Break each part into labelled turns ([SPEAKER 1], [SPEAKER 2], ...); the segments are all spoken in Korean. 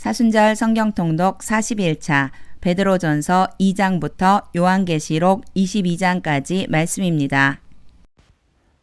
[SPEAKER 1] 사순절 성경 통독 41차 베드로전서 2장부터 요한계시록 22장까지 말씀입니다.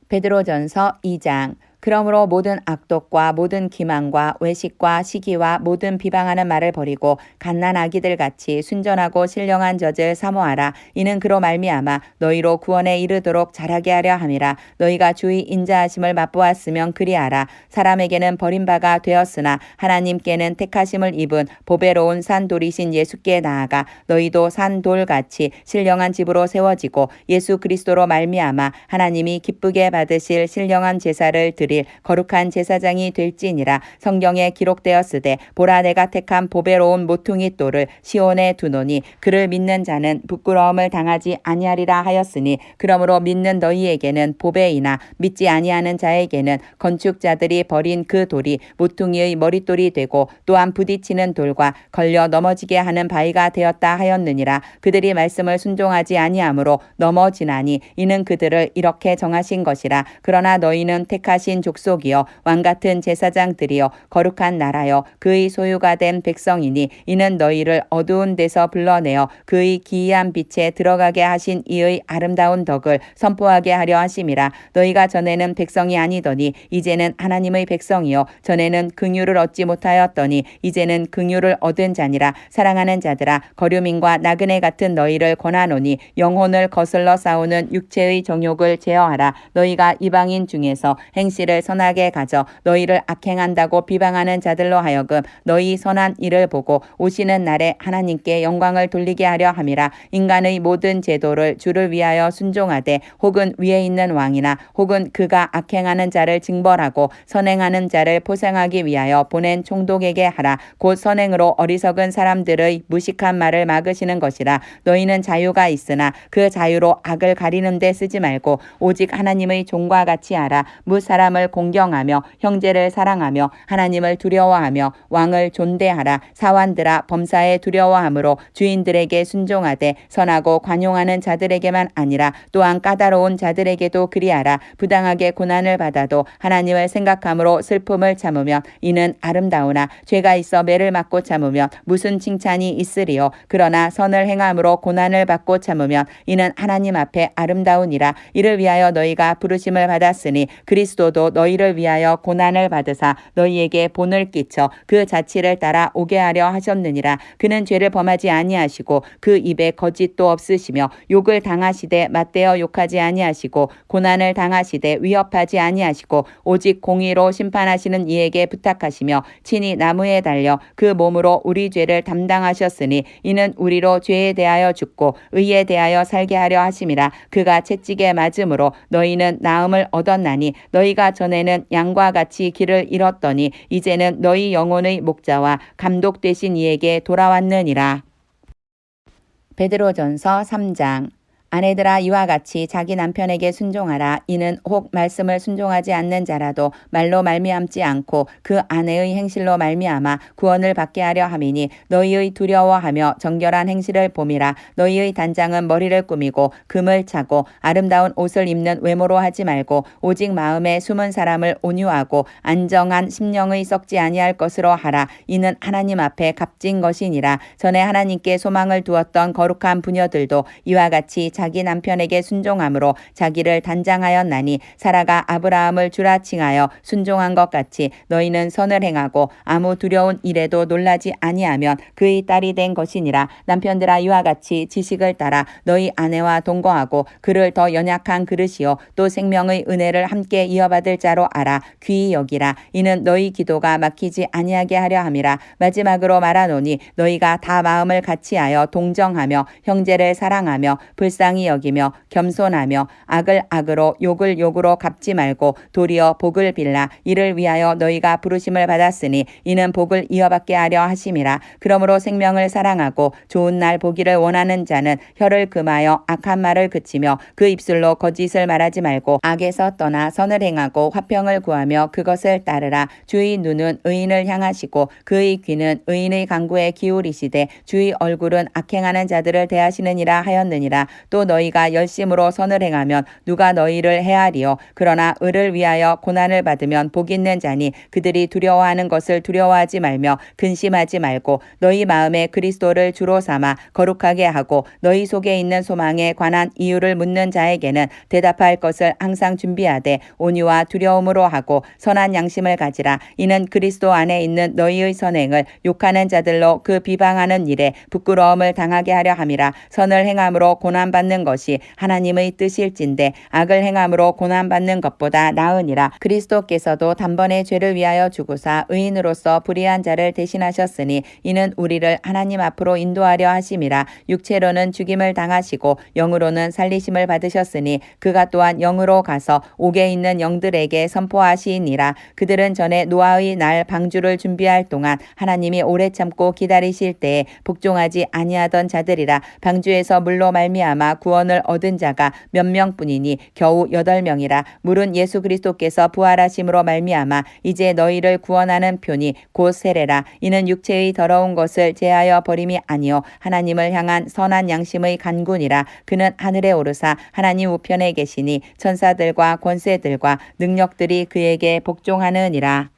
[SPEAKER 1] 베드로전서 2장. 그러므로 모든 악독과 모든 기만과 외식과 시기와 모든 비방하는 말을 버리고 갓난 아기들 같이 순전하고 신령한 젖을 사모하라. 이는 그로 말미암아 너희로 구원에 이르도록 자라게 하려 함이라. 너희가 주의 인자하심을 맛보았으면 그리하라. 사람에게는 버림바가 되었으나 하나님께는 택하심을 입은 보배로운 산돌이신 예수께 나아가 너희도 산돌같이 신령한 집으로 세워지고 예수 그리스도로 말미암아 하나님이 기쁘게 받으실 신령한 제사를 드리 거룩한 제사장이 될지니라. 성경에 기록되었으되 보라 내가 택한 보배로운 모퉁이 돌을 시온에 두노니 그를 믿는 자는 부끄러움을 당하지 아니하리라 하였으니 그러므로 믿는 너희에게는 보배이나 믿지 아니하는 자에게는 건축자들이 버린 그 돌이 모퉁이의 머릿돌이 되고 또한 부딪히는 돌과 걸려 넘어지게 하는 바위가 되었다 하였느니라. 그들이 말씀을 순종하지 아니하므로 넘어지나니 이는 그들을 이렇게 정하신 것이라. 그러나 너희는 택하신 족속이여 왕같은 제사장들이여 거룩한 나라여 그의 소유가 된 백성이니 이는 너희를 어두운 데서 불러내어 그의 기이한 빛에 들어가게 하신 이의 아름다운 덕을 선포하게 하려 하심이라. 너희가 전에는 백성이 아니더니 이제는 하나님의 백성이여 전에는 긍휼을 얻지 못하였더니 이제는 긍휼을 얻은 자니라. 사랑하는 자들아 거류민과 나그네 같은 너희를 권하노니 영혼을 거슬러 싸우는 육체의 정욕을 제어하라. 너희가 이방인 중에서 행실을 선하게 가져 너희를 악행한다고 비방하는 자들로 하여금 너희 선한 일을 보고 오시는 날에 하나님께 영광을 돌리게 하려 함이라. 인간의 모든 제도를 주를 위하여 순종하되 혹은 위에 있는 왕이나 혹은 그가 악행하는 자를 징벌하고 선행하는 자를 포상하기 위하여 보낸 총독에게 하라. 곧 선행으로 어리석은 사람들의 무식한 말을 막으시는 것이라. 너희는 자유가 있으나 그 자유로 악을 가리는 데 쓰지 말고 오직 하나님의 종과 같이 하라. 무사람을 공경하며 형제를 사랑하며 하나님을 두려워하며 왕을 존대하라. 사환들아 범사에 두려워함으로 주인들에게 순종하되 선하고 관용하는 자들에게만 아니라 또한 까다로운 자들에게도 그리하라. 부당하게 고난을 받아도 하나님을 생각함으로 슬픔을 참으면 이는 아름다우나 죄가 있어 매를 맞고 참으면 무슨 칭찬이 있으리요. 그러나 선을 행함으로 고난을 받고 참으면 이는 하나님 앞에 아름다우니라. 이를 위하여 너희가 부르심을 받았으니 그리스도도 너희를 위하여 고난을 받으사 너희에게 본을 끼쳐 그 자치를 따라 오게 하려 하셨느니라. 그는 죄를 범하지 아니하시고 그 입에 거짓도 없으시며 욕을 당하시되 맞대어 욕하지 아니하시고 고난을 당하시되 위협하지 아니하시고 오직 공의로 심판하시는 이에게 부탁하시며 친히 나무에 달려 그 몸으로 우리 죄를 담당하셨으니 이는 우리로 죄에 대하여 죽고 의에 대하여 살게 하려 하심이라. 그가 채찍에 맞음으로 너희는 나음을 얻었나니 너희가 전에는 양과 같이 길을 잃었더니 이제는 너희 영혼의 목자와 감독 되신 이에게 돌아왔느니라. 베드로전서 3장. 아내들아 이와 같이 자기 남편에게 순종하라. 이는 혹 말씀을 순종하지 않는 자라도 말로 말미암지 않고 그 아내의 행실로 말미암아 구원을 받게 하려 함이니 너희의 두려워하며 정결한 행실을 봄이라. 너희의 단장은 머리를 꾸미고 금을 차고 아름다운 옷을 입는 외모로 하지 말고 오직 마음에 숨은 사람을 온유하고 안정한 심령의 썩지 아니할 것으로 하라. 이는 하나님 앞에 값진 것이니라. 전에 하나님께 소망을 두었던 거룩한 부녀들도 이와 같이 자기 남편에게 순종함으로 자기를 단장하였나니 사라가 아브라함을 주라 칭하여 순종한 것 같이 너희는 선을 행하고 아무 두려운 일에도 놀라지 아니하면 그의 딸이 된 것이니라. 남편들아 이와 같이 지식을 따라 너희 아내와 동거하고 그를 더 연약한 그릇이요 또 생명의 은혜를 함께 이어받을 자로 알아 귀히 여기라. 이는 너희 기도가 막히지 아니하게 하려 함이라. 마지막으로 말하노니 너희가 다 마음을 같이하여 동정하며 형제를 사랑하며 불쌍히 여기며 겸손하며 악을 악으로 욕을 욕으로 갚지 말고 도리어 복을 빌라. 이를 위하여 너희가 부르심을 받았으니 이는 복을 이어받게 하려 하심이라. 그러므로 생명을 사랑하고 좋은 날 보기를 원하는 자는 혀를 금하여 악한 말을 그치며 그 입술로 거짓을 말하지 말고 악에서 떠나 선을 행하고 화평을 구하며 그것을 따르라. 주의 눈은 의인을 향하시고 그의 귀는 의인의 간구에 기울이시되 주의 얼굴은 악행하는 자들을 대하시느니라 하였느니라. 또 또 너희가 열심으로 선을 행하면 누가 너희를 헤아리요. 그러나 의를 위하여 고난을 받으면 복 있는 자니 그들이 두려워하는 것을 두려워하지 말며 근심하지 말고 너희 마음에 그리스도를 주로 삼아 거룩하게 하고 너희 속에 있는 소망에 관한 이유를 묻는 자에게는 대답할 것을 항상 준비하되 온유와 두려움으로 하고 선한 양심을 가지라. 이는 그리스도 안에 있는 너희의 선행을 욕하는 자들로 그 비방하는 일에 부끄러움을 당하게 하려 함이라. 선을 행함으로 고난받는 것이 하나님의 뜻일진데 악을 행함으로 고난받는 것보다 나으니라. 그리스도께서도 단번에 죄를 위하여 죽으사 의인으로서 불의한 자를 대신하셨으니 이는 우리를 하나님 앞으로 인도하려 하심이라. 육체로는 죽임을 당하시고 영으로는 살리심을 받으셨으니 그가 또한 영으로 가서 옥에 있는 영들에게 선포하시니라. 그들은 전에 노아의 날 방주를 준비할 동안 하나님이 오래 참고 기다리실 때에 복종하지 아니하던 자들이라. 방주에서 물로 말미암아 구원을 얻은 자가 몇 명뿐이니 겨우 8명이라. 물은 예수 그리스도께서 부활하심으로 말미암아 이제 너희를 구원하는 표니 곧 세례라. 이는 육체의 더러운 것을 제하여 버림이 아니요 하나님을 향한 선한 양심의 간군이라. 그는 하늘에 오르사 하나님 우편에 계시니 천사들과 권세들과 능력들이 그에게 복종하느니라.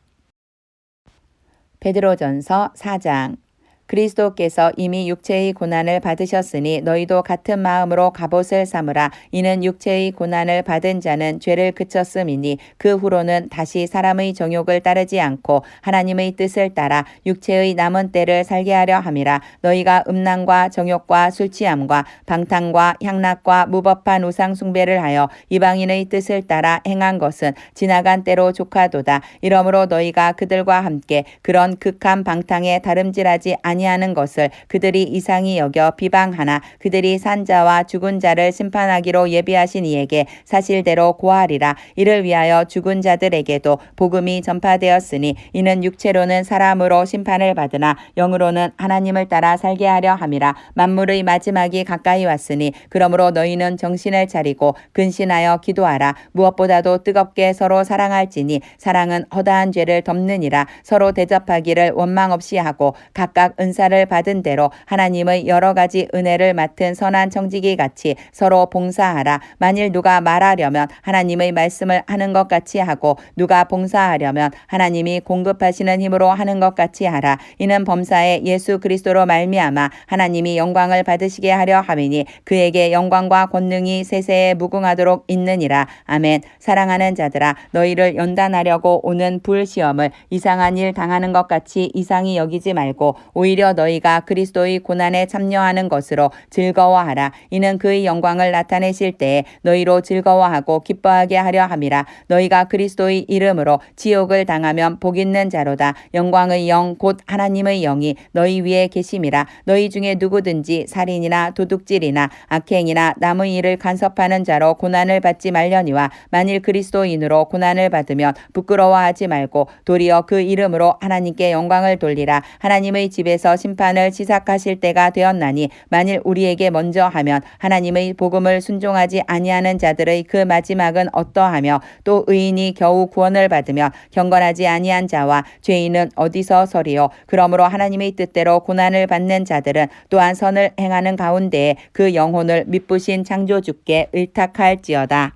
[SPEAKER 1] 베드로전서 4장. 그리스도께서 이미 육체의 고난을 받으셨으니 너희도 같은 마음으로 갑옷을 삼으라. 이는 육체의 고난을 받은 자는 죄를 그쳤음이니 그 후로는 다시 사람의 정욕을 따르지 않고 하나님의 뜻을 따라 육체의 남은 때를 살게 하려 함이라. 너희가 음란과 정욕과 술취함과 방탕과 향락과 무법한 우상 숭배를 하여 이방인의 뜻을 따라 행한 것은 지나간 때로 족하도다. 이러므로 너희가 그들과 함께 그런 극한 방탕에 다름질하지 아니하는 것을 그들이 이상히 여겨 비방하나 그들이 산 자와 죽은 자를 심판하기로 예비하신 이에게 사실대로 고하리라. 이를 위하여 죽은 자들에게도 복음이 전파되었으니 이는 육체로는 사람으로 심판을 받으나 영으로는 하나님을 따라 살게 하려 함이라. 만물의 마지막이 가까이 왔으니 그러므로 너희는 정신을 차리고 근신하여 기도하라. 무엇보다도 뜨겁게 서로 사랑할지니 사랑은 허다한 죄를 덮느니라. 서로 대접하기를 원망 없이 하고 각각 은사를 받은 대로 하나님의 여러 가지 은혜를 맡은 선한 청지기 같이 서로 봉사하라. 만일 누가 말하려면 하나님의 말씀을 하는 것 같이 하고 누가 봉사하려면 하나님이 공급하시는 힘으로 하는 것 같이 하라. 이는 범사에 예수 그리스도로 말미암아 하나님이 영광을 받으시게 하려 함이니 그에게 영광과 권능이 세세에 무궁하도록 있느니라. 아멘. 사랑하는 자들아 너희를 연단하려고 오는 불시험을 이상한 일 당하는 것 같이 이상히 여기지 말고 오히려 너희가 그리스도의 고난에 참여하는 것으로 즐거워하라. 이는 그의 영광을 나타내실 때에 너희로 즐거워하고 기뻐하게 하려 함이라. 너희가 그리스도의 이름으로 지옥을 당하면 복 있는 자로다. 영광의 영 곧 하나님의 영이 너희 위에 계심이라. 너희 중에 누구든지 살인이나 도둑질이나 악행이나 남의 일을 간섭하는 자로 고난을 받지 말려니와 만일 그리스도인으로 고난을 받으면 부끄러워하지 말고 도리어 그 이름으로 하나님께 영광을 돌리라. 하나님의 집에서 심판을 시작하실 때가 되었나니 만일 우리에게 먼저 하면 하나님의 복음을 순종하지 아니하는 자들의 그 마지막은 어떠하며 또 의인이 겨우 구원을 받으며 경건하지 아니한 자와 죄인은 어디서 서리요. 그러므로 하나님의 뜻대로 고난을 받는 자들은 또한 선을 행하는 가운데에 그 영혼을 미쁘신 창조주께 의탁할지어다.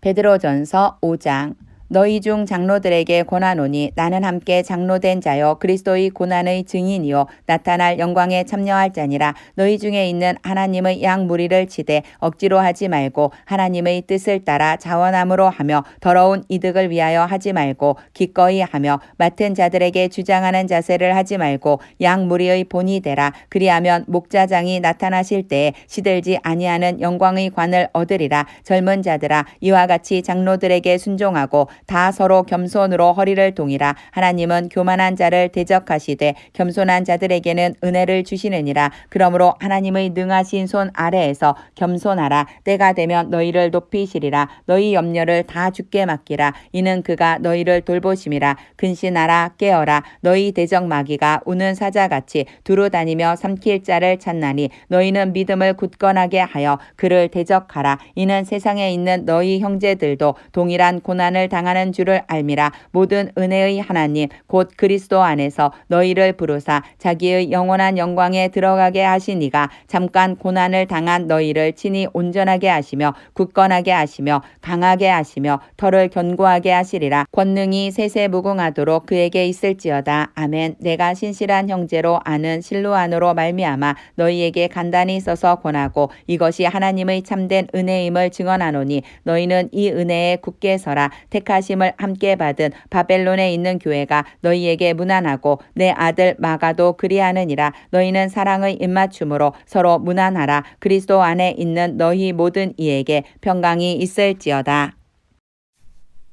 [SPEAKER 1] 베드로전서 5장. 너희 중 장로들에게 권하노니 나는 함께 장로된 자여 그리스도의 고난의 증인이요 나타날 영광에 참여할 자니라. 너희 중에 있는 하나님의 양 무리를 치되 억지로 하지 말고 하나님의 뜻을 따라 자원함으로 하며 더러운 이득을 위하여 하지 말고 기꺼이 하며 맡은 자들에게 주장하는 자세를 하지 말고 양 무리의 본이 되라. 그리하면 목자장이 나타나실 때에 시들지 아니하는 영광의 관을 얻으리라. 젊은 자들아 이와 같이 장로들에게 순종하고 다 서로 겸손으로 허리를 동이라. 하나님은 교만한 자를 대적하시되 겸손한 자들에게는 은혜를 주시느니라. 그러므로 하나님의 능하신 손 아래에서 겸손하라. 때가 되면 너희를 높이시리라. 너희 염려를 다 주께 맡기라. 이는 그가 너희를 돌보심이라. 근신하라 깨어라. 너희 대적 마귀가 우는 사자같이 두루 다니며 삼킬 자를 찾나니 너희는 믿음을 굳건하게 하여 그를 대적하라. 이는 세상에 있는 너희 형제들도 동일한 고난을 당하는 사랑하는 줄을 알미라. 모든 은혜의 하나님 곧 그리스도 안에서 너희를 부르사 자기의 영원한 영광에 들어가게 하신 이가 잠깐 고난을 당한 너희를 친히 온전하게 하시며 굳건하게 하시며 강하게 하시며 털을 견고하게 하시리라. 권능이 세세무궁하도록 그에게 있을지어다. 아멘. 내가 신실한 형제로 아는 실로 안으로 말미암아 너희에게 간단히 써서 권하고 이것이 하나님의 참된 은혜임을 증언하노니 너희는 이 은혜에 굳게 서라. 택하심을 함께 받은 바벨론에 있는 교회가 너희에게 문안하고 내 아들 마가도 그리하느니라. 너희는 사랑의 입맞춤으로 서로 문안하라. 그리스도 안에 있는 너희 모든 이에게 평강이 있을지어다.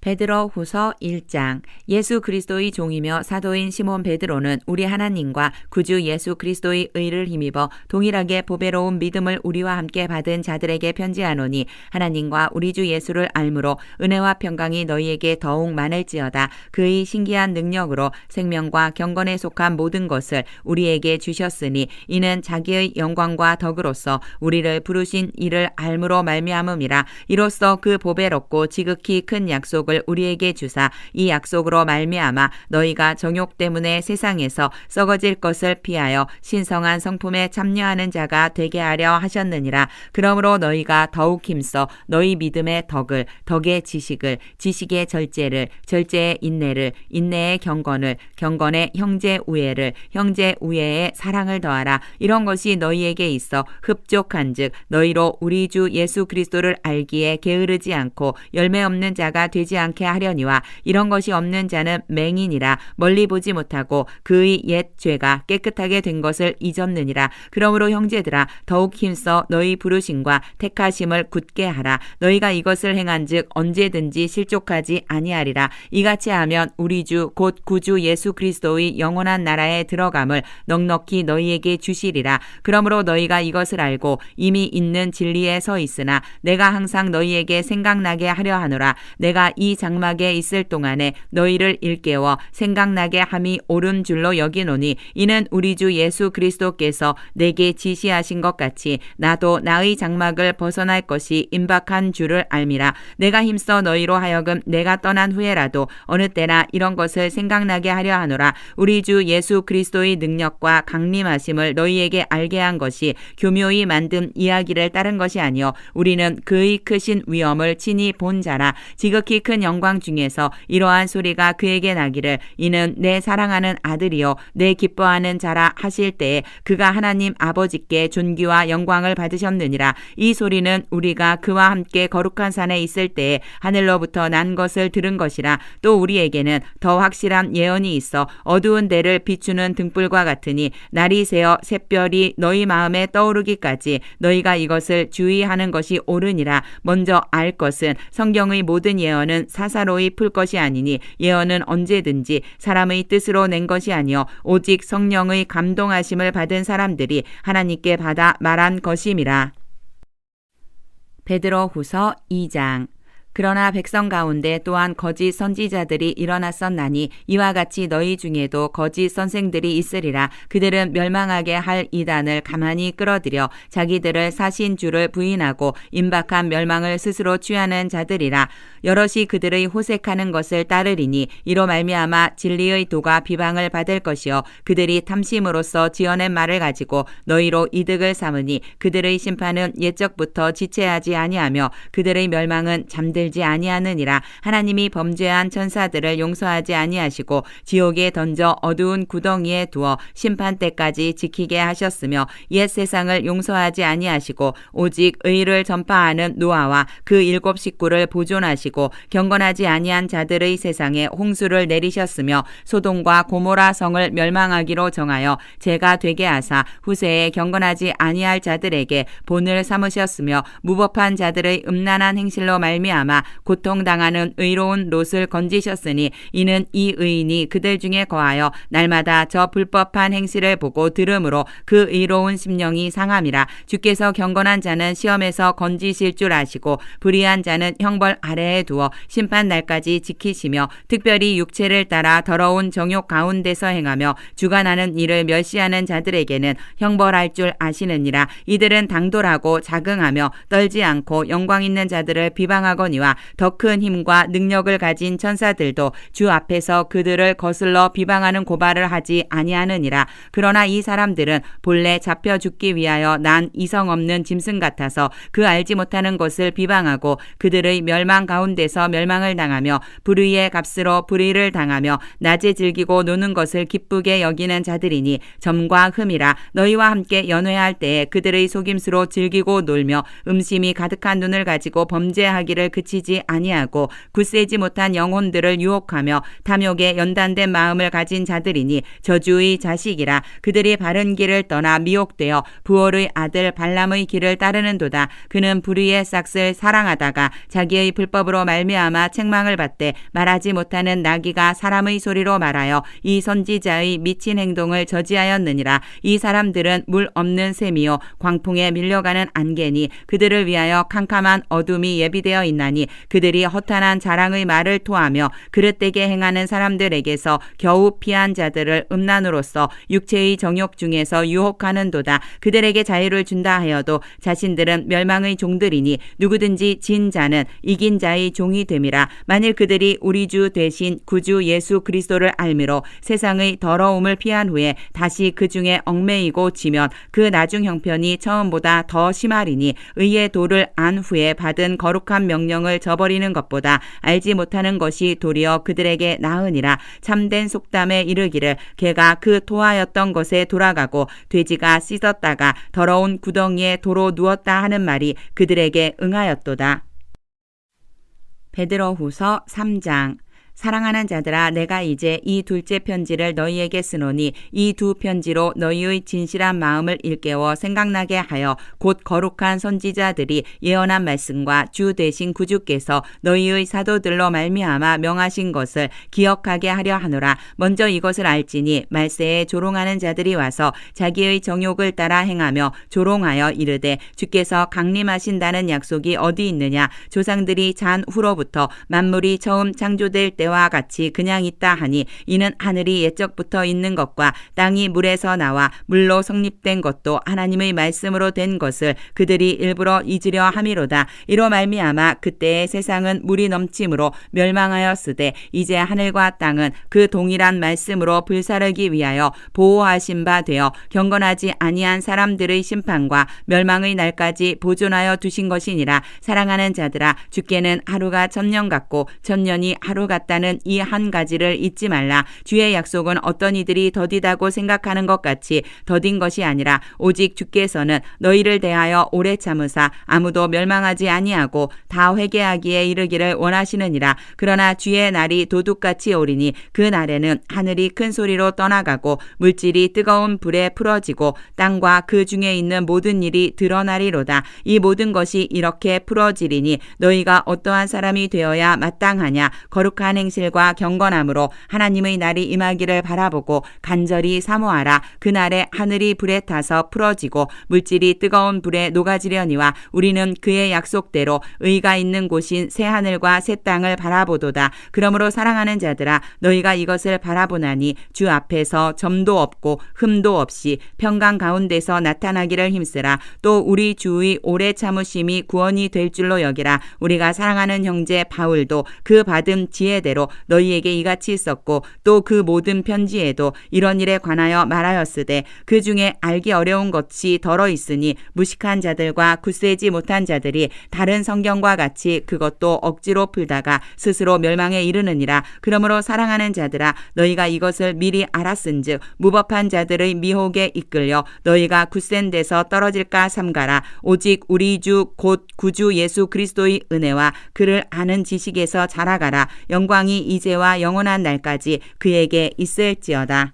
[SPEAKER 1] 베드로 후서 1장. 예수 그리스도의 종이며 사도인 시몬 베드로는 우리 하나님과 구주 예수 그리스도의 의를 힘입어 동일하게 보배로운 믿음을 우리와 함께 받은 자들에게 편지하노니 하나님과 우리 주 예수를 알므로 은혜와 평강이 너희에게 더욱 많을지어다. 그의 신기한 능력으로 생명과 경건에 속한 모든 것을 우리에게 주셨으니 이는 자기의 영광과 덕으로서 우리를 부르신 이를 알므로 말미암음이라. 이로써 그 보배롭고 지극히 큰 약속을 우리에게 주사 이 약속으로 말미암아 너희가 정욕 때문에 세상에서 썩어질 것을 피하여 신성한 성품에 참여하는 자가 되게 하려 하셨느니라. 그러므로 너희가 더욱 힘써 너희 믿음의 덕을, 덕의 지식을, 지식의 절제를, 절제의 인내를, 인내의 경건을, 경건의 형제 우애를, 형제 우애의 사랑을 더하라. 이런 것이 너희에게 있어 흡족한즉 너희로 우리 주 예수 그리스도를 알기에 게으르지 않고 열매 없는 자가 되지 않게 하려니와 이런 것이 없는 자는 맹인이라 멀리 보지 못하고 그의 옛 죄가 깨끗하게 된 것을 잊었느니라. 그러므로 형제들아 더욱 힘써 너희 부르심과 택하심을 굳게 하라. 너희가 이것을 행한즉 언제든지 실족하지 아니하리라. 이같이 하면 우리 주 곧 구주 예수 그리스도의 영원한 나라에 들어감을 넉넉히 너희에게 주시리라. 그러므로 너희가 이것을 알고 이미 있는 진리에 서 있으나 내가 항상 너희에게 생각나게 하려 하노라. 내가 이 장막에 있을 동안에 너희를 일깨워 생각나게 함이 옳은 줄로 여기노니 이는 우리 주 예수 그리스도께서 내게 지시하신 것 같이 나도 나의 장막을 벗어날 것이 임박한 줄을 알미라. 내가 힘써 너희로 하여금 내가 떠난 후에라도 어느 때나 이런 것을 생각나게 하려 하노라. 우리 주 예수 그리스도의 능력과 강림하심을 너희에게 알게 한 것이 교묘히 만든 이야기를 따른 것이 아니요 우리는 그의 크신 위엄을 친히 본 자라. 지극히 큰 영광 중에서 이러한 소리가 그에게 나기를 이는 내 사랑하는 아들이요 내 기뻐하는 자라 하실 때에 그가 하나님 아버지께 존귀와 영광을 받으셨느니라. 이 소리는 우리가 그와 함께 거룩한 산에 있을 때에 하늘로부터 난 것을 들은 것이라. 또 우리에게는 더 확실한 예언이 있어 어두운 데를 비추는 등불과 같으니 날이 새어 샛별이 너희 마음에 떠오르기까지 너희가 이것을 주의하는 것이 옳으니라. 먼저 알 것은 성경의 모든 예언은 사사로이 풀 것이 아니니 예언은 언제든지 사람의 뜻으로 낸 것이 아니요 오직 성령의 감동하심을 받은 사람들이 하나님께 받아 말한 것임이라. 베드로 후서 2장. 그러나 백성 가운데 또한 거짓 선지자들이 일어났었나니 이와 같이 너희 중에도 거짓 선생들이 있으리라. 그들은 멸망하게 할 이단을 가만히 끌어들여 자기들을 사신 주를 부인하고 임박한 멸망을 스스로 취하는 자들이라. 여럿이 그들의 호색하는 것을 따르리니 이로 말미암아 진리의 도가 비방을 받을 것이요 그들이 탐심으로써 지어낸 말을 가지고 너희로 이득을 삼으니 그들의 심판은 옛적부터 지체하지 아니하며 그들의 멸망은 잠들지 아니하느니라. 하나님이 범죄한 천사들을 용서하지 아니하시고 지옥에 던져 어두운 구덩이에 두어 심판 때까지 지키게 하셨으며 옛 세상을 용서하지 아니하시고 오직 의를 전파하는 노아와 그 7 식구를 보존하시고 경건하지 아니한 자들의 세상에 홍수를 내리셨으며 소돔과 고모라 성을 멸망하기로 정하여 죄가 되게 하사 후세에 경건하지 아니할 자들에게 본을 삼으셨으며 무법한 자들의 음란한 행실로 말미암아 고통당하는 의로운 롯을 건지셨으니 이는 이 의인이 그들 중에 거하여 날마다 저 불법한 행실을 보고 들음으로 그 의로운 심령이 상함이라. 주께서 경건한 자는 시험에서 건지실 줄 아시고 불의한 자는 형벌 아래에 두어 심판 날까지 지키시며 특별히 육체를 따라 더러운 정욕 가운데서 행하며 주관하는 일을 멸시하는 자들에게는 형벌할 줄 아시느니라. 이들은 당돌하고 자긍하며 떨지 않고 영광 있는 자들을 비방하거니와 있으니와 더 큰 힘과 능력을 가진 천사들도 주 앞에서 그들을 거슬러 비방하는 고발을 하지 아니하느니라. 그러나 이 사람들은 본래 잡혀 죽기 위하여 난 이성 없는 짐승 같아서 그 알지 못하는 것을 비방하고 그들의 멸망 가운데서 멸망을 당하며 불의의 값으로 불의를 당하며 낮에 즐기고 노는 것을 기쁘게 여기는 자들이니 점과 흠이라. 너희와 함께 연회할 때에 그들의 속임수로 즐기고 놀며 음심이 가득한 눈을 가지고 범죄하기를 그치지 아니하고 굳세지 못한 영혼들을 유혹하며 탐욕에 연단된 마음을 가진 자들이니 저주의 자식이라. 그들이 바른 길을 떠나 미혹되어 부올의 아들 발람의 길을 따르는도다. 그는 불의의 싹을 사랑하다가 자기의 불법으로 말미암아 책망을 받되 말하지 못하는 나귀가 사람의 소리로 말하여 이 선지자의 미친 행동을 저지하였느니라. 이 사람들은 물 없는 샘이요 광풍에 밀려가는 안개니 그들을 위하여 캄캄한 어둠이 예비되어 있나니 그들이 허탄한 자랑의 말을 토하며 그릇되게 행하는 사람들에게서 겨우 피한 자들을 음란으로써 육체의 정욕 중에서 유혹하는도다. 그들에게 자유를 준다 하여도 자신들은 멸망의 종들이니 누구든지 진 자는 이긴 자의 종이 됨이라. 만일 그들이 우리 주 대신 구주 예수 그리스도를 알미로 세상의 더러움을 피한 후에 다시 그 중에 얽매이고 지면 그 나중 형편이 처음보다 더 심하리니 의의 도를 안 후에 받은 거룩한 명령을 저버리는 것보다 알지 못하는 것이 도리어 그들에게 나으니라. 참된 속담에 이르기를 개가 그 토하였던 것에 돌아가고 돼지가 씻었다가 더러운 구덩이에 도로 누웠다 하는 말이 그들에게 응하였도다. 베드로후서 3장. 사랑하는 자들아, 내가 이제 이 둘째 편지를 너희에게 쓰노니 이 두 편지로 너희의 진실한 마음을 일깨워 생각나게 하여 곧 거룩한 선지자들이 예언한 말씀과 주 되신 구주께서 너희의 사도들로 말미암아 명하신 것을 기억하게 하려 하노라. 먼저 이것을 알지니 말세에 조롱하는 자들이 와서 자기의 정욕을 따라 행하며 조롱하여 이르되 주께서 강림하신다는 약속이 어디 있느냐. 조상들이 잔 후로부터 만물이 처음 창조될 때와 같이 그냥 있다 하니 이는 하늘이 옛적부터 있는 것과 땅이 물에서 나와 물로 성립된 것도 하나님의 말씀으로 된 것을 그들이 일부러 잊으려 함이로다. 이로 말미암아 그때의 세상은 물이 넘침으로 멸망하였으되 이제 하늘과 땅은 그 동일한 말씀으로 불사르기 위하여 보호하신 바 되어 경건하지 아니한 사람들의 심판과 멸망의 날까지 보존하여 두신 것이니라. 사랑하는 자들아, 주께는 하루가 천년 같고 천년이 하루 같다는 이 한 가지를 잊지 말라. 주의 약속은 어떤 이들이 더디다고 생각하는 것 같이 더딘 것이 아니라 오직 주께서는 너희를 대하여 오래 참으사 아무도 멸망하지 아니하고 다 회개하기에 이르기를 원하시느니라. 그러나 주의 날이 도둑같이 오리니 그 날에는 하늘이 큰 소리로 떠나가고 물질이 뜨거운 불에 풀어지고 땅과 그 중에 있는 모든 일이 드러나리로다. 이 모든 것이 이렇게 풀어지리니 너희가 어떠한 사람이 되어야 마땅하냐. 거룩한 행실과 경건함으로 하나님의 날이 임하기를 바라보고 간절히 사모하라. 그날에 하늘이 불에 타서 풀어지고 물질이 뜨거운 불에 녹아지려니와 우리는 그의 약속대로 의가 있는 곳인 새 하늘과 새 땅을 바라보도다. 그러므로 사랑하는 자들아, 너희가 이것을 바라보나니 주 앞에서 점도 없고 흠도 없이 평강 가운데서 나타나기를 힘쓰라. 또 우리 주의 오래 참으심이 구원이 될 줄로 여기라. 우리가 사랑하는 형제 바울도 그 받은 지혜대로 너희에게 이같이 썼고 또 그 모든 편지에도 이런 일에 관하여 말하였으되 그 중에 알기 어려운 것이 덜어 있으니 무식한 자들과 굳세지 못한 자들이 다른 성경과 같이 그것도 억지로 풀다가 스스로 멸망에 이르느니라. 그러므로 사랑하는 자들아, 너희가 이것을 미리 알았은즉 무법한 자들의 미혹에 이끌려 너희가 굳센 데서 떨어질까 삼가라. 오직 우리 주 곧 구주 예수 그리스도의 은혜와 그를 아는 지식에서 자라가라. 영광이 이제와 영원한 날까지 그에게 있을지어다.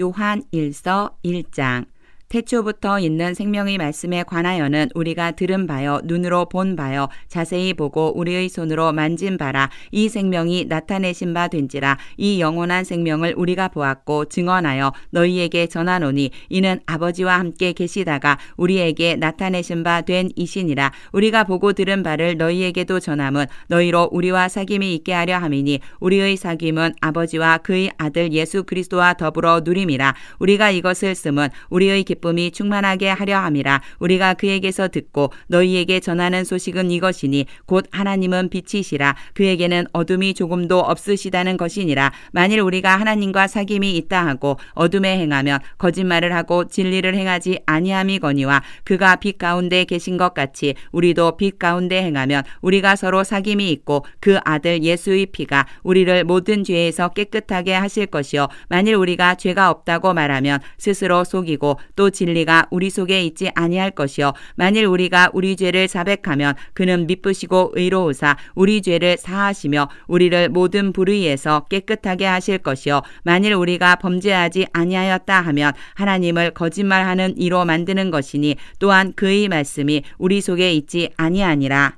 [SPEAKER 1] 요한 1서 1장. 태초부터 있는 생명의 말씀에 관하여는 우리가 들은 바요 눈으로 본 바요 자세히 보고 우리의 손으로 만진 바라. 이 생명이 나타내신 바 된지라. 이 영원한 생명을 우리가 보았고 증언하여 너희에게 전하노니 이는 아버지와 함께 계시다가 우리에게 나타내신 바 된 이시니라. 우리가 보고 들은 바를 너희에게도 전함은 너희로 우리와 사귐이 있게 하려 함이니 우리의 사귐은 아버지와 그의 아들 예수 그리스도와 더불어 누림이라. 우리가 이것을 쓰면 우리의 기쁨이 충만하게 하려 함이라. 우리가 그에게서 듣고 너희에게 전하는 소식은 이것이니 곧 하나님은 빛이시라. 그에게는 어둠이 조금도 없으시다는 것이니라. 만일 우리가 하나님과 사귐이 있다 하고 어둠에 행하면 거짓말을 하고 진리를 행하지 아니함이거니와 그가 빛 가운데 계신 것 같이 우리도 빛 가운데 행하면 우리가 서로 사귐이 있고 그 아들 예수의 피가 우리를 모든 죄에서 깨끗하게 하실 것이요 만일 우리가 죄가 없다고 말하면 스스로 속이고 또 진리가 우리 속에 있지 아니할 것이요 만일 우리가 우리 죄를 자백하면 그는 미쁘시고 의로우사 우리 죄를 사하시며 우리를 모든 불의에서 깨끗하게 하실 것이요 만일 우리가 범죄하지 아니하였다 하면 하나님을 거짓말하는 이로 만드는 것이니 또한 그의 말씀이 우리 속에 있지 아니하니라.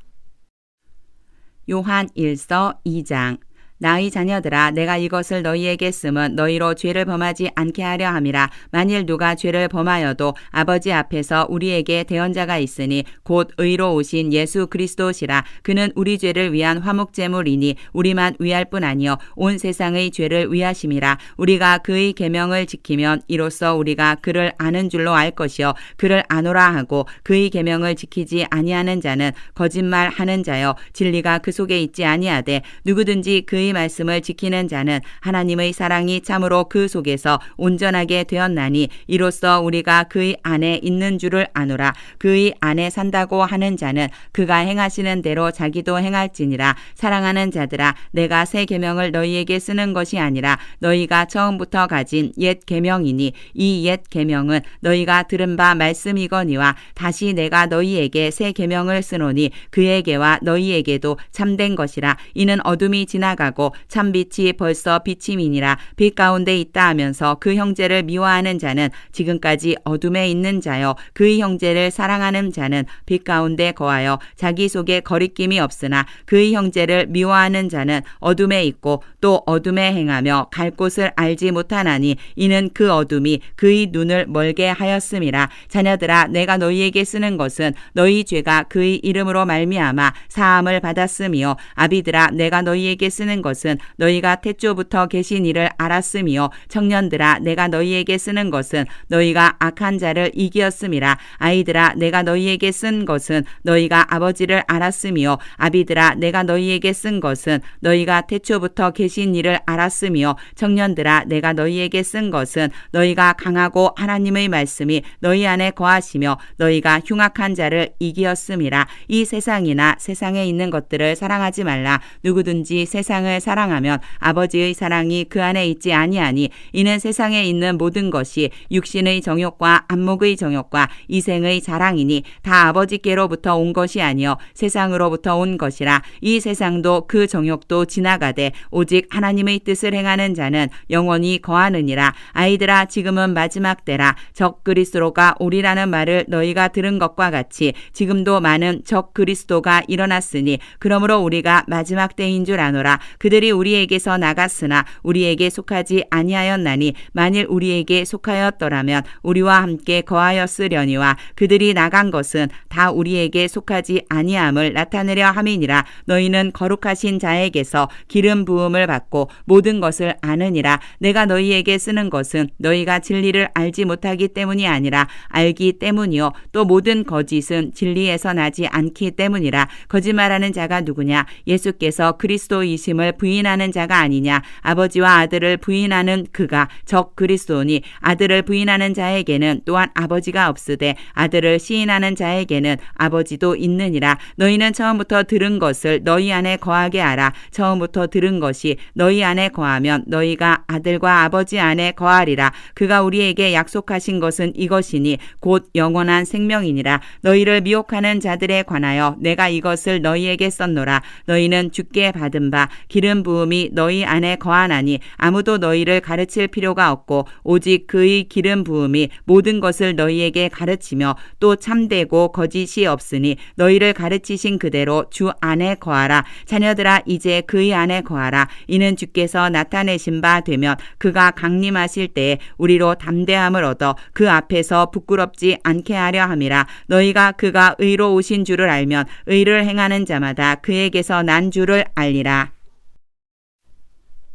[SPEAKER 1] 요한 1서 2장 나의 자녀들아 내가 이것을 너희에게 쓰면 너희로 죄를 범하지 않게 하려 함이라. 만일 누가 죄를 범하여도 아버지 앞에서 우리에게 대언자가 있으니 곧 의로우신 예수 그리스도시라. 그는 우리 죄를 위한 화목제물이니 우리만 위할 뿐 아니요 온 세상의 죄를 위하심이라. 우리가 그의 계명을 지키면 이로써 우리가 그를 아는 줄로 알 것이요 그를 아노라 하고 그의 계명을 지키지 아니하는 자는 거짓말하는 자요 진리가 그 속에 있지 아니하되 누구든지 그의 말씀을 지키는 자는 하나님의 사랑이 참으로 그 속에서 온전하게 되었나니 이로써 우리가 그의 안에 있는 줄을 아노라. 그의 안에 산다고 하는 자는 그가 행하시는 대로 자기도 행할지니라. 사랑하는 자들아 내가 새 계명을 너희에게 쓰는 것이 아니라 너희가 처음부터 가진 옛 계명이니 이 옛 계명은 너희가 들은 바 말씀이거니와 다시 내가 너희에게 새 계명을 쓰노니 그에게와 너희에게도 참된 것이라. 이는 어둠이 지나가고 참빛이 벌써 비침이니라. 빛 가운데 있다 하면서 그 형제를 미워하는 자는 지금까지 어둠에 있는 자요 그의 형제를 사랑하는 자는 빛 가운데 거하여 자기 속에 거리낌이 없으나 그의 형제를 미워하는 자는 어둠에 있고 또 어둠에 행하며 갈 곳을 알지 못하나니 이는 그 어둠이 그의 눈을 멀게 하였음이라. 자녀들아 내가 너희에게 쓰는 것은 너희 죄가 그의 이름으로 말미암아 사함을 받았으며 아비들아 내가 너희에게 쓰는 것은 너희가 태초부터 계신 이를 알았으며 청년들아 내가 너희에게 쓰는 것은 너희가 악한 자를 이기었음이라. 아이들아 내가 너희에게 쓴 것은 너희가 아버지를 알았으며 아비들아 내가 너희에게 쓴 것은 너희가 태초부터 계신 이를 알았으며 청년들아 내가 너희에게 쓴 것은 너희가 강하고 하나님의 말씀이 너희 안에 거하시며 너희가 흉악한 자를 이기었음이라. 이 세상이나 세상에 있는 것들을 사랑하지 말라. 누구든지 세상을 사랑하면 아버지의 사랑이 그 안에 있지 아니하니 이는 세상에 있는 모든 것이 육신의 정욕과 안목의 정욕과 이생의 자랑이니 다 아버지께로부터 온 것이 아니요 세상으로부터 온 것이라. 이 세상도 그 정욕도 지나가되 오직 하나님의 뜻을 행하는 자는 영원히 거하느니라. 아이들아 지금은 마지막 때라. 적 그리스도가 오리라는 말을 너희가 들은 것과 같이 지금도 많은 적 그리스도가 일어났으니 그러므로 우리가 마지막 때인 줄 아노라. 그들이 우리에게서 나갔으나 우리에게 속하지 아니하였나니 만일 우리에게 속하였더라면 우리와 함께 거하였으려니와 그들이 나간 것은 다 우리에게 속하지 아니함을 나타내려 함이니라. 너희는 거룩하신 자에게서 기름 부음을 받고 모든 것을 아느니라. 내가 너희에게 쓰는 것은 너희가 진리를 알지 못하기 때문이 아니라 알기 때문이요 또 모든 거짓은 진리에서 나지 않기 때문이라. 거짓말하는 자가 누구냐? 예수께서 그리스도이심을 부인하는 자가 아니냐? 아버지와 아들을 부인하는 그가 적 그리스도니 아들을 부인하는 자에게는 또한 아버지가 없으되 아들을 시인하는 자에게는 아버지도 있느니라. 너희는 처음부터 들은 것을 너희 안에 거하게 하라. 처음부터 들은 것이 너희 안에 거하면 너희가 아들과 아버지 안에 거하리라. 그가 우리에게 약속하신 것은 이것이니 곧 영원한 생명이니라. 너희를 미혹하는 자들에 관하여 내가 이것을 너희에게 썼노라. 너희는 주께 받은 바 기름 부음이 너희 안에 거하나니 아무도 너희를 가르칠 필요가 없고 오직 그의 기름 부음이 모든 것을 너희에게 가르치며 또 참되고 거짓이 없으니 너희를 가르치신 그대로 주 안에 거하라. 자녀들아 이제 그의 안에 거하라. 이는 주께서 나타내신 바 되면 그가 강림하실 때에 우리로 담대함을 얻어 그 앞에서 부끄럽지 않게 하려 함이라. 너희가 그가 의로우신 줄을 알면 의를 행하는 자마다 그에게서 난 줄을 알리라.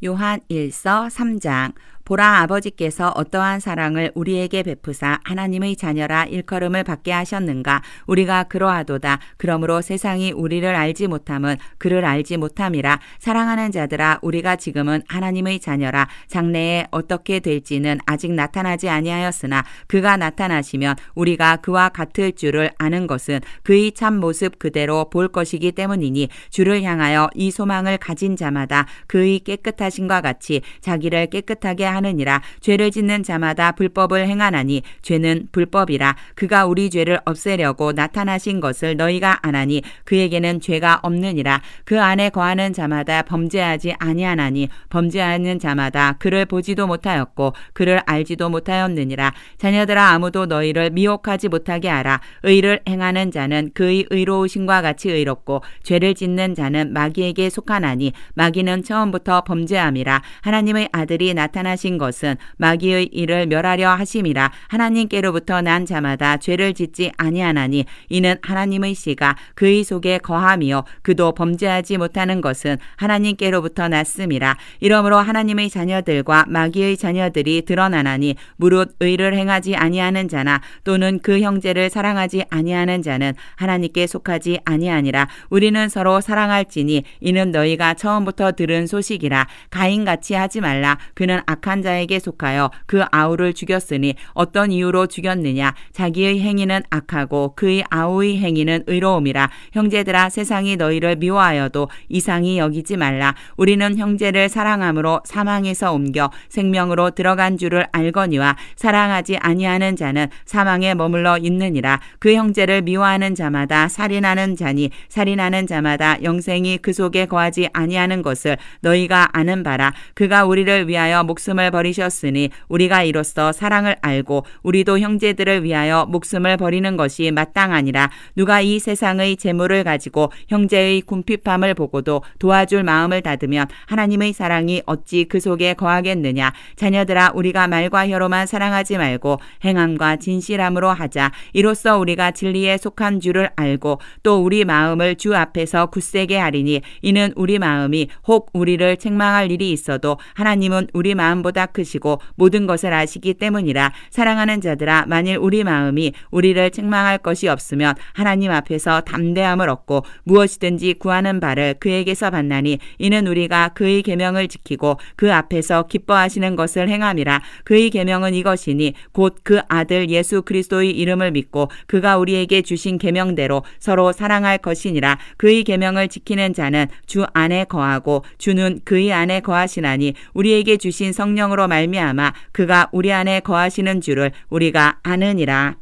[SPEAKER 1] 요한 1서 3장 보라, 아버지께서 어떠한 사랑을 우리에게 베푸사 하나님의 자녀라 일컬음을 받게 하셨는가. 우리가 그러하도다. 그러므로 세상이 우리를 알지 못함은 그를 알지 못함이라. 사랑하는 자들아, 우리가 지금은 하나님의 자녀라. 장래에 어떻게 될지는 아직 나타나지 아니하였으나 그가 나타나시면 우리가 그와 같을 줄을 아는 것은 그의 참 모습 그대로 볼 것이기 때문이니, 주를 향하여 이 소망을 가진 자마다 그의 깨끗하심과 같이 자기를 깨끗하게 하느니라. 죄를 짓는 자마다 불법을 행하나니 죄는 불법이라. 그가 우리 죄를 없애려고 나타나신 것을 너희가 아나니 그에게는 죄가 없느니라. 그 안에 거하는 자마다 범죄하지 아니하나니 범죄하는 자마다 그를 보지도 못하였고 그를 알지도 못하였느니라. 자녀들아, 아무도 너희를 미혹하지 못하게 하라. 의를 행하는 자는 그의 의로우심과 같이 의롭고 죄를 짓는 자는 마귀에게 속하나니 마귀는 처음부터 범죄함이라. 하나님의 아들이 나타나신 것은 마귀의 일을 멸하려 하심이라. 하나님께로부터 난 자마다 죄를 짓지 아니하나니 이는 하나님의 씨가 그의 속에 거함이요 그도 범죄하지 못하는 것은 하나님께로부터 났음이라. 이러므로 하나님의 자녀들과 마귀의 자녀들이 드러나나니 무릇 의를 행하지 아니하는 자나 또는 그 형제를 사랑하지 아니하는 자는 하나님께 속하지 아니하니라. 우리는 서로 사랑할지니 이는 너희가 처음부터 들은 소식이라. 가인같이 하지 말라. 그는 악한 자에게 속하여 그 아우를 죽였으니 어떤 이유로 죽였느냐. 자기의 행위는 악하고 그의 아우의 행위는 의로움이라. 형제들아, 세상이 너희를 미워하여도 이상히 여기지 말라. 우리는 형제를 사랑함으로 사망에서 옮겨 생명으로 들어간 줄을 알거니와 사랑하지 아니하는 자는 사망에 머물러 있느니라. 그 형제를 미워하는 자마다 살인하는 자니 살인하는 자마다 영생이 그 속에 거하지 아니하는 것을 너희가 아는 바라. 그가 우리를 위하여 목숨을 버리셨으니 우리가 이로써 사랑을 알고 우리도 형제들을 위하여 목숨을 버리는 것이 마땅하니라. 누가 이 세상의 재물을 가지고 형제의 궁핍함을 보고도 도와줄 마음을 닫으면 하나님의 사랑이 어찌 그 속에 거하겠느냐. 자녀들아, 우리가 말과 혀로만 사랑하지 말고 행함과 진실함으로 하자. 이로써 우리가 진리에 속한 줄을 알고 또 우리 마음을 주 앞에서 굳세게 하리니 이는 우리 마음이 혹 우리를 책망할 일이 있어도 하나님은 우리 마음보다 크시고 모든 것을 아시기 때문이라. 사랑하는 자들아, 만일 우리 마음이 우리를 책망할 것이 없으면 하나님 앞에서 담대함을 얻고 무엇이든지 구하는 바를 그에게서 받나니 이는 우리가 그의 계명을 지키고 그 앞에서 기뻐하시는 것을 행함이라. 그의 계명은 이것이니 곧 그 아들 예수 그리스도의 이름을 믿고 그가 우리에게 주신 계명대로 서로 사랑할 것이니라. 그의 계명을 지키는 자는 주 안에 거하고 주는 그의 안에 거하시나니 우리에게 주신 성령으로 말미암아 그가 우리 안에 거하시는 줄을 우리가 아느니라.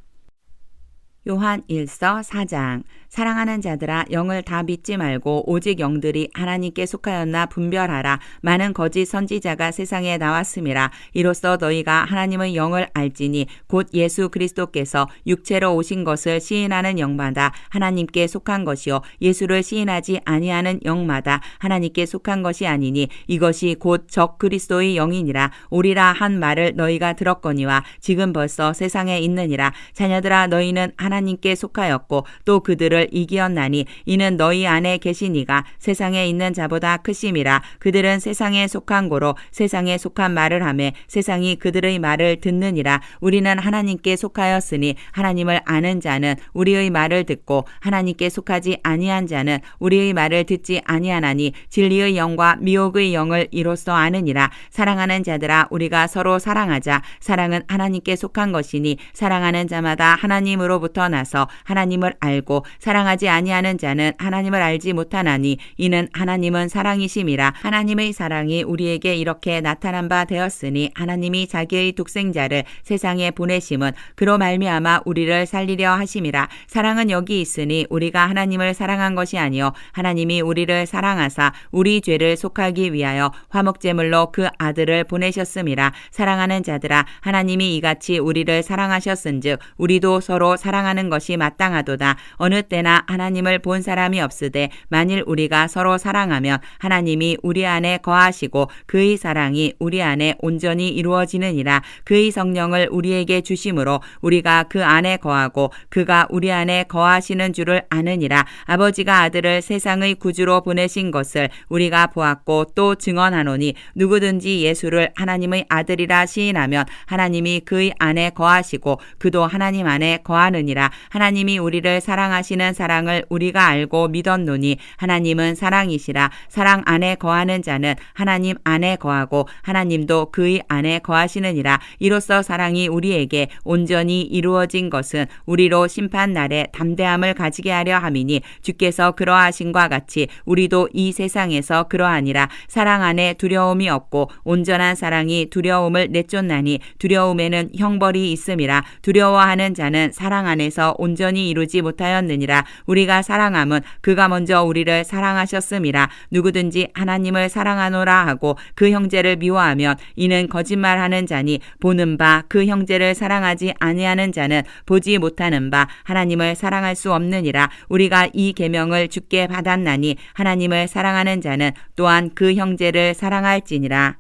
[SPEAKER 1] 요한 1서 4장. 사랑하는 자들아, 영을 다 믿지 말고 오직 영들이 하나님께 속하였나 분별하라. 많은 거짓 선지자가 세상에 나왔음이라. 이로써 너희가 하나님의 영을 알지니 곧 예수 그리스도께서 육체로 오신 것을 시인하는 영마다 하나님께 속한 것이요 예수를 시인하지 아니하는 영마다 하나님께 속한 것이 아니니 이것이 곧 적 그리스도의 영이니라. 오리라 한 말을 너희가 들었거니와 지금 벌써 세상에 있느니라. 자녀들아, 너희는 하나님께 속하였고 또 그들을 이기었나니 이는 너희 안에 계신 이가 세상에 있는 자보다 크심이라. 그들은 세상에 속한 고로 세상에 속한 말을 하며 세상이 그들의 말을 듣느니라. 우리는 하나님께 속하였으니 하나님을 아는 자는 우리의 말을 듣고 하나님께 속하지 아니한 자는 우리의 말을 듣지 아니하나니 진리의 영과 미혹의 영을 이로써 아느니라. 사랑하는 자들아, 우리가 서로 사랑하자. 사랑은 하나님께 속한 것이니 사랑하는 자마다 하나님으로부터 나서 하나님을 알고 사랑하지 아니하는 자는 하나님을 알지 못하나니 이는 하나님은 사랑이심이라. 하나님의 사랑이 우리에게 이렇게 나타난 바 되었으니 하나님이 자기의 독생자를 세상에 보내심은 그로 말미암아 우리를 살리려 하심이라. 사랑은 여기 있으니 우리가 하나님을 사랑한 것이 아니요 하나님이 우리를 사랑하사 우리 죄를 속하기 위하여 화목제물로 그 아들을 보내셨음이라. 사랑하는 자들아, 하나님이 이같이 우리를 사랑하셨은즉 우리도 서로 사랑하는 사랑하는 것이 마땅하도다. 어느 때나 하나님을 본 사람이 없으되 만일 우리가 서로 사랑하면 하나님이 우리 안에 거하시고 그의 사랑이 우리 안에 온전히 이루어지느니라. 그의 성령을 우리에게 주심으로 우리가 그 안에 거하고 그가 우리 안에 거하시는 줄을 아느니라. 아버지가 아들을 세상의 구주로 보내신 것을 우리가 보았고 또 증언하노니 누구든지 예수를 하나님의 아들이라 시인하면 하나님이 그의 안에 거하시고 그도 하나님 안에 거하느니라. 하나님이 우리를 사랑하시는 사랑을 우리가 알고 믿었노니 하나님은 사랑이시라. 사랑 안에 거하는 자는 하나님 안에 거하고 하나님도 그의 안에 거하시느니라. 이로써 사랑이 우리에게 온전히 이루어진 것은 우리로 심판 날에 담대함을 가지게 하려 함이니 주께서 그러하신과 같이 우리도 이 세상에서 그러하니라. 사랑 안에 두려움이 없고 온전한 사랑이 두려움을 내쫓나니 두려움에는 형벌이 있음이라. 두려워하는 자는 사랑 안에서 온전히 이루지 못하였느니라. 우리가 사랑함은 그가 먼저 우리를 사랑하셨음이라. 누구든지 하나님을 사랑하노라 하고 그 형제를 미워하면 이는 거짓말하는 자니 보는 바 그 형제를 사랑하지 아니하는 자는 보지 못하는 바 하나님을 사랑할 수 없느니라. 우리가 이 계명을 주께 받았나니 하나님을 사랑하는 자는 또한 그 형제를 사랑할지니라.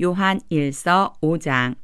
[SPEAKER 1] 요한 1서 5장.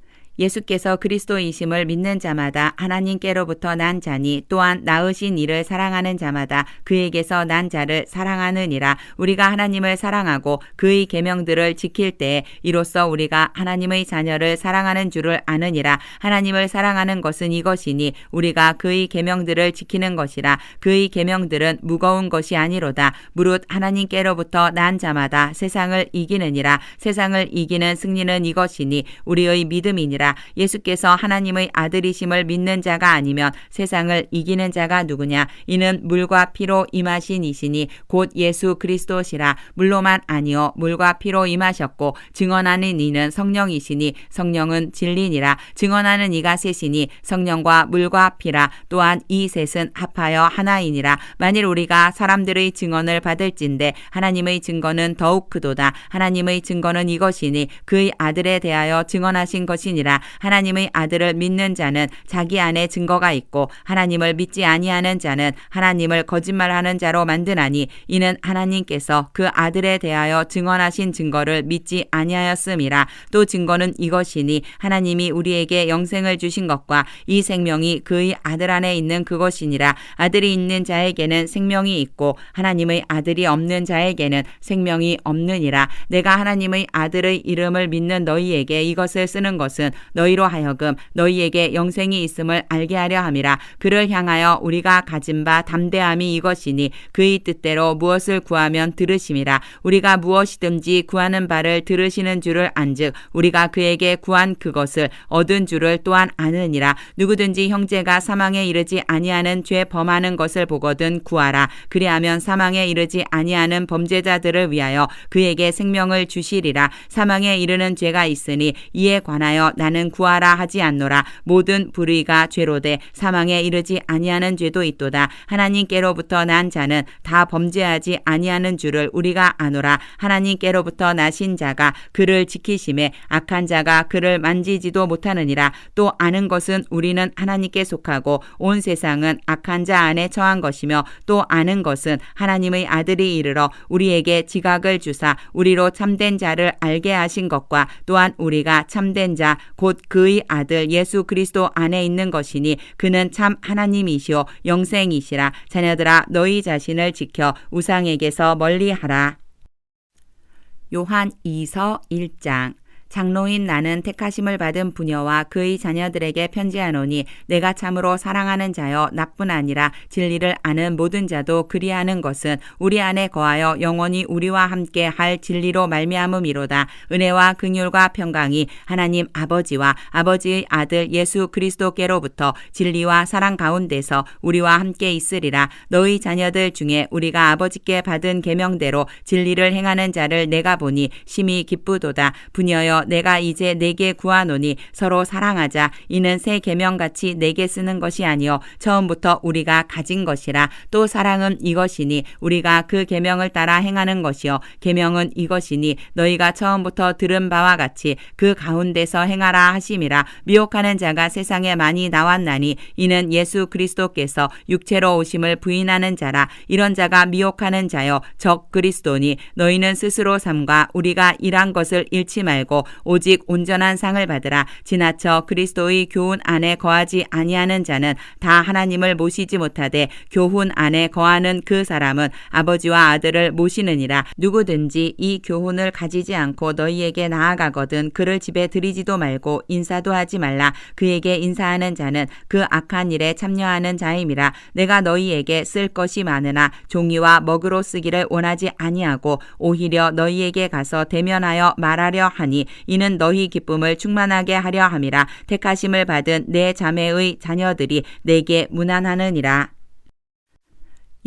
[SPEAKER 1] 예수께서 그리스도이심을 믿는 자마다 하나님께로부터 난 자니 또한 낳으신 이를 사랑하는 자마다 그에게서 난 자를 사랑하느니라. 우리가 하나님을 사랑하고 그의 계명들을 지킬 때에 이로써 우리가 하나님의 자녀를 사랑하는 줄을 아느니라. 하나님을 사랑하는 것은 이것이니 우리가 그의 계명들을 지키는 것이라. 그의 계명들은 무거운 것이 아니로다. 무릇 하나님께로부터 난 자마다 세상을 이기느니라. 세상을 이기는 승리는 이것이니 우리의 믿음이니라. 예수께서 하나님의 아들이심을 믿는 자가 아니면 세상을 이기는 자가 누구냐? 이는 물과 피로 임하신 이시니 곧 예수 그리스도시라. 물로만 아니요 물과 피로 임하셨고 증언하는 이는 성령이시니 성령은 진리니라. 증언하는 이가 셋이니 성령과 물과 피라. 또한 이 셋은 합하여 하나이니라. 만일 우리가 사람들의 증언을 받을진대 하나님의 증거는 더욱 크도다. 하나님의 증거는 이것이니 그의 아들에 대하여 증언하신 것이니라. 하나님의 아들을 믿는 자는 자기 안에 증거가 있고 하나님을 믿지 아니하는 자는 하나님을 거짓말하는 자로 만드나니 이는 하나님께서 그 아들에 대하여 증언하신 증거를 믿지 아니하였음이라. 또 증거는 이것이니 하나님이 우리에게 영생을 주신 것과 이 생명이 그의 아들 안에 있는 그것이니라. 아들이 있는 자에게는 생명이 있고 하나님의 아들이 없는 자에게는 생명이 없느니라. 내가 하나님의 아들의 이름을 믿는 너희에게 이것을 쓰는 것은 너희로 하여금 너희에게 영생이 있음을 알게 하려 함이라. 그를 향하여 우리가 가진 바 담대함이 이것이니 그의 뜻대로 무엇을 구하면 들으심이라. 우리가 무엇이든지 구하는 바를 들으시는 줄을 안즉 우리가 그에게 구한 그것을 얻은 줄을 또한 아느니라. 누구든지 형제가 사망에 이르지 아니하는 죄 범하는 것을 보거든 구하라. 그리하면 사망에 이르지 아니하는 범죄자들을 위하여 그에게 생명을 주시리라. 사망에 이르는 죄가 있으니 이에 관하여 나는 구하라 하지 않노라. 모든 불의가 죄로되 사망에 이르지 아니하는 죄도 있도다. 하나님께로부터 난 자는 다 범죄하지 아니하는 줄을 우리가 아노라. 하나님께로부터 나신 자가 그를 지키심에 악한 자가 그를 만지지도 못하느니라. 또 아는 것은 우리는 하나님께 속하고 온 세상은 악한 자 안에 처한 것이며 또 아는 것은 하나님의 아들이 이르러 우리에게 지각을 주사 우리로 참된 자를 알게 하신 것과 또한 우리가 참된 자 곧 그의 아들 예수 그리스도 안에 있는 것이니 그는 참 하나님이시오 영생이시라. 자녀들아 너희 자신을 지켜 우상에게서 멀리하라. 요한 2서 1장. 장로인 나는 택하심을 받은 부녀와 그의 자녀들에게 편지하노니 내가 참으로 사랑하는 자여 나뿐 아니라 진리를 아는 모든 자도 그리하는 것은 우리 안에 거하여 영원히 우리와 함께 할 진리로 말미암음이로다. 은혜와 긍휼과 평강이 하나님 아버지와 아버지의 아들 예수 그리스도께로부터 진리와 사랑 가운데서 우리와 함께 있으리라. 너희 자녀들 중에 우리가 아버지께 받은 계명대로 진리를 행하는 자를 내가 보니 심히 기쁘도다. 부녀여 그러므로 내가 이제 내게 구하노니 서로 사랑하자. 이는 새 계명같이 내게 쓰는 것이 아니요 처음부터 우리가 가진 것이라. 또 사랑은 이것이니 우리가 그 계명을 따라 행하는 것이요 계명은 이것이니 너희가 처음부터 들은 바와 같이 그 가운데서 행하라 하심이라. 미혹하는 자가 세상에 많이 나왔나니 이는 예수 그리스도께서 육체로 오심을 부인하는 자라. 이런 자가 미혹하는 자요 적 그리스도니 너희는 스스로 삼가 우리가 일한 것을 잃지 말고 오직 온전한 상을 받으라. 지나쳐 그리스도의 교훈 안에 거하지 아니하는 자는 다 하나님을 모시지 못하되 교훈 안에 거하는 그 사람은 아버지와 아들을 모시느니라. 누구든지 이 교훈을 가지지 않고 너희에게 나아가거든 그를 집에 들이지도 말고 인사도 하지 말라. 그에게 인사하는 자는 그 악한 일에 참여하는 자임이라. 내가 너희에게 쓸 것이 많으나 종이와 먹으로 쓰기를 원하지 아니하고 오히려 너희에게 가서 대면하여 말하려 하니 이는 너희 기쁨을 충만하게 하려 함이라. 택하심을 받은 내 자매의 자녀들이 내게 문안하느니라.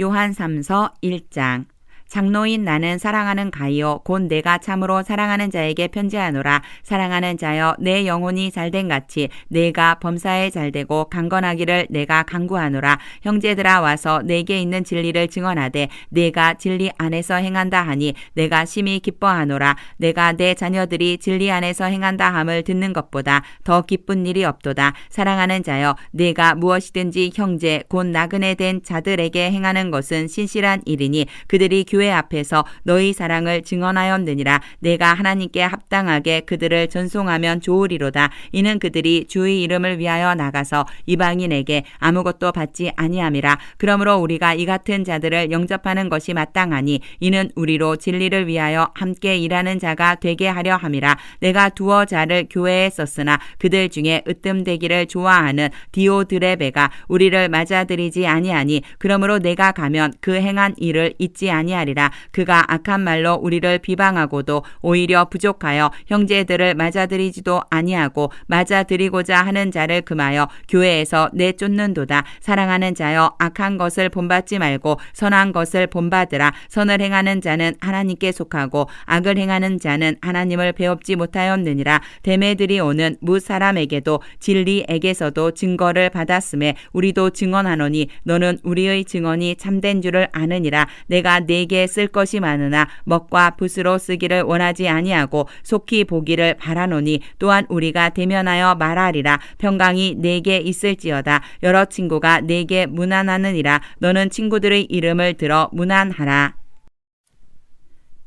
[SPEAKER 1] 요한 3서 1장. 장로인 나는 사랑하는 가이요 곧 내가 참으로 사랑하는 자에게 편지하노라. 사랑하는 자여 내 영혼이 잘된 같이 내가 범사에 잘되고 강건하기를 내가 간구하노라. 형제들아 와서 내게 있는 진리를 증언하되 내가 진리 안에서 행한다 하니 내가 심히 기뻐하노라. 내가 내 자녀들이 진리 안에서 행한다 함을 듣는 것보다 더 기쁜 일이 없도다. 사랑하는 자여 내가 무엇이든지 형제 곧 나그네 된 자들에게 행하는 것은 신실한 일이니 그들이 교회 앞에서 너희 사랑을 증언하였느니라. 내가 하나님께 합당하게 그들을 전송하면 좋으리로다. 이는 그들이 주의 이름을 위하여 나가서 이방인에게 아무것도 받지 아니함이라. 그러므로 우리가 이 같은 자들을 영접하는 것이 마땅하니 이는 우리로 진리를 위하여 함께 일하는 자가 되게 하려 함이라. 내가 두어 자를 교회에 썼으나 그들 중에 으뜸되기를 좋아하는 디오드레베가 우리를 맞아들이지 아니하니 그러므로 내가 가면 그 행한 일을 잊지 아니하리라. 그가 악한 말로 우리를 비방하고도 오히려 부족하여 형제들을 맞아들이지도 아니하고 맞아들이고자 하는 자를 금하여 교회에서 내쫓는도다. 사랑하는 자여 악한 것을 본받지 말고 선한 것을 본받으라. 선을 행하는 자는 하나님께 속하고 악을 행하는 자는 하나님을 배웁지 못하였느니라. 대매들이 오는 무 사람에게도 진리에게서도 증거를 받았음에 우리도 증언하노니 너는 우리의 증언이 참된 줄을 아느니라. 내가 내게 쓸 것이 많으나 먹과 붓으로 쓰기를 원하지 아니하고 속히 보기를 바라노니 또한 우리가 대면하여 말하리라. 평강이 내게 있을지어다. 여러 친구가 내게 문안하느니라. 너는 친구들의 이름을 들어 문안하라.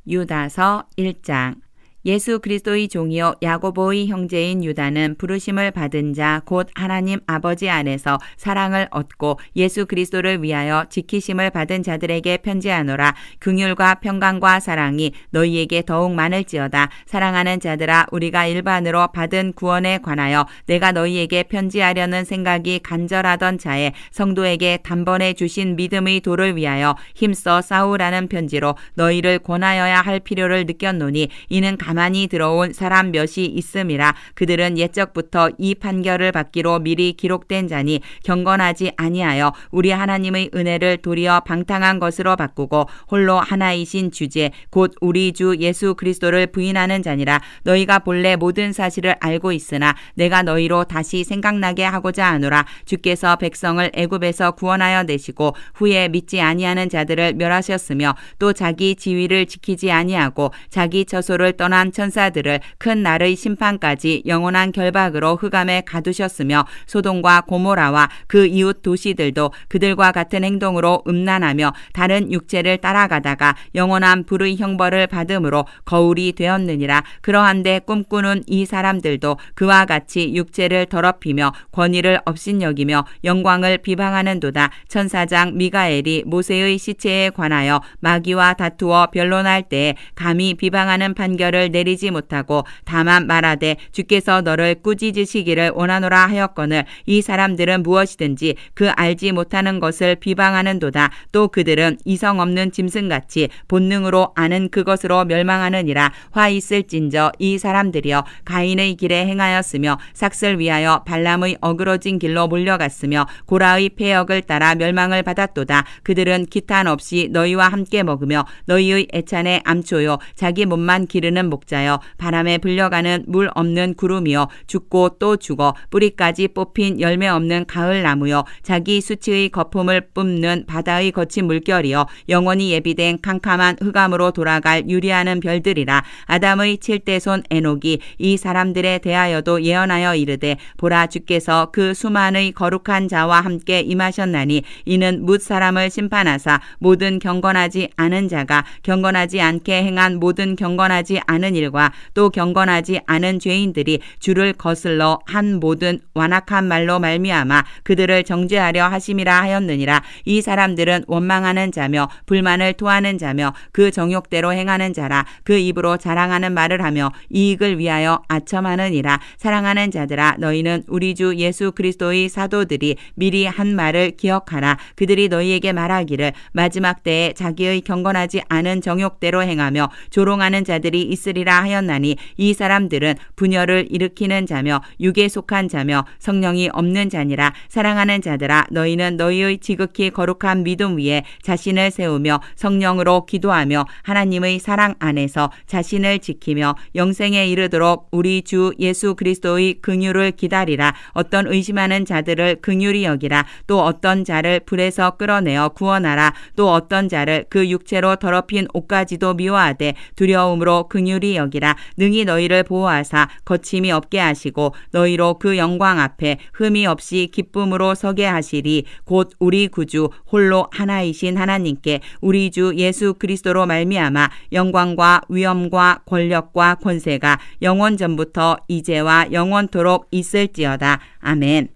[SPEAKER 1] 유다서 1장. 예수 그리스도의 종이요 야고보의 형제인 유다는 부르심을 받은 자 곧 하나님 아버지 안에서 사랑을 얻고 예수 그리스도를 위하여 지키심을 받은 자들에게 편지하노라. 긍휼과 평강과 사랑이 너희에게 더욱 많을지어다. 사랑하는 자들아 우리가 일반으로 받은 구원에 관하여 내가 너희에게 편지하려는 생각이 간절하던 차에 성도에게 단번에 주신 믿음의 도를 위하여 힘써 싸우라는 편지로 너희를 권하여야 할 필요를 느꼈노니 이는 가만히 들어온 사람 몇이 있음이라. 그들은 옛적부터 이 판결을 받기로 미리 기록된 자니 경건하지 아니하여 우리 하나님의 은혜를 도리어 방탕한 것으로 바꾸고 홀로 하나이신 주제 곧 우리 주 예수 그리스도를 부인하는 자니라. 너희가 본래 모든 사실을 알고 있으나 내가 너희로 다시 생각나게 하고자 하노라. 주께서 백성을 애굽에서 구원하여 내시고 후에 믿지 아니하는 자들을 멸하셨으며 또 자기 지위를 지키지 아니하고 자기 처소를 떠난 천사들을 큰 날의 심판까지 영원한 결박으로 흑암에 가두셨으며 소돔과 고모라와 그 이웃 도시들도 그들과 같은 행동으로 음란하며 다른 육체를 따라가다가 영원한 불의 형벌을 받음으로 거울이 되었느니라. 그러한데 꿈꾸는 이 사람들도 그와 같이 육체를 더럽히며 권위를 업신여기며 영광을 비방하는도다. 천사장 미가엘이 모세의 시체에 관하여 마귀와 다투어 변론할 때에 감히 비방하는 판결을 내리지 못하고 다만 말하되 주께서 너를 꾸짖으시기를 원하노라 하였거늘 이 사람들은 무엇이든지 그 알지 못하는 것을 비방하는도다. 또 그들은 이성 없는 짐승같이 본능으로 아는 그것으로 멸망하느니라. 화 있을진저 이 사람들이여 가인의 길에 행하였으며 삭슬 위하여 발람의 어그러진 길로 몰려갔으며 고라의 폐역을 따라 멸망을 받았도다. 그들은 기탄 없이 너희와 함께 먹으며 너희의 애찬에 암초요 자기 몸만 기르는 목자여 바람에 불려가는 물 없는 구름이여 죽고 또 죽어 뿌리까지 뽑힌 열매 없는 가을 나무여 자기 수치의 거품을 뿜는 바다의 거친 물결이여 영원히 예비된 캄캄한 흑암으로 돌아갈 유리하는 별들이라. 아담의 7대 손 에녹이 이 사람들에 대하여도 예언하여 이르되 보라 주께서 그 수만의 거룩한 자와 함께 임하셨나니 이는 뭇 사람을 심판하사 모든 경건하지 않은 자가 경건하지 않게 행한 모든 경건하지 않은 일과 또 경건하지 않은 죄인들이 주를 거슬러 한 모든 완악한 말로 말미암아 그들을 정죄하려 하심이라 하였느니라. 이 사람들은 원망하는 자며 불만을 토하는 자며 그 정욕대로 행하는 자라. 그 입으로 자랑하는 말을 하며 이익을 위하여 아첨하느니라. 사랑하는 자들아 너희는 우리 주 예수 그리스도의 사도들이 미리 한 말을 기억하라. 그들이 너희에게 말하기를 마지막 때에 자기의 경건하지 않은 정욕대로 행하며 조롱하는 자들이 있으리라 하였나니 이 사람들은 분열을 일으키는 자며 육에 속한 자며 성령이 없는 자니라. 사랑하는 자들아 너희는 너희의 지극히 거룩한 믿음 위에 자신을 세우며 성령으로 기도하며 하나님의 사랑 안에서 자신을 지키며 영생에 이르도록 우리 주 예수 그리스도의 긍휼을 기다리라. 어떤 의심하는 자들을 긍휼히 여기라. 또 어떤 자를 불에서 끌어내어 구원하라. 또 어떤 자를 그 육체로 더럽힌 옷까지도 미워하되 두려움으로 긍휼히 여기라. 능히 너희를 보호하사 거침이 없게 하시고 너희로 그 영광 앞에 흠이 없이 기쁨으로 서게 하시리. 곧 우리 구주 홀로 하나이신 하나님께 우리 주 예수 그리스도로 말미암아 영광과 위엄과 권력과 권세가 영원 전부터 이제와 영원토록 있을지어다. 아멘.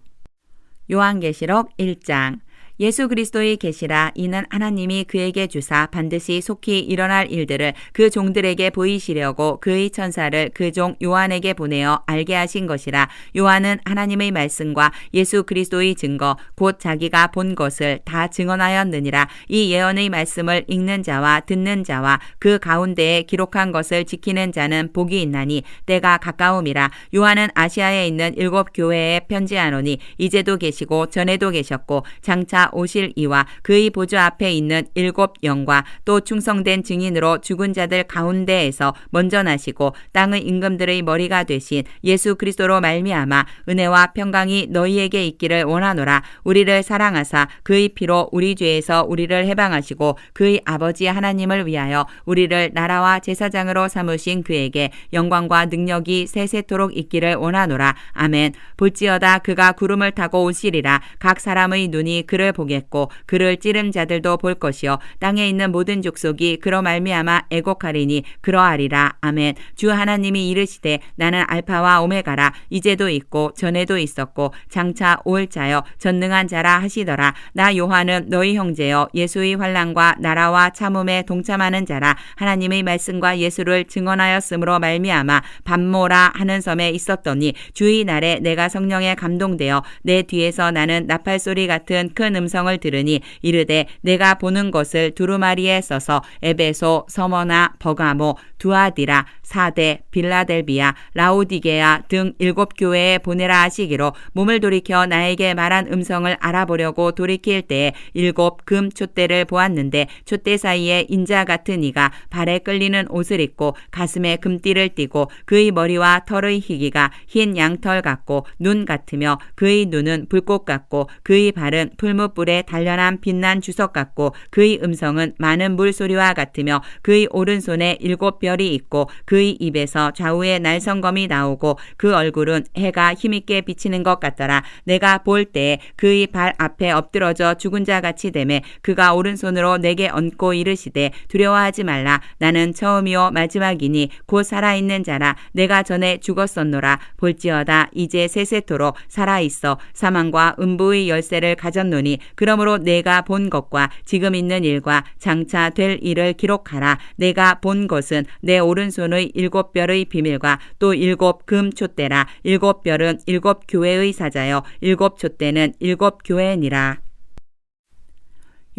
[SPEAKER 1] 요한계시록 1장. 예수 그리스도의 계시라. 이는 하나님이 그에게 주사 반드시 속히 일어날 일들을 그 종들에게 보이시려고 그의 천사를 그 종 요한에게 보내어 알게 하신 것이라. 요한은 하나님의 말씀과 예수 그리스도의 증거 곧 자기가 본 것을 다 증언하였느니라. 이 예언의 말씀을 읽는 자와 듣는 자와 그 가운데에 기록한 것을 지키는 자는 복이 있나니 때가 가까움이라. 요한은 아시아에 있는 7 교회에 편지하노니 이제도 계시고 전에도 계셨고 장차 오실 이와 그의 보좌 앞에 있는 7 영과 또 충성된 증인으로 죽은 자들 가운데에서 먼저 나시고 땅의 임금들의 머리가 되신 예수 그리스도로 말미암아 은혜와 평강이 너희에게 있기를 원하노라. 우리를 사랑하사 그의 피로 우리 죄에서 우리를 해방하시고 그의 아버지 하나님을 위하여 우리를 나라와 제사장으로 삼으신 그에게 영광과 능력이 세세토록 있기를 원하노라. 아멘. 볼지어다 그가 구름을 타고 오시리라. 각 사람의 눈이 그를 보겠고 그를 찌른 자들도 볼 것이요 땅에 있는 모든 족속이 그로 말미암아 애곡하리니 그러하리라. 아멘. 주 하나님이 이르시되 나는 알파와 오메가라. 이제도 있고 전에도 있었고 장차 올 자여 전능한 자라 하시더라. 나 요한은 너희 형제여 예수의 환난과 나라와 참음에 동참하는 자라. 하나님의 말씀과 예수를 증언하였으므로 말미암아 밤모라 하는 섬에 있었더니 주의 날에 내가 성령에 감동되어 내 뒤에서 나는 나팔 소리 같은 큰 음성을 들으니 이르되 내가 보는 것을 두루마리에 써서 에베소, 서머나, 버가모, 두아디라, 사대, 빌라델비아, 라오디게아 등 7 교회에 보내라 하시기로 몸을 돌이켜 나에게 말한 음성을 알아보려고 돌이킬 때에 7 금 촛대를 보았는데 촛대 사이에 인자 같은 이가 발에 끌리는 옷을 입고 가슴에 금띠를 띠고 그의 머리와 털의 희기가 흰 양털 같고 눈 같으며 그의 눈은 불꽃 같고 그의 발은 풀무불에 단련한 빛난 주석 같고 그의 음성은 많은 물소리와 같으며 그의 오른손에 7 별이 있고 그의 입에서 좌우에 날성검이 나오고 그 얼굴은 해가 힘있게 비치는 것 같더라. 내가 볼 때에 그의 발 앞에 엎드러져 죽은 자 같이 되매 그가 오른손으로 내게 얹고 이르시되 두려워하지 말라. 나는 처음이요 마지막이니 곧 살아있는 자라. 내가 전에 죽었었노라. 볼지어다 이제 세세토록 살아있어 사망과 음부의 열쇠를 가졌노니 그러므로 내가 본 것과 지금 있는 일과 장차 될 일을 기록하라. 내가 본 것은 내 오른손의 7 별의 비밀과 또 7 금 촛대라. 7 별은 7 교회의 사자여 7 촛대는 7 교회니라.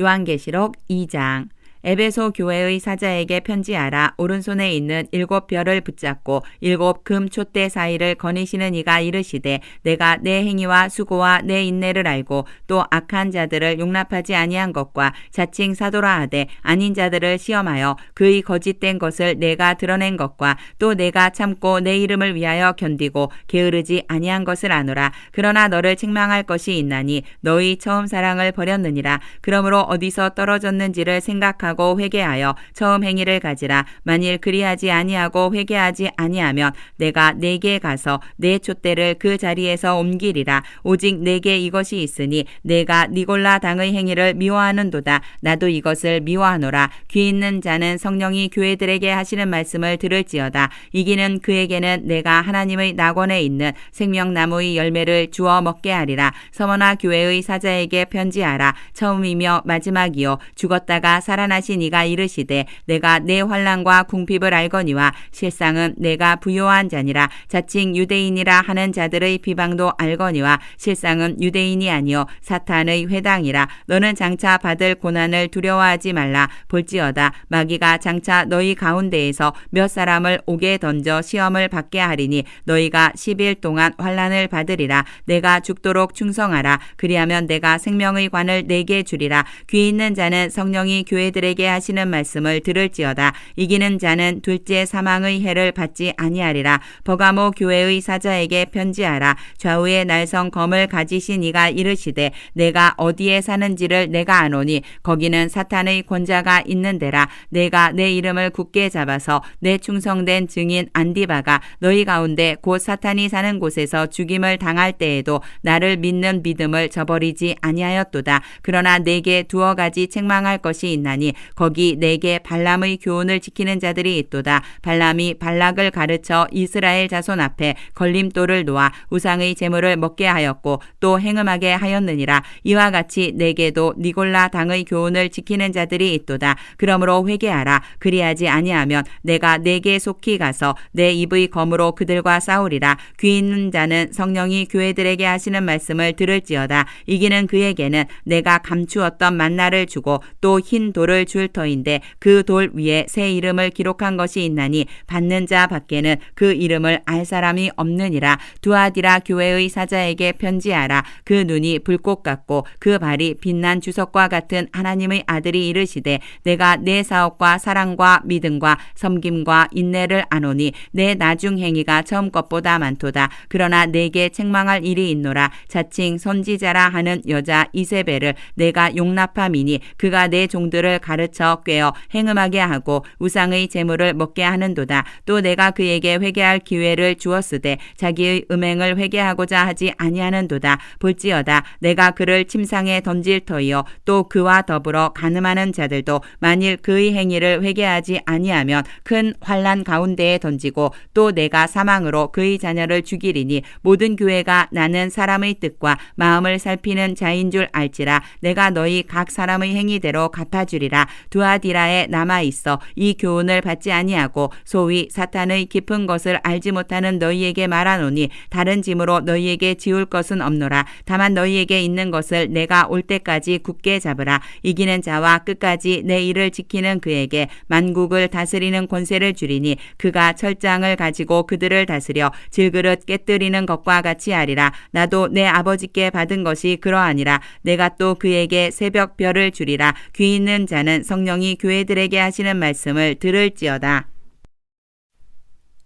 [SPEAKER 1] 요한계시록 2장. 에베소 교회의 사자에게 편지하라. 오른손에 있는 7별을 붙잡고 7 금 촛대 사이를 거니시는 이가 이르시되 내가 내 행위와 수고와 내 인내를 알고 또 악한 자들을 용납하지 아니한 것과 자칭 사도라 하되 아닌 자들을 시험하여 그의 거짓된 것을 내가 드러낸 것과 또 내가 참고 내 이름을 위하여 견디고 게으르지 아니한 것을 아노라. 그러나 너를 책망할 것이 있나니 너희 처음 사랑을 버렸느니라. 그러므로 어디서 떨어졌는지를 생각하고 회개하여 처음 행위를 가지라. 만일 그리하지 아니하고 회개하지 아니하면 내가 네게 가서 내 촛대를 그 자리에서 옮기리라. 오직 내게 이것이 있으니 내가 니골라 당의 행위를 미워하는도다. 나도 이것을 미워하노라. 귀 있는 자는 성령이 교회들에게 하시는 말씀을 들을지어다. 이기는 그에게는 내가 하나님의 낙원에 있는 생명나무의 열매를 주어 먹게 하리라. 서머나 교회의 사자에게 편지하라. 처음이며 마지막이요 죽었다가 살아나신 이가 이르시되 내가 내 환난과 궁핍을 알거니와 실상은 내가 부요한 자니라. 자칭 유대인이라 하는 자들의 비방도 알거니와 실상은 유대인이 아니요 사탄의 회당이라. 너는 장차 받을 고난을 두려워하지 말라. 볼지어다 마귀가 장차 너희 가운데에서 몇 사람을 옥에 던져 시험을 받게 하리니 너희가 10일 동안 환난을 받으리라. 내가 죽도록 충성하라. 그리하면 내가 생명의 관을 내게 주리라. 귀 있는 자는 성령이 교회들에게 하시는 말씀을 들을지어다. 이기는 자는 둘째 사망의 해를 받지 아니하리라. 버가모 교회의 사자에게 편지하라. 좌우에 날성 검을 가지신 이가 이르시되 내가 어디에 사는지를 내가 아노니 거기는 사탄의 권자가 있는 데라. 내가 내 이름을 굳게 잡아서 내 충성된 증인 안디바가 너희 가운데 곧 사탄이 사는 곳에서 죽임을 당할 때에도 나를 믿는 믿음을 저버리지 아니하였도다. 그러나 내게 2가지 책망할 것이 있나니 거기 내게 발람의 교훈을 지키는 자들이 있도다. 발람이 발락을 가르쳐 이스라엘 자손 앞에 걸림돌을 놓아 우상의 제물을 먹게 하였고 또 행음하게 하였느니라. 이와 같이 내게도 니골라 당의 교훈을 지키는 자들이 있도다. 그러므로 회개하라. 그리하지 아니하면 내가 내게 속히 가서 내 입의 검으로 그들과 싸우리라. 귀 있는 자는 성령이 교회들에게 하시는 말씀을 들을지어다. 이기는 그에게는 내가 감추었던 만나를 주고 또 흰 돌을 줄 터인데 그 돌 위에 새 이름을 기록한 것이 있나니 받는 자 밖에는 그 이름을 알 사람이 없느니라. 두아디라 교회의 사자에게 편지하라. 그 눈이 불꽃 같고 그 발이 빛난 주석과 같은 하나님의 아들이 이르시되 내가 내 사업과 사랑과 믿음과 섬김과 인내를 아노니 내 나중 행위가 처음 것보다 많도다. 그러나 내게 책망할 일이 있노라. 자칭 선지자라 하는 여자 이세벨을 내가 용납함이니 그가 내 종들을 가르쳐 꿰어 행음하게 하고 우상의 제물을 먹게 하는도다. 또 내가 그에게 회개할 기회를 주었으되 자기의 음행을 회개하고자 하지 아니하는도다. 볼지어다 내가 그를 침상에 던질 터이요 또 그와 더불어 간음하는 자들도 만일 그의 행위를 회개하지 아니하면 큰 환난 가운데에 던지고 또 내가 사망으로 그의 자녀를 죽이리니 모든 교회가 나는 사람의 뜻과 마음을 살피는 자인 줄 알지라. 내가 너희 각 사람의 행위대로 갚아주리라. 두아디라에 남아있어 이 교훈을 받지 아니하고 소위 사탄의 깊은 것을 알지 못하는 너희에게 말하노니 다른 짐으로 너희에게 지울 것은 없노라. 다만 너희에게 있는 것을 내가 올 때까지 굳게 잡으라. 이기는 자와 끝까지 내 일을 지키는 그에게 만국을 다스리는 권세를 주리니 그가 철장을 가지고 그들을 다스려 질그릇 깨뜨리는 것과 같이 하리라. 나도 내 아버지께 받은 것이 그러하니라. 내가 또 그에게 새벽 별을 주리라. 귀 있는 자는 성령이 교회들에게 하시는 말씀을 들을지어다.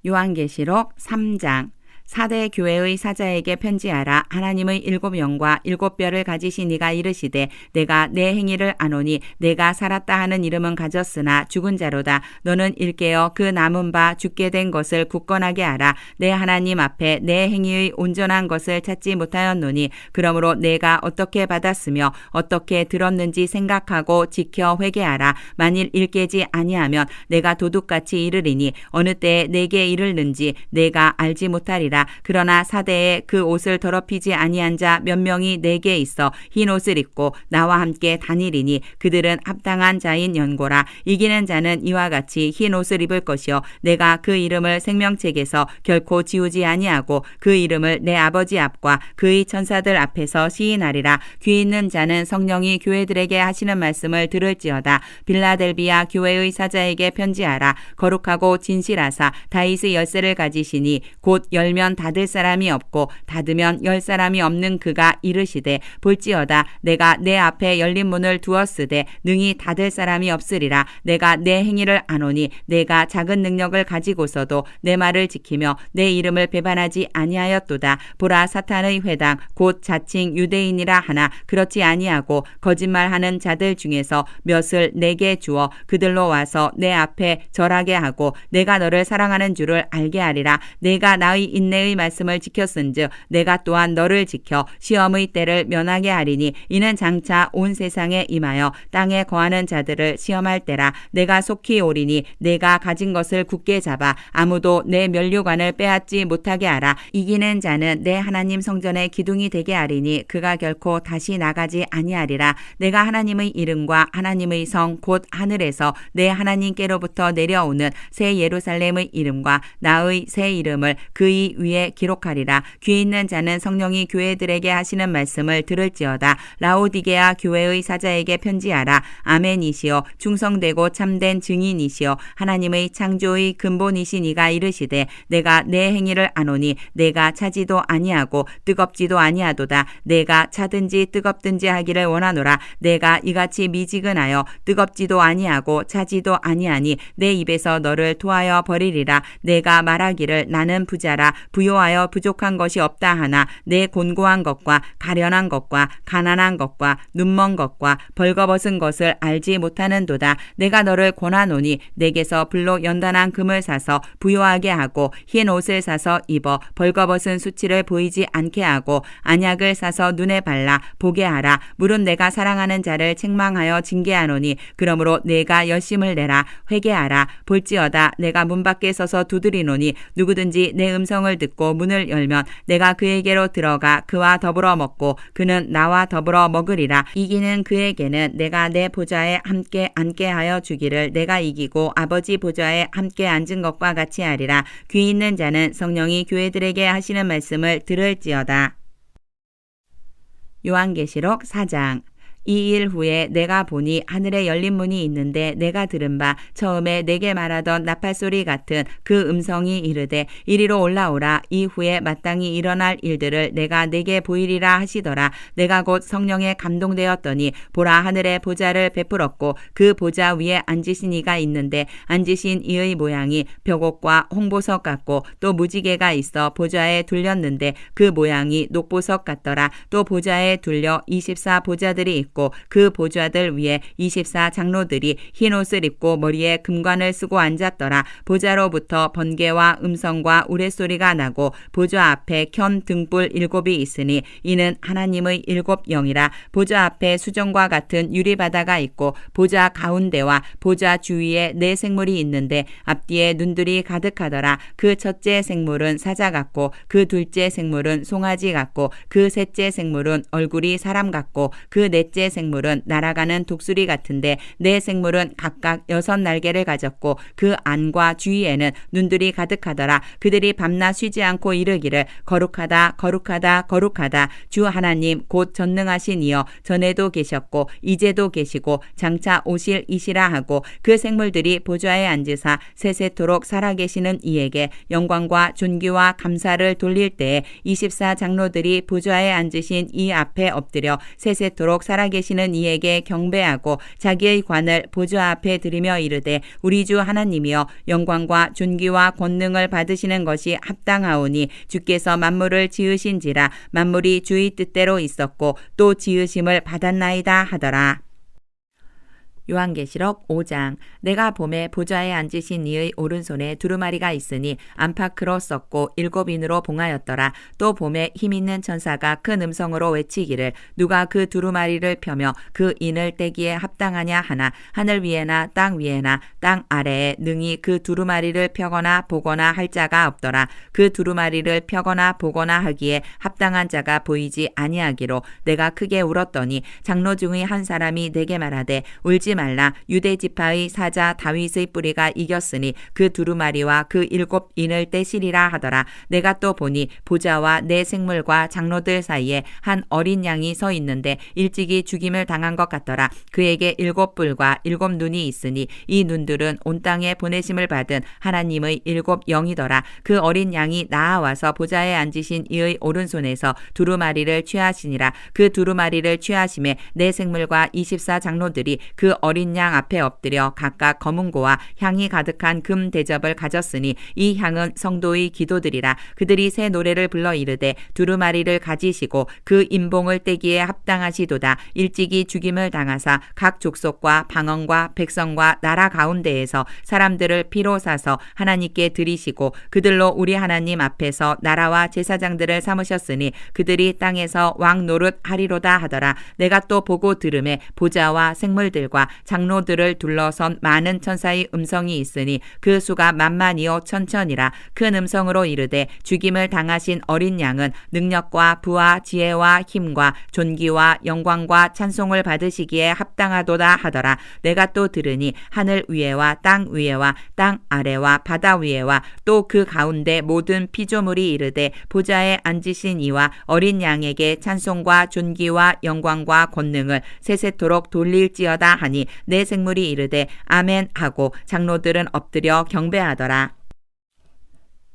[SPEAKER 1] 요한계시록 3장. 4대 교회의 사자에게 편지하라. 하나님의 7영과 7별을 가지신 이가 이르시되 내가 내 행위를 아노니 내가 살았다 하는 이름은 가졌으나 죽은 자로다. 너는 일깨어 그 남은 바 죽게 된 것을 굳건하게 하라. 내 하나님 앞에 내 행위의 온전한 것을 찾지 못하였노니 그러므로 내가 어떻게 받았으며 어떻게 들었는지 생각하고 지켜 회개하라. 만일 일깨지 아니하면 내가 도둑같이 이르리니 어느 때에 내게 이르는지 내가 알지 못하리라. 아니하리라. 그러나 사대에 그 옷을 더럽히지 아니한 자 몇 명이 내게 있어 흰 옷을 입고 나와 함께 다니리니 그들은 합당한 자인 연고라. 이기는 자는 이와 같이 흰 옷을 입을 것이요 내가 그 이름을 생명책에서 결코 지우지 아니하고 그 이름을 내 아버지 앞과 그의 천사들 앞에서 시인하리라. 귀 있는 자는 성령이 교회들에게 하시는 말씀을 들을지어다. 빌라델비아 교회의 사자에게 편지하라. 거룩하고 진실하사 다윗의 열쇠를 가지시니 곧 열면 닫을 사람이 없고 닫으면 열 사람이 없는 그가 이르시되 볼지어다 내가 내 앞에 열린 문을 두었으되 능히 닫을 사람이 없으리라. 내가 내 행위를 아노니 내가 작은 능력을 가지고서도 내 말을 지키며 내 이름을 배반하지 아니하였도다. 보라 사탄의 회당 곧 자칭 유대인이라 하나 그렇지 아니하고 거짓말하는 자들 중에서 몇을 내게 주어 그들로 와서 내 앞에 절하게 하고 내가 너를 사랑하는 줄을 알게 하리라. 내가 나의 인내의 말씀을 지켰은즉 내가 또한 너를 지켜 시험의 때를 면하게 하리니 이는 장차 온 세상에 임하여 땅에 거하는 자들을 시험할 때라. 내가 속히 오리니 내가 가진 것을 굳게 잡아 아무도 내 면류관을 빼앗지 못하게 하라. 이기는 자는 내 하나님 성전의 기둥이 되게 하리니 그가 결코 다시 나가지 아니하리라. 내가 하나님의 이름과 하나님의 성 곧 하늘에서 내 하나님께로부터 내려오는 새 예루살렘의 이름과 나의 새 이름을 그의 위에 기록하리라. 귀 있는 자는 성령이 교회들에게 하시는 말씀을 들을지어다. 라오디게아 교회의 사자에게 편지하라. 아멘이시여 충성되고 참된 증인이시여 하나님의 창조의 근본이신 이가 이르시되 내가 내 행위를 아노니 내가 차지도 아니하고 뜨겁지도 아니하도다. 내가 차든지 뜨겁든지 하기를 원하노라. 내가 이같이 미지근하여 뜨겁지도 아니하고 차지도 아니하니 내 입에서 너를 토하여 버리리라. 내가 말하기를 나는 부자라 부요하여 부족한 것이 없다 하나 내 곤고한 것과 가련한 것과 가난한 것과 눈먼 것과 벌거벗은 것을 알지 못하는도다. 내가 너를 권하노니 내게서 불로 연단한 금을 사서 부요하게 하고 흰 옷을 사서 입어 벌거벗은 수치를 보이지 않게 하고 안약을 사서 눈에 발라 보게 하라. 물은 내가 사랑하는 자를 책망하여 징계하노니 그러므로 내가 열심을 내라. 회개하라. 볼지어다 내가 문 밖에 서서 두드리노니 누구든지 내 음성을 듣고 문을 열면 내가 그에게로 들어가 그와 더불어 먹고 그는 나와 더불어 먹으리라. 이기는 그에게는 내가 내 보좌에 함께 앉게 하여 주기를 내가 이기고 아버지 보좌에 함께 앉은 것과 같이 하리라. 귀 있는 자는 성령이 교회들에게 하시는 말씀을 들을지어다. 요한계시록 4장. 이 일 후에 내가 보니 하늘에 열린 문이 있는데 내가 들은 바 처음에 내게 말하던 나팔소리 같은 그 음성이 이르되 이리로 올라오라. 이후에 마땅히 일어날 일들을 내가 내게 보이리라 하시더라. 내가 곧 성령에 감동되었더니 보라 하늘에 보좌를 베풀었고 그 보좌 위에 앉으신 이가 있는데 앉으신 이의 모양이 벽옥과 홍보석 같고 또 무지개가 있어 보좌에 둘렸는데 그 모양이 녹보석 같더라. 또 보좌에 둘려 24 보좌들이 있고 그 보좌들 위에 24 장로들이 흰 옷을 입고 머리에 금관을 쓰고 앉았더라. 보좌로부터 번개와 음성과 우레소리가 나고 보좌 앞에 켠 등불 7이 있으니 이는 하나님의 7 영이라. 보좌 앞에 수정과 같은 유리바다가 있고 보좌 가운데와 보좌 주위에 4 생물이 있는데 앞뒤에 눈들이 가득하더라. 그 첫째 생물은 사자 같고 그 둘째 생물은 송아지 같고 그 셋째 생물은 얼굴이 사람 같고 그 넷째 생물은 날아가는 독수리 같은데 4 생물은 각각 6 날개를 가졌고 그 안과 주위에는 눈들이 가득하더라. 그들이 밤낮 쉬지 않고 이르기를 거룩하다 거룩하다 거룩하다 주 하나님 곧 전능하신 이여 전에도 계셨고 이제도 계시고 장차 오실 이시라 하고 그 생물들이 보좌에 앉으사 세세토록 살아계시는 이에게 영광과 존귀와 감사를 돌릴 때에 24 장로들이 보좌에 앉으신 이 앞에 엎드려 세세토록 살아계시는 이에게 경배하고 자기의 관을 보좌 앞에 드리며 이르되 우리 주 하나님이여 영광과 존귀와 권능을 받으시는 것이 합당하오니 주께서 만물을 지으신지라 만물이 주의 뜻대로 있었고 또 지으심을 받았나이다 하더라. 요한계시록 5장. 내가 봄에 보좌에 앉으신 이의 오른손에 두루마리가 있으니 안팎으로 썼고 7인으로 봉하였더라. 또 봄에 힘있는 천사가 큰 음성으로 외치기를 누가 그 두루마리를 펴며 그 인을 떼기에 합당하냐 하나 하늘 위에나 땅 위에나 땅 아래에 능히 그 두루마리를 펴거나 보거나 할 자가 없더라. 그 두루마리를 펴거나 보거나 하기에 합당한 자가 보이지 아니하기로 내가 크게 울었더니 장로 중의 한 사람이 내게 말하되 울지 말라. 유대 지파의 사자 다윗의 뿌리가 이겼으니 그 두루마리와 그 7인을 떼시리라 하더라. 내가 또 보니 보좌와 내 생물과 장로들 사이에 한 어린 양이 서 있는데 일찍이 죽임을 당한 것 같더라. 그에게 7뿔과 7눈이 있으니 이 눈들은 온 땅에 보내심을 받은 하나님의 7영이더라. 그 어린 양이 나아와서 보좌에 앉으신 이의 오른손에서 두루마리를 취하시니라. 그 두루마리를 취하심에 내 생물과 24 장로들이 그 어린 양 앞에 엎드려 각각 검은고와 향이 가득한 금 대접을 가졌으니 이 향은 성도의 기도들이라. 그들이 새 노래를 불러 이르되 두루마리를 가지시고 그 인봉을 떼기에 합당하시도다. 일찍이 죽임을 당하사 각 족속과 방언과 백성과 나라 가운데에서 사람들을 피로 사서 하나님께 드리시고 그들로 우리 하나님 앞에서 나라와 제사장들을 삼으셨으니 그들이 땅에서 왕 노릇 하리로다 하더라. 내가 또 보고 들음에 보좌와 생물들과 장로들을 둘러선 많은 천사의 음성이 있으니 그 수가 만만이요 천천이라. 큰 음성으로 이르되 죽임을 당하신 어린 양은 능력과 부와 지혜와 힘과 존귀와 영광과 찬송을 받으시기에 합당하도다 하더라. 내가 또 들으니 하늘 위에와 땅 위에와 땅 아래와 바다 위에와 또 그 가운데 모든 피조물이 이르되 보좌에 앉으신 이와 어린 양에게 찬송과 존귀와 영광과 권능을 세세토록 돌릴지어다 하니 내 생물이 이르되 아멘 하고 장로들은 엎드려 경배하더라.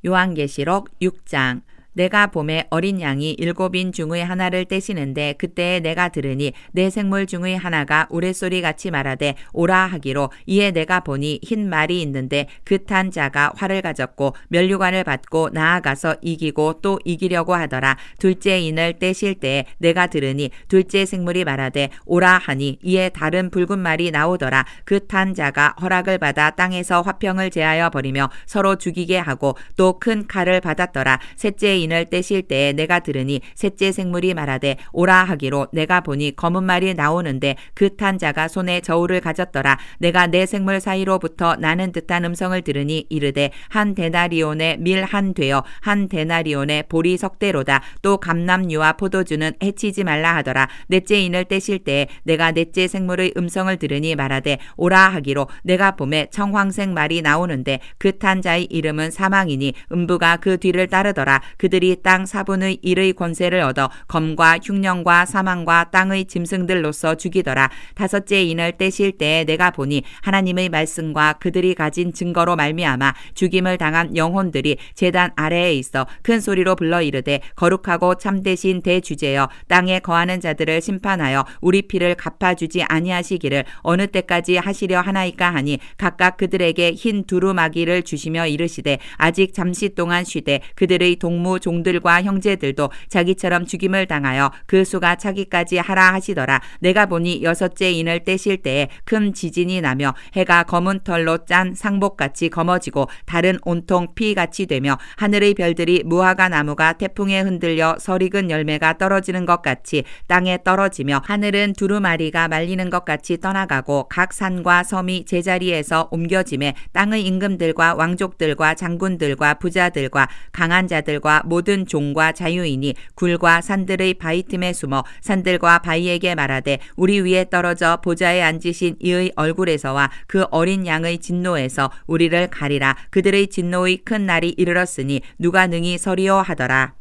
[SPEAKER 1] 요한계시록 6장. 내가 봄에 어린 양이 7인 중의 하나를 떼시는데 그때에 내가 들으니 내 생물 중의 하나가 우레소리같이 말하되 오라 하기로 이에 내가 보니 흰 말이 있는데 그 탄 자가 활을 가졌고 면류관을 받고 나아가서 이기고 또 이기려고 하더라. 둘째 인을 떼실 때에 내가 들으니 둘째 생물이 말하되 오라 하니 이에 다른 붉은 말이 나오더라. 그 탄 자가 허락을 받아 땅에서 화평을 제하여 버리며 서로 죽이게 하고 또 큰 칼을 받았더라. 셋째 인을 떼실 때에 내가 들으니 셋째 생물이 말하되 오라 하기로 내가 보니 검은 말이 나오는데 그 탄 자가 손에 저울을 가졌더라. 내가 내 생물 사이로부터 나는 듯한 음성을 들으니 이르되 한 데나리온의 밀 한 되어 한 데나리온의 보리 석대로다. 또 감람류와 포도주는 해치지 말라 하더라. 넷째 인을 떼실 때에 내가 넷째 생물의 음성을 들으니 말하되 오라 하기로 내가 봄에 청황색 말이 나오는데 그 탄 자의 이름은 사망이니 음부가 그 뒤를 따르더라. 그들이 땅 4분의 1의 권세를 얻어 검과 흉령과 사망과 땅의 짐승들로서 죽이더라. 다섯째 인을 떼실 때에 내가 보니 하나님의 말씀과 그들이 가진 증거로 말미암아 죽임을 당한 영혼들이 제단 아래에 있어 큰 소리로 불러 이르되 거룩하고 참되신 대주제여 땅에 거하는 자들을 심판하여 우리 피를 갚아주지 아니하시기를 어느 때까지 하시려 하나이까 하니 각각 그들에게 흰 두루마기를 주시며 이르시되 아직 잠시 동안 쉬되 그들의 동무 종들과 형제들도 자기처럼 죽임을 당하여 그 수가 차기까지 하라 하시더라. 내가 보니 여섯째 인을 떼실 때에 큰 지진이 나며 해가 검은 털로 짠 상복같이 검어지고 달은 온통 피같이 되며 하늘의 별들이 무화과 나무가 태풍에 흔들려 설익은 열매가 떨어지는 것 같이 땅에 떨어지며 하늘은 두루마리가 말리는 것 같이 떠나가고 각 산과 섬이 제자리에서 옮겨짐에 땅의 임금들과 왕족들과 장군들과 부자들과 강한 자들과 모든 종과 자유인이 굴과 산들의 바위 틈에 숨어 산들과 바위에게 말하되 우리 위에 떨어져 보좌에 앉으신 이의 얼굴에서와 그 어린 양의 진노에서 우리를 가리라. 그들의 진노의 큰 날이 이르렀으니 누가 능히 서리오 하더라.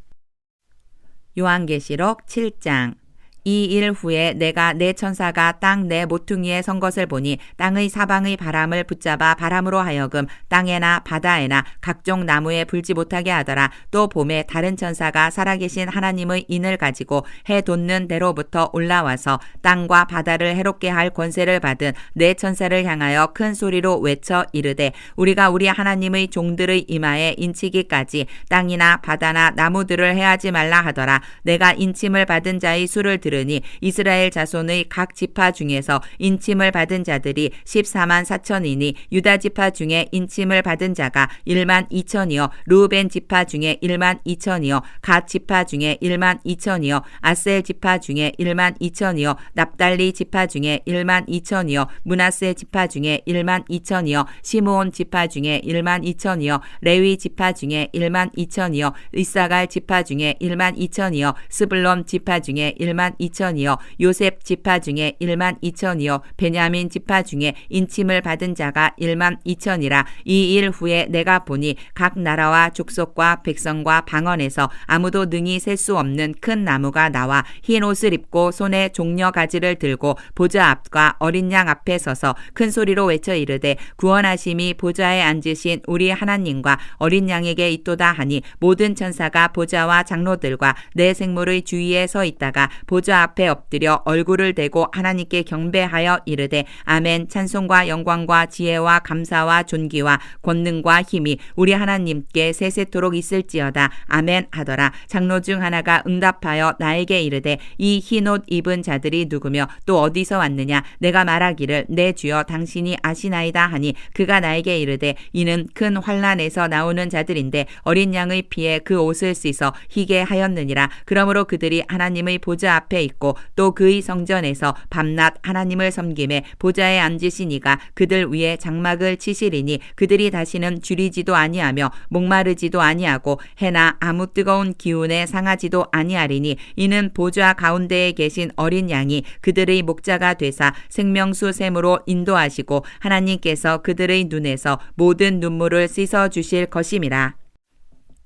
[SPEAKER 1] 요한계시록 7장. 이 일 후에 내가 내 천사가 땅 내 모퉁이에 선 것을 보니 땅의 사방의 바람을 붙잡아 바람으로 하여금 땅에나 바다에나 각종 나무에 불지 못하게 하더라. 또 봄에 다른 천사가 살아계신 하나님의 인을 가지고 해 돋는 데로부터 올라와서 땅과 바다를 해롭게 할 권세를 받은 내 천사를 향하여 큰 소리로 외쳐 이르되 우리가 우리 하나님의 종들의 이마에 인치기까지 땅이나 바다나 나무들을 해하지 말라 하더라. 내가 인침을 받은 자의 수를 들으니 이스라엘 자손의 각 지파 중에서 인침을 받은 자들이 14만 4천이니 유다 지파 중에 인침을 받은 자가 1만 2천이요 르우벤 지파 중에 1만 2천이요 갓 지파 중에 1만 2천이요 아셀 지파 중에 1만 2천이요 납달리 지파 중에 1만 2천이요 므낫세 지파 중에 1만 2천이요 시므온 지파 중에 1만 2천이요 레위 지파 중에 1만 2천이요 이사갈 지파 중에 1만 2천이요 스불론 지파 중에 1만 2천이요 요셉 지파 중에 1만 2천이요 베냐민 지파 중에 인침을 받은 자가 1만 2천이라. 이 일 후에 내가 보니 각 나라와 족속과 백성과 방언에서 아무도 능히 셀 수 없는 큰 나무가 나와 흰 옷을 입고 손에 종려 가지를 들고 보좌 앞과 어린 양 앞에 서서 큰 소리로 외쳐 이르되 구원하심이 보좌에 앉으신 우리 하나님과 어린 양에게 있도다 하니 모든 천사가 보좌와 장로들과 내 생물의 주위에 서 있다가 보좌 앞에 엎드려 얼굴을 대고 하나님께 경배하여 이르되 아멘. 찬송과 영광과 지혜와 감사와 존귀와 권능과 힘이 우리 하나님께 세세토록 있을지어다. 아멘 하더라. 장로 중 하나가 응답하여 나에게 이르되 이 흰옷 입은 자들이 누구며 또 어디서 왔느냐. 내가 말하기를 내 주여 당신이 아시나이다 하니 그가 나에게 이르되 이는 큰 환난에서 나오는 자들인데 어린 양의 피에 그 옷을 씻어 희게 하였느니라. 그러므로 그들이 하나님의 보좌 앞에 있고 또 그의 성전에서 밤낮 하나님을 섬김에 보좌에 앉으신 이가 그들 위에 장막을 치시리니 그들이 다시는 줄이지도 아니하며 목마르지도 아니하고 해나 아무 뜨거운 기운에 상하지도 아니하리니 이는 보좌 가운데에 계신 어린 양이 그들의 목자가 되사 생명수 샘으로 인도하시고 하나님께서 그들의 눈에서 모든 눈물을 씻어 주실 것임이라.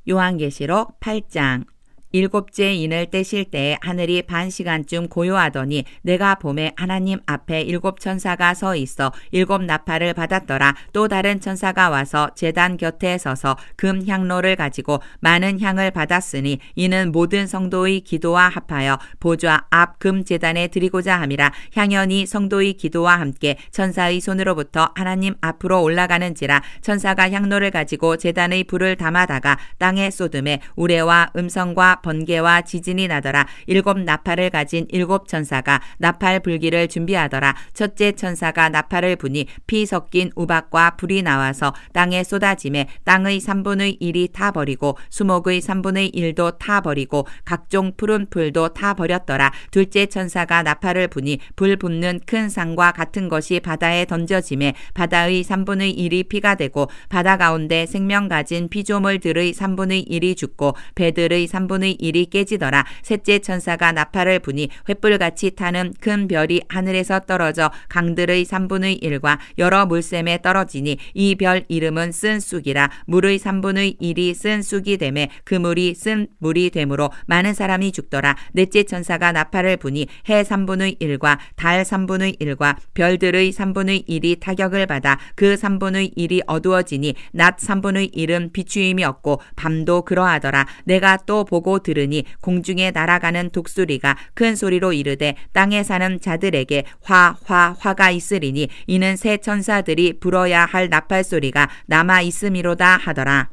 [SPEAKER 1] 요한계시록 8장. 일곱째 인을 떼실 때에 하늘이 반 시간쯤 고요하더니 내가 봄에 하나님 앞에 일곱 천사가 서 있어 일곱 나팔을 받았더라. 또 다른 천사가 와서 제단 곁에 서서 금 향로를 가지고 많은 향을 받았으니 이는 모든 성도의 기도와 합하여 보좌 앞 금 제단에 드리고자 함이라. 향연이 성도의 기도와 함께 천사의 손으로부터 하나님 앞으로 올라가는지라. 천사가 향로를 가지고 제단의 불을 담아다가 땅에 쏟음에 우레와 음성과 번개와 지진이 나더라. 일곱 나팔을 가진 일곱 천사가 나팔 불기를 준비하더라. 첫째 천사가 나팔을 부니 피 섞인 우박과 불이 나와서 땅에 쏟아짐에 땅의 3분의 1이 타버리고 수목의 3분의 1도 타버리고 각종 푸른 풀도 타버렸더라. 둘째 천사가 나팔을 부니 불 붓는 큰 상과 같은 것이 바다에 던져짐에 바다의 3분의 1이 피가 되고 바다 가운데 생명 가진 피조물들의 3분의 1이 죽고 배들의 3분의 1이 깨지더라. 셋째 천사가 나팔을 부니 횃불같이 타는 큰 별이 하늘에서 떨어져 강들의 3분의 1과 여러 물샘에 떨어지니 이 별 이름은 쓴 쑥이라. 물의 3분의 1이 쓴 쑥이 되매 그 물이 쓴 물이 되므로 많은 사람이 죽더라. 넷째 천사가 나팔을 부니 해 3분의 1과 달 3분의 1과 별들의 3분의 1이 타격을 받아 그 3분의 1이 어두워지니 낮 3분의 1은 비추임이 없고 밤도 그러하더라. 내가 또 보고 들으니 공중에 날아가는 독수리가 큰 소리로 이르되 땅에 사는 자들에게 화가 있으리니 이는 새 천사들이 불어야 할 나팔 소리가 남아 있음이로다 하더라.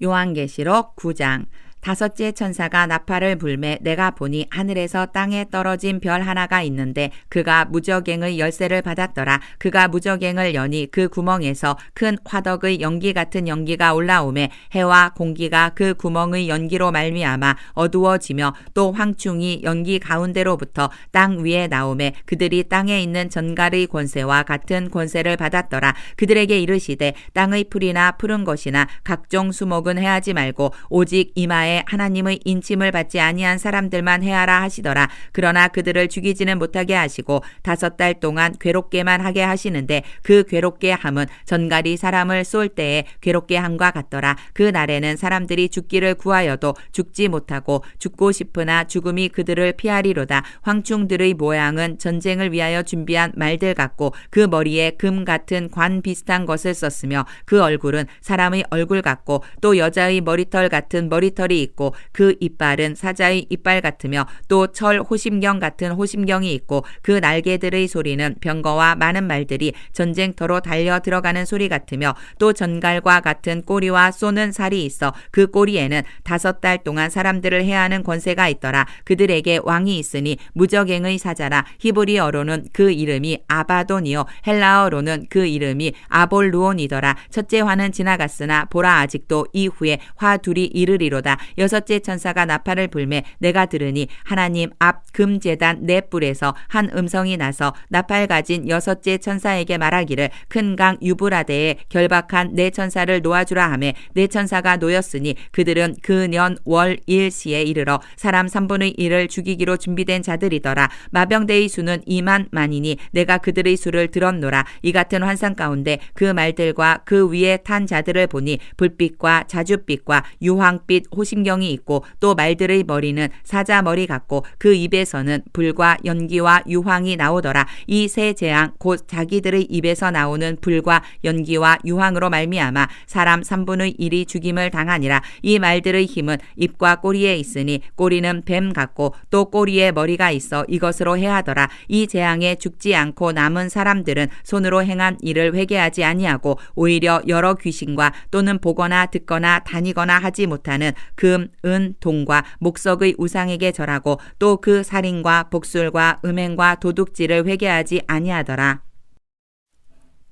[SPEAKER 1] 요한계시록 9장. 다섯째 천사가 나팔을 불매 내가 보니 하늘에서 땅에 떨어진 별 하나가 있는데 그가 무저갱의 열쇠를 받았더라. 그가 무저갱을 여니 그 구멍에서 큰 화덕의 연기 같은 연기가 올라오매 해와 공기가 그 구멍의 연기로 말미암아 어두워지며 또 황충이 연기 가운데로부터 땅 위에 나오매 그들이 땅에 있는 전갈의 권세와 같은 권세를 받았더라. 그들에게 이르시되 땅의 풀이나 푸른 것이나 각종 수목은 해하지 말고 오직 이마에 하나님의 인침을 받지 아니한 사람들만 해하라 하시더라. 그러나 그들을 죽이지는 못하게 하시고 5달 동안 괴롭게만 하게 하시는데 그 괴롭게 함은 전갈이 사람을 쏠 때에 괴롭게 함과 같더라. 그 날에는 사람들이 죽기를 구하여도 죽지 못하고 죽고 싶으나 죽음이 그들을 피하리로다. 황충들의 모양은 전쟁을 위하여 준비한 말들 같고 그 머리에 금 같은 관 비슷한 것을 썼으며 그 얼굴은 사람의 얼굴 같고 또 여자의 머리털 같은 머리털이 있고 그 이빨은 사자의 이빨 같으며 또 철 호심경 같은 호심경이 있고 그 날개들의 소리는 병거와 많은 말들이 전쟁터로 달려 들어가는 소리 같으며 또 전갈과 같은 꼬리와 쏘는 살이 있어 그 꼬리에는 5달 동안 사람들을 해하는 권세가 있더라. 그들에게 왕이 있으니 무적행의 사자라. 히브리어로는 그 이름이 아바돈이요 헬라어로는 그 이름이 아볼루온이더라. 첫째 화는 지나갔으나 보라 아직도 이후에 화 둘이 이르리로다. 6째 천사가 나팔을 불매 내가 들으니 하나님 앞 금제단 네 뿔에서 한 음성이 나서 나팔 가진 6째 천사에게 말하기를 큰 강 유브라데에 결박한 네 천사를 놓아주라 하매 네 천사가 놓였으니 그들은 그 년 월 일시에 이르러 사람 3분의 1을 죽이기로 준비된 자들이더라. 마병대의 수는 2만 만이니 내가 그들의 수를 들었노라. 이 같은 환상 가운데 그 말들과 그 위에 탄 자들을 보니 불빛과 자줏빛과 유황빛 호심경이 있고 또 말들의 머리는 사자 머리 같고 그 입에서는 불과 연기와 유황이 나오더라. 이 세 재앙 곧 자기들의 입에서 나오는 불과 연기와 유황으로 말미암아 사람 3분의 1이 죽임을 당하니라. 이 말들의 힘은 입과 꼬리에 있으니 꼬리는 뱀 같고 또 꼬리에 머리가 있어 이것으로 해하더라. 이 재앙에 죽지 않고 남은 사람들은 손으로 행한 일을 회개하지 아니하고 오히려 여러 귀신과 또는 보거나 듣거나 다니거나 하지 못하는 금, 은, 동과 목석의 우상에게 절하고 또 그 살인과 복술과 음행과 도둑질을 회개하지 아니하더라.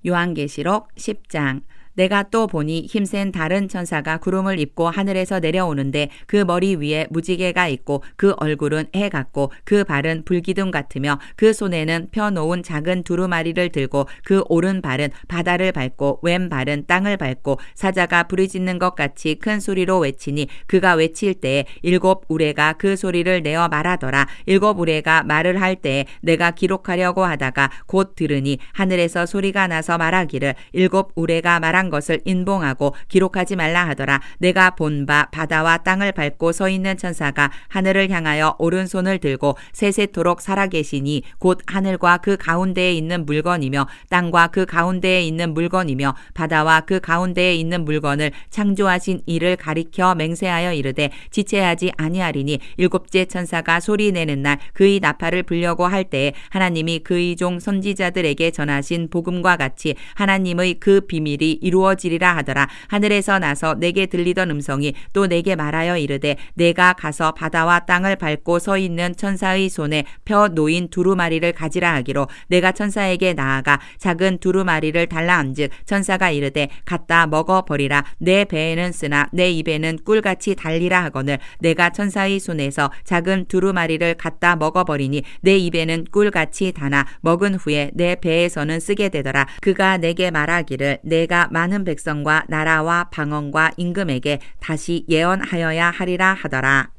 [SPEAKER 1] 요한계시록 10장. 내가 또 보니 힘센 다른 천사가 구름을 입고 하늘에서 내려오는데 그 머리 위에 무지개가 있고 그 얼굴은 해 같고 그 발은 불기둥 같으며 그 손에는 펴놓은 작은 두루마리를 들고 그 오른발은 바다를 밟고 왼발은 땅을 밟고 사자가 부르짖는 것 같이 큰 소리로 외치니 그가 외칠 때에 7 우레가 그 소리를 내어 말하더라. 7 우레가 말을 할 때에 내가 기록하려고 하다가 곧 들으니 하늘에서 소리가 나서 말하기를 7 우레가 말한 것을 인봉하고 기록하지 말라 하더라. 내가 본 바 바다와 땅을 밟고 서 있는 천사가 하늘을 향하여 오른손을 들고 세세토록 살아계시니 곧 하늘과 그 가운데에 있는 물건이며 땅과 그 가운데에 있는 물건이며 바다와 그 가운데에 있는 물건을 창조하신 이를 가리켜 맹세하여 이르되 지체하지 아니하리니 7째 천사가 소리내는 날 그의 나팔을 불려고 할 때에 하나님이 그의 종 선지자들에게 전하신 복음과 같이 하나님의 그 비밀이 이루어지리라 하더라. 하늘에서 나서 내게 들리던 음성이 또 내게 말하여 이르되 내가 가서 바다와 땅을 밟고 서 있는 천사의 손에 펴 놓인 두루마리를 가지라 하기로 내가 천사에게 나아가 작은 두루마리를 달라앉은 천사가 이르되 갖다 먹어버리라. 내 배에는 쓰나 내 입에는 꿀같이 달리라 하거늘 내가 천사의 손에서 작은 두루마리를 갖다 먹어버리니 내 입에는 꿀같이 다나 먹은 후에 내 배에서는 쓰게 되더라. 그가 내게 말하기를 내가 많은 백성과 나라와 방언과 임금에게 다시 예언하여야 하리라 하더라.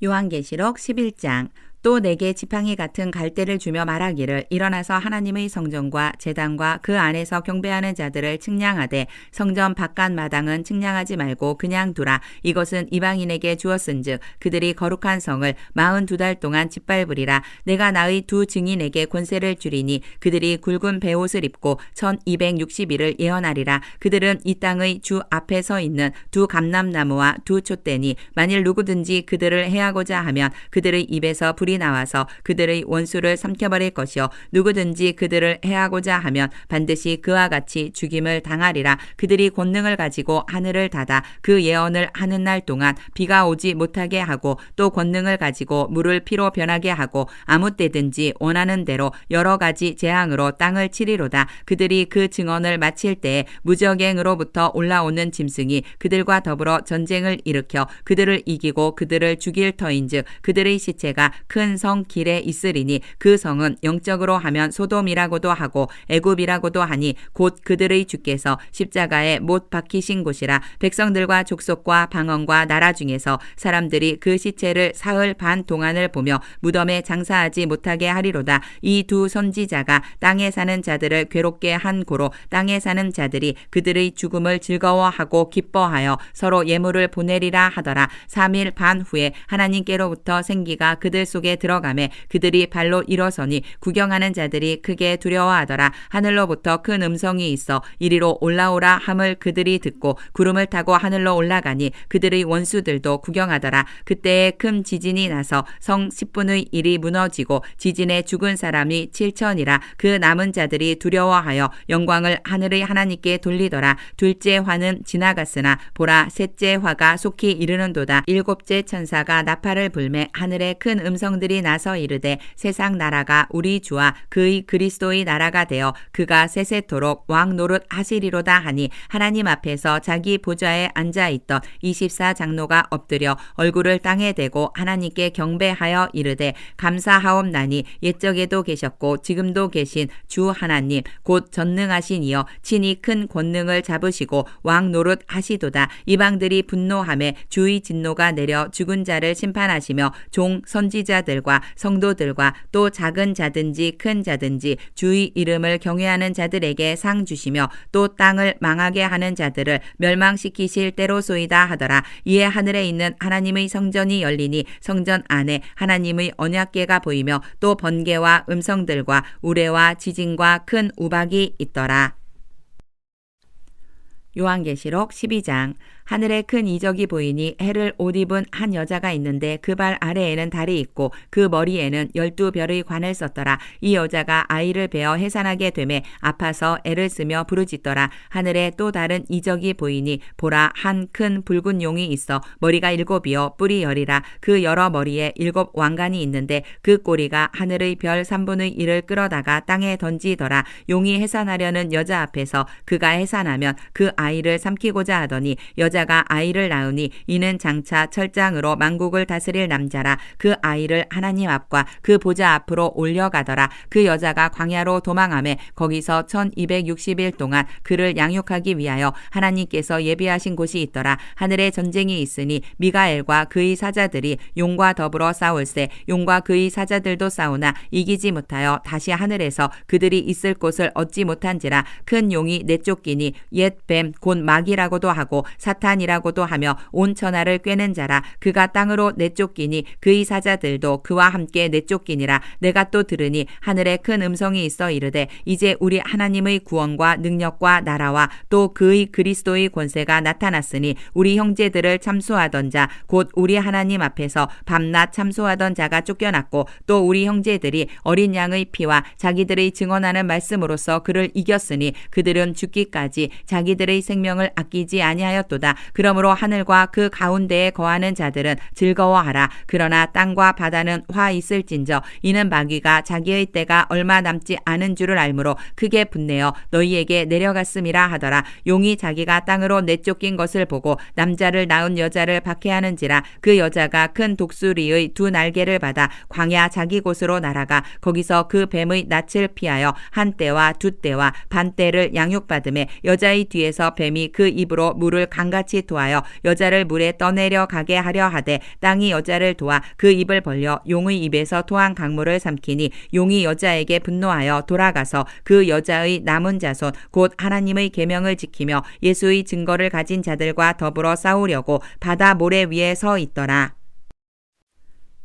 [SPEAKER 1] 요한계시록 11장. 또 내게 지팡이 같은 갈대를 주며 말하기를 일어나서 하나님의 성전과 제단과 그 안에서 경배하는 자들을 측량하되 성전 바깥 마당은 측량하지 말고 그냥 두라. 이것은 이방인에게 주었은즉 그들이 거룩한 성을 42달 동안 짓밟으리라. 내가 나의 두 증인에게 권세를 주리니 그들이 굵은 베옷을 입고 1260일을 예언하리라. 그들은 이 땅의 주 앞에 서 있는 두 감람나무와 두 촛대니 만일 누구든지 그들을 해하고자 하면 그들의 입에서 불이 나와서 그들의 원수를 삼켜버릴 것이요 누구든지 그들을 해하고자 하면 반드시 그와 같이 죽임을 당하리라. 그들이 권능을 가지고 하늘을 닫아 그 예언을 하는 날 동안 비가 오지 못하게 하고 또 권능을 가지고 물을 피로 변하게 하고 아무 때든지 원하는 대로 여러 가지 재앙으로 땅을 치리로다. 그들이 그 증언을 마칠 때에 무적행으로부터 올라오는 짐승이 그들과 더불어 전쟁을 일으켜 그들을 이기고 그들을 죽일 터인즉 그들의 시체가 큰 성 길에 있으리니 그 성은 영적으로 하면 소돔이라고도 하고 애굽이라고도 하니 곧 그들의 주께서 십자가에 못 박히신 곳이라. 백성들과 족속과 방언과 나라 중에서 사람들이 그 시체를 사흘 반 동안을 보며 무덤에 장사하지 못하게 하리로다. 이 두 선지자가 땅에 사는 자들을 괴롭게 한 고로 땅에 사는 자들이 그들의 죽음을 즐거워하고 기뻐하여 서로 예물을 보내리라 하더라. 3일 반 후에 하나님께로부터 생기가 그들 속에 속에 들어가매 그들이 발로 일어서니 구경하는 자들이 크게 두려워하더라. 하늘로부터 큰 음성이 있어 이리로 올라오라 함을 그들이 듣고 구름을 타고 하늘로 올라가니 그들의 원수들도 구경하더라. 그때에 큰 지진이 나서 성 10분의 1이 무너지고 지진에 죽은 사람이 7천이라. 그 남은 자들이 두려워하여 영광을 하늘의 하나님께 돌리더라. 둘째 화는 지나갔으나 보라 셋째 화가 속히 이르는도다. 일곱째 천사가 나팔을 불매 하늘에 큰 음성들이 나서 이르되 세상 나라가 우리 주와 그의 그리스도의 나라가 되어 그가 세세토록 왕 노릇 하시리로다 하니 하나님 앞에서 자기 보좌에 앉아있던 24장로가 엎드려 얼굴을 땅에 대고 하나님께 경배하여 이르되 감사하옵나니 옛적에도 계셨고 지금도 계신 주 하나님 곧 전능하신 이여 친히 큰 권능을 잡으시고 왕 노릇 하시도다. 이방들이 분노하매 주의 진노가 내려 죽은 자를 심판하시며 종 선지자들과 성도들과 또 작은 자든지 큰 자든지 주의 이름을 경외하는 자들에게 상 주시며 또 땅을 망하게 하는 자들을 멸망시키실 때로소이다 하더라. 이에 하늘에 있는 하나님의 성전이 열리니 성전 안에 하나님의 언약궤가 보이며 또 번개와 음성들과 우레와 지진과 큰 우박이 있더라. 요한계시록 12장. 하늘에 큰 이적이 보이니 해를 옷 입은 한 여자가 있는데 그 발 아래에는 달이 있고 그 머리에는 12별의 관을 썼더라. 이 여자가 아이를 베어 해산하게 되매 아파서 애를 쓰며 부르짖더라. 하늘에 또 다른 이적이 보이니 보라 한 큰 붉은 용이 있어 머리가 7이요 뿔이 10이라. 그 여러 머리에 7 왕관이 있는데 그 꼬리가 하늘의 별 3분의 1을 끌어다가 땅에 던지더라. 용이 해산하려는 여자 앞에서 그가 해산하면 그 아이를 삼키고자 하더니 여자가 아이를 낳으니 이는 장차 철장으로 만국을 다스릴 남자라. 그 아이를 하나님 앞과 그 보좌 앞으로 올려가더라. 그 여자가 광야로 도망하매 거기서 1260일 동안 그를 양육하기 위하여 하나님께서 예비하신 곳이 있더라. 하늘에 전쟁이 있으니 미가엘과 그의 사자들이 용과 더불어 싸울세. 용과 그의 사자들도 싸우나 이기지 못하여 다시 하늘에서 그들이 있을 곳을 얻지 못한지라. 큰 용이 내쫓기니 옛 뱀 곧 마귀라고도 하고 사탄이라고도 하며 온 천하를 꿰는 자라. 그가 땅으로 내쫓기니 그의 사자들도 그와 함께 내쫓기니라. 내가 또 들으니 하늘에 큰 음성이 있어 이르되 이제 우리 하나님의 구원과 능력과 나라와 또 그의 그리스도의 권세가 나타났으니 우리 형제들을 참수하던 자 곧 우리 하나님 앞에서 밤낮 참수하던 자가 쫓겨났고 또 우리 형제들이 어린 양의 피와 자기들의 증언하는 말씀으로써 그를 이겼으니 그들은 죽기까지 자기들의 생명을 아끼지 아니하였도다. 그러므로 하늘과 그 가운데에 거하는 자들은 즐거워하라. 그러나 땅과 바다는 화 있을진저 이는 마귀가 자기의 때가 얼마 남지 않은 줄을 알므로 크게 분내어 너희에게 내려갔음이라 하더라. 용이 자기가 땅으로 내쫓긴 것을 보고 남자를 낳은 여자를 박해하는지라. 그 여자가 큰 독수리의 2 날개를 받아 광야 자기 곳으로 날아가 거기서 그 뱀의 낯을 피하여 한 떼와 2 떼와 반 떼를 양육받음에 여자의 뒤에서 뱀이 그 입으로 물을 강같이 토하여 여자를 물에 떠내려 가게 하려 하되 땅이 여자를 도와 그 입을 벌려 용의 입에서 토한 강물을 삼키니 용이 여자에게 분노하여 돌아가서 그 여자의 남은 자손 곧 하나님의 계명을 지키며 예수의 증거를 가진 자들과 더불어 싸우려고 바다 모래 위에 서 있더라.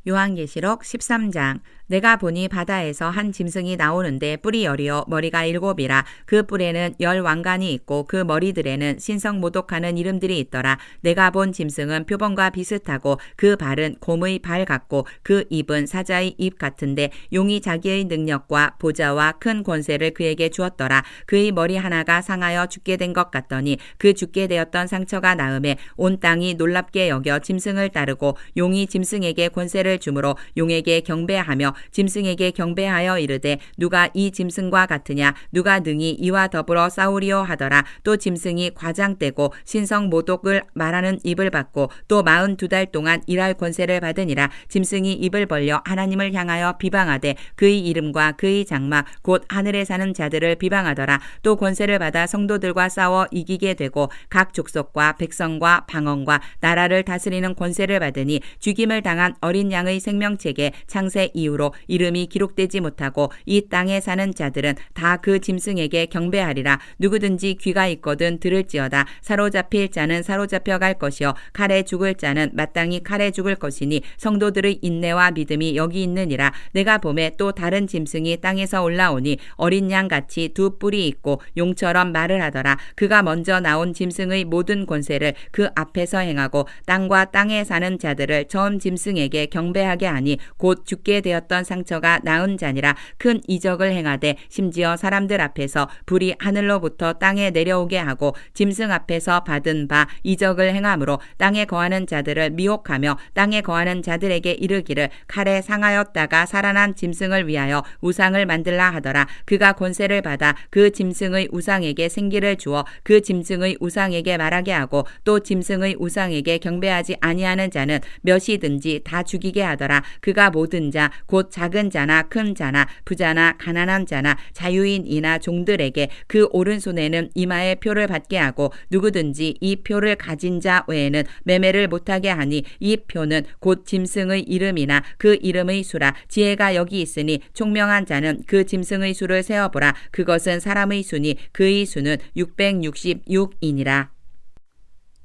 [SPEAKER 1] 요한계시록 13장. 내가 보니 바다에서 한 짐승이 나오는데 뿔이 10이요 머리가 7이라. 그 뿔에는 10 왕관이 있고 그 머리들에는 신성 모독하는 이름들이 있더라. 내가 본 짐승은 표범과 비슷하고 그 발은 곰의 발 같고 그 입은 사자의 입 같은데 용이 자기의 능력과 보좌와 큰 권세를 그에게 주었더라. 그의 머리 하나가 상하여 죽게 된 것 같더니 그 죽게 되었던 상처가 나음에 온 땅이 놀랍게 여겨 짐승을 따르고 용이 짐승에게 권세를 주므로 용에게 경배하며 짐승에게 경배하여 이르되 누가 이 짐승과 같으냐 누가 능히 이와 더불어 싸우리요 하더라. 또 짐승이 과장되고 신성 모독을 말하는 입을 받고 또 42달 동안 일할 권세를 받으니라. 짐승이 입을 벌려 하나님을 향하여 비방하되 그의 이름과 그의 장막 곧 하늘에 사는 자들을 비방하더라. 또 권세를 받아 성도들과 싸워 이기게 되고 각 족속과 백성과 방언과 나라를 다스리는 권세를 받으니 죽임을 당한 어린 양 양의 생명책에 창세 이후로 이름이 기록되지 못하고 이 땅에 사는 자들은 다 그 짐승에게 경배하리라. 누구든지 귀가 있거든 들을지어다. 사로잡힐 자는 사로잡혀 갈 것이요 칼에 죽을 자는 마땅히 칼에 죽을 것이니 성도들의 인내와 믿음이 여기 있느니라. 내가 보매 또 다른 짐승이 땅에서 올라오니 어린 양같이 두 뿔이 있고 용처럼 말을 하더라. 그가 먼저 나온 짐승의 모든 권세를 그 앞에서 행하고 땅과 땅에 사는 자들을 처음 짐승에게 경배하게 하니 곧 죽게 되었던 상처가 나은 자니라. 큰 이적을 행하되 심지어 사람들 앞에서 불이 하늘로부터 땅에 내려오게 하고 짐승 앞에서 받은 바 이적을 행함으로 땅에 거하는 자들을 미혹하며 땅에 거하는 자들에게 이르기를 칼에 상하였다가 살아난 짐승을 위하여 우상을 만들라 하더라. 그가 권세를 받아 그 짐승의 우상에게 생기를 주어 그 짐승의 우상에게 말하게 하고 또 짐승의 우상에게 경배하지 아니하는 자는 몇이든지 다 죽이게 하더라. 그가 모든 자 곧 작은 자나 큰 자나 부자나 가난한 자나 자유인이나 종들에게 그 오른손에는 이마의 표를 받게 하고 누구든지 이 표를 가진 자 외에는 매매를 못하게 하니 이 표는 곧 짐승의 이름이나 그 이름의 수라. 지혜가 여기 있으니 총명한 자는 그 짐승의 수를 세어보라. 그것은 사람의 수니 그의 수는 666이니라.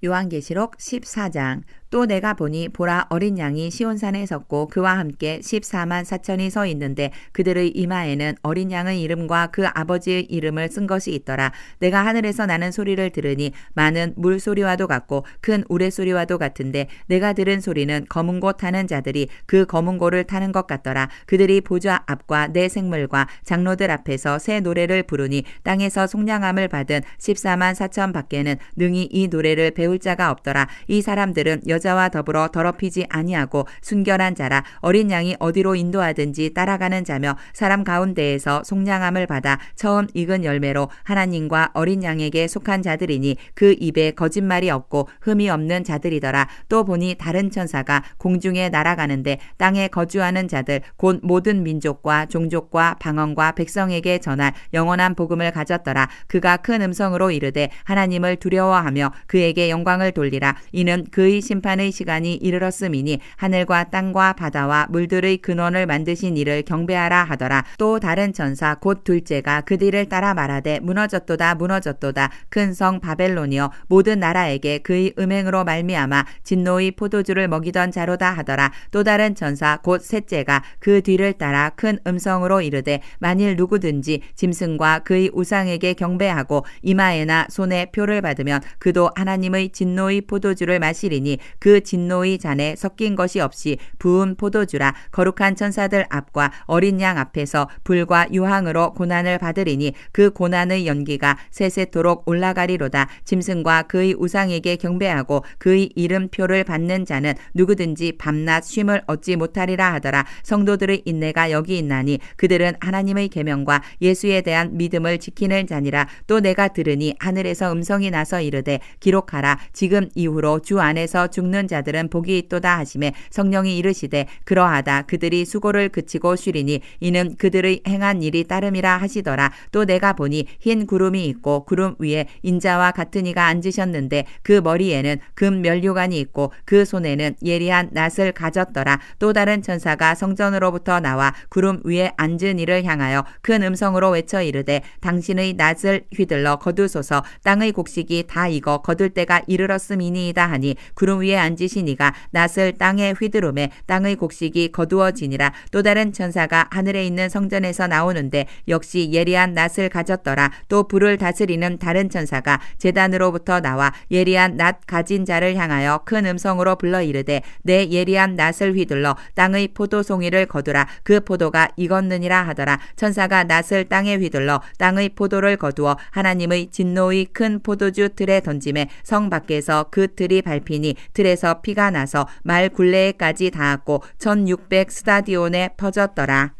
[SPEAKER 1] 요한계시록 14장. 또 내가 보니 보라 어린 양이 시온산에 섰고 그와 함께 14만 4천이 서 있는데 그들의 이마에는 어린 양의 이름과 그 아버지의 이름을 쓴 것이 있더라. 내가 하늘에서 나는 소리를 들으니 많은 물소리와도 같고 큰 우레소리와도 같은데 내가 들은 소리는 검은 고 타는 자들이 그 검은 고를 타는 것 같더라. 그들이 보좌 앞과 내 생물과 장로들 앞에서 새 노래를 부르니 땅에서 속량함을 받은 14만 4천 밖에는 능히 이 노래를 배울 자가 없더라. 이 사람들은 여자와 더불어 더럽히지 아니하고 순결한 자라. 어린 양이 어디로 인도하든지 따라가는 자며 사람 가운데에서 속량함을 받아 처음 익은 열매로 하나님과 어린 양에게 속한 자들이니 그 입에 거짓말이 없고 흠이 없는 자들이더라. 또 보니 다른 천사가 공중에 날아가는데 땅에 거주하는 자들 곧 모든 민족과 종족과 방언과 백성에게 전할 영원한 복음을 가졌더라. 그가 큰 음성으로 이르되 하나님을 두려워하며 그에게 영광을 돌리라. 이는 그의 심판의 시간이 이르렀음이니 하늘과 땅과 바다와 물들의 근원을 만드신 이를 경배하라 하더라. 또 다른 천사 곧 둘째가 그 뒤를 따라 말하되 무너졌도다 무너졌도다. 큰 성 바벨론이여 모든 나라에게 그의 음행으로 말미암아 진노의 포도주를 먹이던 자로다 하더라. 또 다른 천사 곧 셋째가 그 뒤를 따라 큰 음성으로 이르되 만일 누구든지 짐승과 그의 우상에게 경배하고 이마에나 손에 표를 받으면 그도 하나님의 진노의 포도주를 마시리니 그 진노의 잔에 섞인 것이 없이 부은 포도주라. 거룩한 천사들 앞과 어린 양 앞에서 불과 유황으로 고난을 받으리니 그 고난의 연기가 세세토록 올라가리로다. 짐승과 그의 우상에게 경배하고 그의 이름표를 받는 자는 누구든지 밤낮 쉼을 얻지 못하리라 하더라. 성도들의 인내가 여기 있나니 그들은 하나님의 계명과 예수에 대한 믿음을 지키는 자니라. 또 내가 들으니 하늘에서 음성이 나서 이르되 기록하라. 지금 이후로 주 안에서 죽는 자들은 복이 있도다 하시매 성령이 이르시되 그러하다. 그들이 수고를 그치고 쉬리니 이는 그들의 행한 일이 따름이라 하시더라. 또 내가 보니 흰 구름이 있고 구름 위에 인자와 같은 이가 앉으셨는데 그 머리에는 금 면류관이 있고 그 손에는 예리한 낫을 가졌더라. 또 다른 천사가 성전으로부터 나와 구름 위에 앉은 이를 향하여 큰 음성으로 외쳐 이르되 당신의 낫을 휘둘러 거두소서. 땅의 곡식이 다 익어 거둘 때가 이르렀음이니이다 하니 구름 위에 앉으신 이가 낫을 땅에 휘두르매 땅의 곡식이 거두어지니라. 또 다른 천사가 하늘에 있는 성전에서 나오는데 역시 예리한 낫을 가졌더라. 또 불을 다스리는 다른 천사가 제단으로부터 나와 예리한 낫 가진 자를 향하여 큰 음성으로 불러 이르되 내 예리한 낫을 휘둘러 땅의 포도송이를 거두라. 그 포도가 익었느니라 하더라. 천사가 낫을 땅에 휘둘러 땅의 포도를 거두어 하나님의 진노의 큰 포도주 틀에 던짐에 성 밖에서 그 틀이 밟히니 틀에서 피가 나서 말 굴레에까지 닿았고 1600 스타디온에 퍼졌더라.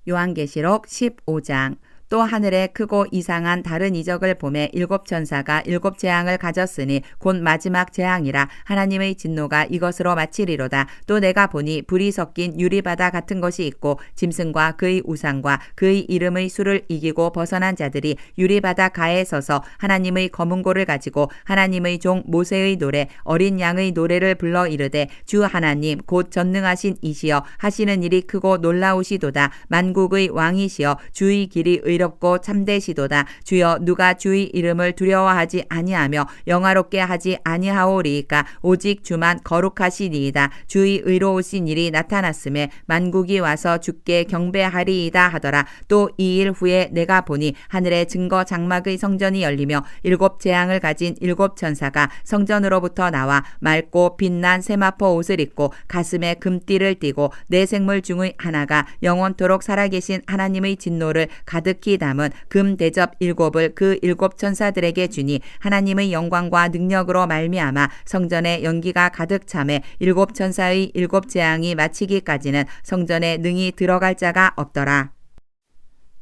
[SPEAKER 1] 요한계시록 15장. 또 하늘에 크고 이상한 다른 이적을 보매 7천사가 7재앙을 가졌으니 곧 마지막 재앙이라. 하나님의 진노가 이것으로 마치리로다. 또 내가 보니 불이 섞인 유리바다 같은 것이 있고 짐승과 그의 우상과 그의 이름의 수를 이기고 벗어난 자들이 유리바다 가에 서서 하나님의 검은고를 가지고 하나님의 종 모세의 노래 어린 양의 노래를 불러 이르되 주 하나님 곧 전능하신 이시여 하시는 일이 크고 놀라우시도다. 만국의 왕이시여 주의 길이 의롭고 참되시도다. 주여 누가 주의 이름을 두려워하지 아니하며 영화롭게 하지 아니하오리이까. 오직 주만 거룩하시니이다. 주의 의로우신 일이 나타났음에 만국이 와서 주께 경배하리이다 하더라. 또 이 일 후에 내가 보니 하늘의 증거 장막의 성전이 열리며 7재앙을 가진 7천사가 성전으로부터 나와 맑고 빛난 세마포 옷을 입고 가슴에 금띠를 띠고 네 생물 중의 하나가 영원토록 살아계신 하나님의 진노를 가득히 담은 금 대접 7을 그 7천사들에게 주니 하나님의 영광과 능력으로 말미암아 성전에 연기가 가득 차매 7천사의 7재앙이 마치기까지는 성전에 능히 들어갈 자가 없더라.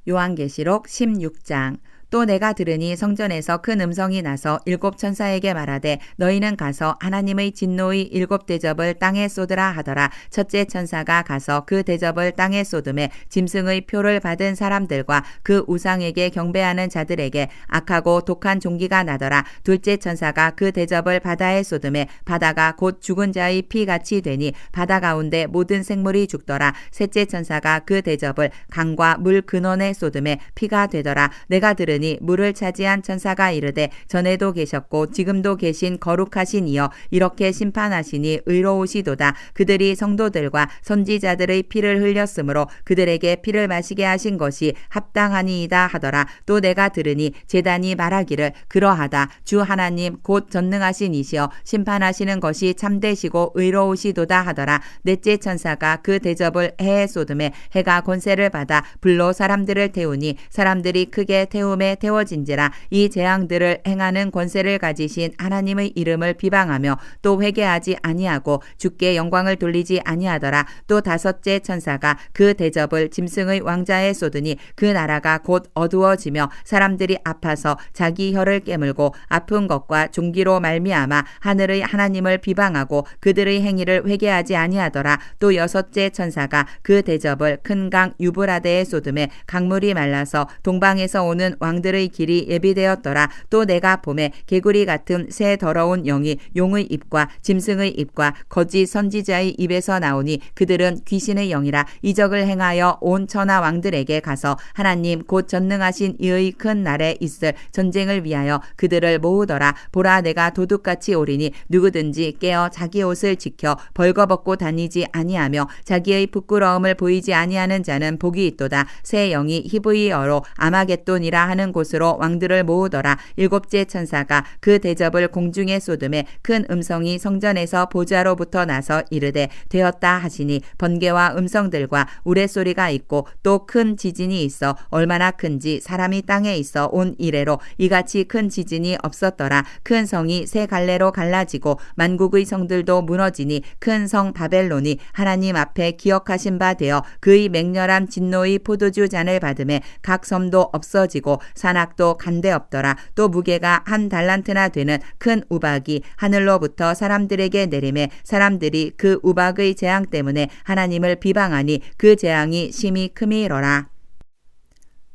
[SPEAKER 1] 요한계시록 16장. 또 내가 들으니 성전에서 큰 음성이 나서 7천사에게 말하되 너희는 가서 하나님의 진노의 7대접을 땅에 쏟으라 하더라. 첫째 천사가 가서 그 대접을 땅에 쏟음에 짐승의 표를 받은 사람들과 그 우상에게 경배하는 자들에게 악하고 독한 종기가 나더라. 둘째 천사가 그 대접을 바다에 쏟음에 바다가 곧 죽은 자의 피같이 되니 바다 가운데 모든 생물이 죽더라. 셋째 천사가 그 대접을 강과 물 근원에 쏟음에 피가 되더라. 내가 들으니 물을 차지한 천사가 이르되 전에도 계셨고 지금도 계신 거룩하신 이여 이렇게 심판하시니 의로우시도다. 그들이 성도들과 선지자들의 피를 흘렸으므로 그들에게 피를 마시게 하신 것이 합당하니이다 하더라. 또 내가 들으니 제단이 말하기를 그러하다. 주 하나님 곧 전능하신 이시여 심판하시는 것이 참되시고 의로우시도다 하더라. 넷째 천사가 그 대접을 해에 쏟음에 해가 권세를 받아 불로 사람들을 태우니 사람들이 크게 태움에 태워진지라. 이 재앙들을 행하는 권세를 가지신 하나님의 이름을 비방하며 또 회개하지 아니하고 주께 영광을 돌리지 아니하더라. 또 다섯째 천사가 그 대접을 짐승의 왕자에 쏟으니 그 나라가 곧 어두워지며 사람들이 아파서 자기 혀를 깨물고 아픈 것과 종기로 말미암아 하늘의 하나님을 비방하고 그들의 행위를 회개하지 아니하더라. 또 여섯째 천사가 그 대접을 큰 강 유브라데에 쏟음에 강물이 말라서 동방에서 오는 왕들의 길이 예비되었더라. 또 내가 보매 개구리 같은 새 더러운 영이 용의 입과 짐승의 입과 거짓 선지자의 입에서 나오니 그들은 귀신의 영이라. 이적을 행하여 온 천하 왕들에게 가서 하나님 곧 전능하신 이의 큰 날에 있을 전쟁을 위하여 그들을 모으더라. 보라 내가 도둑같이 오리니 누구든지 깨어 자기 옷을 지켜 벌거벗고 다니지 아니하며 자기의 부끄러움을 보이지 아니하는 자는 복이 있도다. 새 영이 히브리어로 아마겟돈이라 하는 곳으로 왕들을 모으더라. 일곱째 천사가 그 대접을 공중에 쏟음에 큰 음성이 성전에서 보좌로부터 나서 이르되 되었다 하시니 번개와 음성들과 우레소리가 있고 또 큰 지진이 있어 얼마나 큰지 사람이 땅에 있어 온 이래로 이같이 큰 지진이 없었더라. 큰 성이 세 갈래로 갈라지고 만국의 성들도 무너지니 큰 성 바벨론이 하나님 앞에 기억하신 바 되어 그의 맹렬한 진노의 포도주 잔을 받음에 각 섬도 없어지고 산악도 간데 없더라. 또 무게가 한 달란트나 되는 큰 우박이 하늘로부터 사람들에게 내림에 사람들이 그 우박의 재앙 때문에 하나님을 비방하니 그 재앙이 심히 크미로라.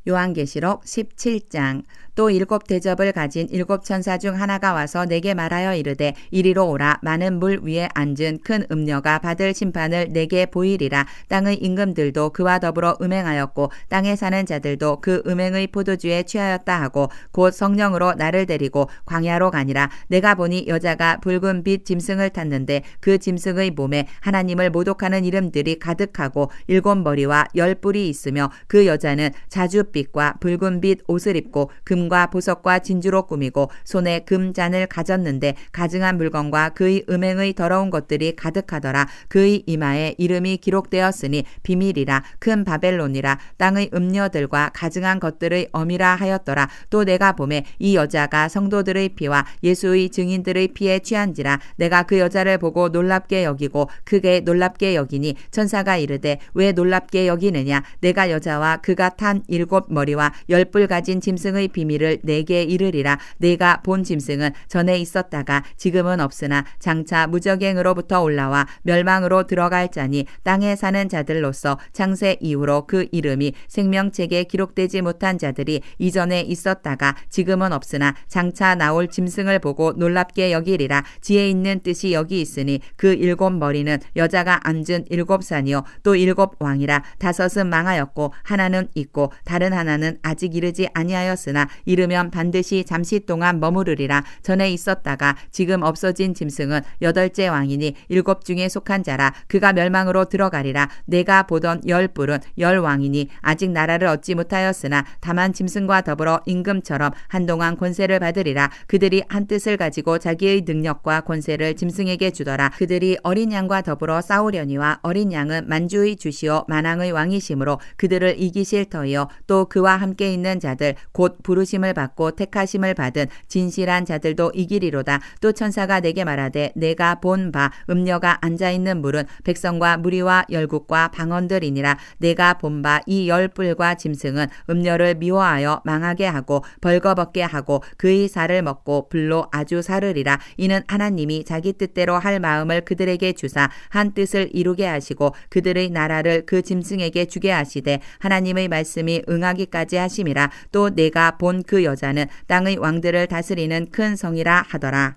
[SPEAKER 1] 요한계시록 17장. 또 7 대접을 가진 7 천사 중 하나가 와서 내게 말하여 이르되 이리로 오라. 많은 물 위에 앉은 큰 음녀가 받을 심판을 내게 보이리라. 땅의 임금들도 그와 더불어 음행하였고 땅에 사는 자들도 그 음행의 포도주에 취하였다 하고 곧 성령으로 나를 데리고 광야로 가니라. 내가 보니 여자가 붉은 빛 짐승을 탔는데 그 짐승의 몸에 하나님을 모독하는 이름들이 가득하고 7 머리와 10 뿔이 있으며 그 여자는 자줏빛과 붉은 빛 옷을 입고 금과 보석과 진주로 꾸미고 손에 금잔을 가졌는데 가증한 물건과 그의 음행의 더러운 것들이 가득하더라. 그의 이마에 이름이 기록되었으니 비밀이라. 큰 바벨론이라. 땅의 음녀들과 가증한 것들의 어미라 하였더라. 또 내가 보매 이 여자가 성도들의 피와 예수의 증인들의 피에 취한지라. 내가 그 여자를 보고 놀랍게 여기고 크게 놀랍게 여기니 천사가 이르되 왜 놀랍게 여기느냐. 내가 여자와 그가 탄 7 머리와 10뿔 가진 짐승의 비밀을 내게 이르리라. 내가 본 짐승은 전에 있었다가 지금은 없으나 장차 무적행으로부터 올라와 멸망으로 들어갈 자니 땅에 사는 자들로서 창세 이후로 그 이름이 생명책에 기록되지 못한 자들이 이전에 있었다가 지금은 없으나 장차 나올 짐승을 보고 놀랍게 여기리라. 지혜 있는 뜻이 여기 있으니 그 7머리는 여자가 앉은 7산이요 또 7왕이라. 5은 망하였고 하나는 있고 다른 하나는 아직 이르지 아니하였으나 이르면 반드시 잠시 동안 머무르리라. 전에 있었다가 지금 없어진 짐승은 8째 왕이니 7 중에 속한 자라. 그가 멸망으로 들어가리라. 내가 보던 10뿔은 10왕이니 아직 나라를 얻지 못하였으나 다만 짐승과 더불어 임금처럼 한동안 권세를 받으리라. 그들이 한 뜻을 가지고 자기의 능력과 권세를 짐승에게 주더라. 그들이 어린 양과 더불어 싸우려니와 어린 양은 만주의 주시오 만왕의 왕이시므로 그들을 이기실 터이요 또 그와 함께 있는 자들 곧 부르심을 받고 택하심을 받은 진실한 자들도 이기리로다. 또 천사가 내게 말하되 내가 본 바 음녀가 앉아있는 물은 백성과 무리와 열국과 방언들이니라. 내가 본 바 이 10뿔과 짐승은 음녀를 미워하여 망하게 하고 벌거벗게 하고 그의 살을 먹고 불로 아주 사르리라. 이는 하나님이 자기 뜻대로 할 마음을 그들에게 주사 한 뜻을 이루게 하시고 그들의 나라를 그 짐승에게 주게 하시되 하나님의 말씀이 응하기까지 하심이라. 또 내가 본 그 여자는 땅의 왕들을 다스리는 큰 성이라 하더라.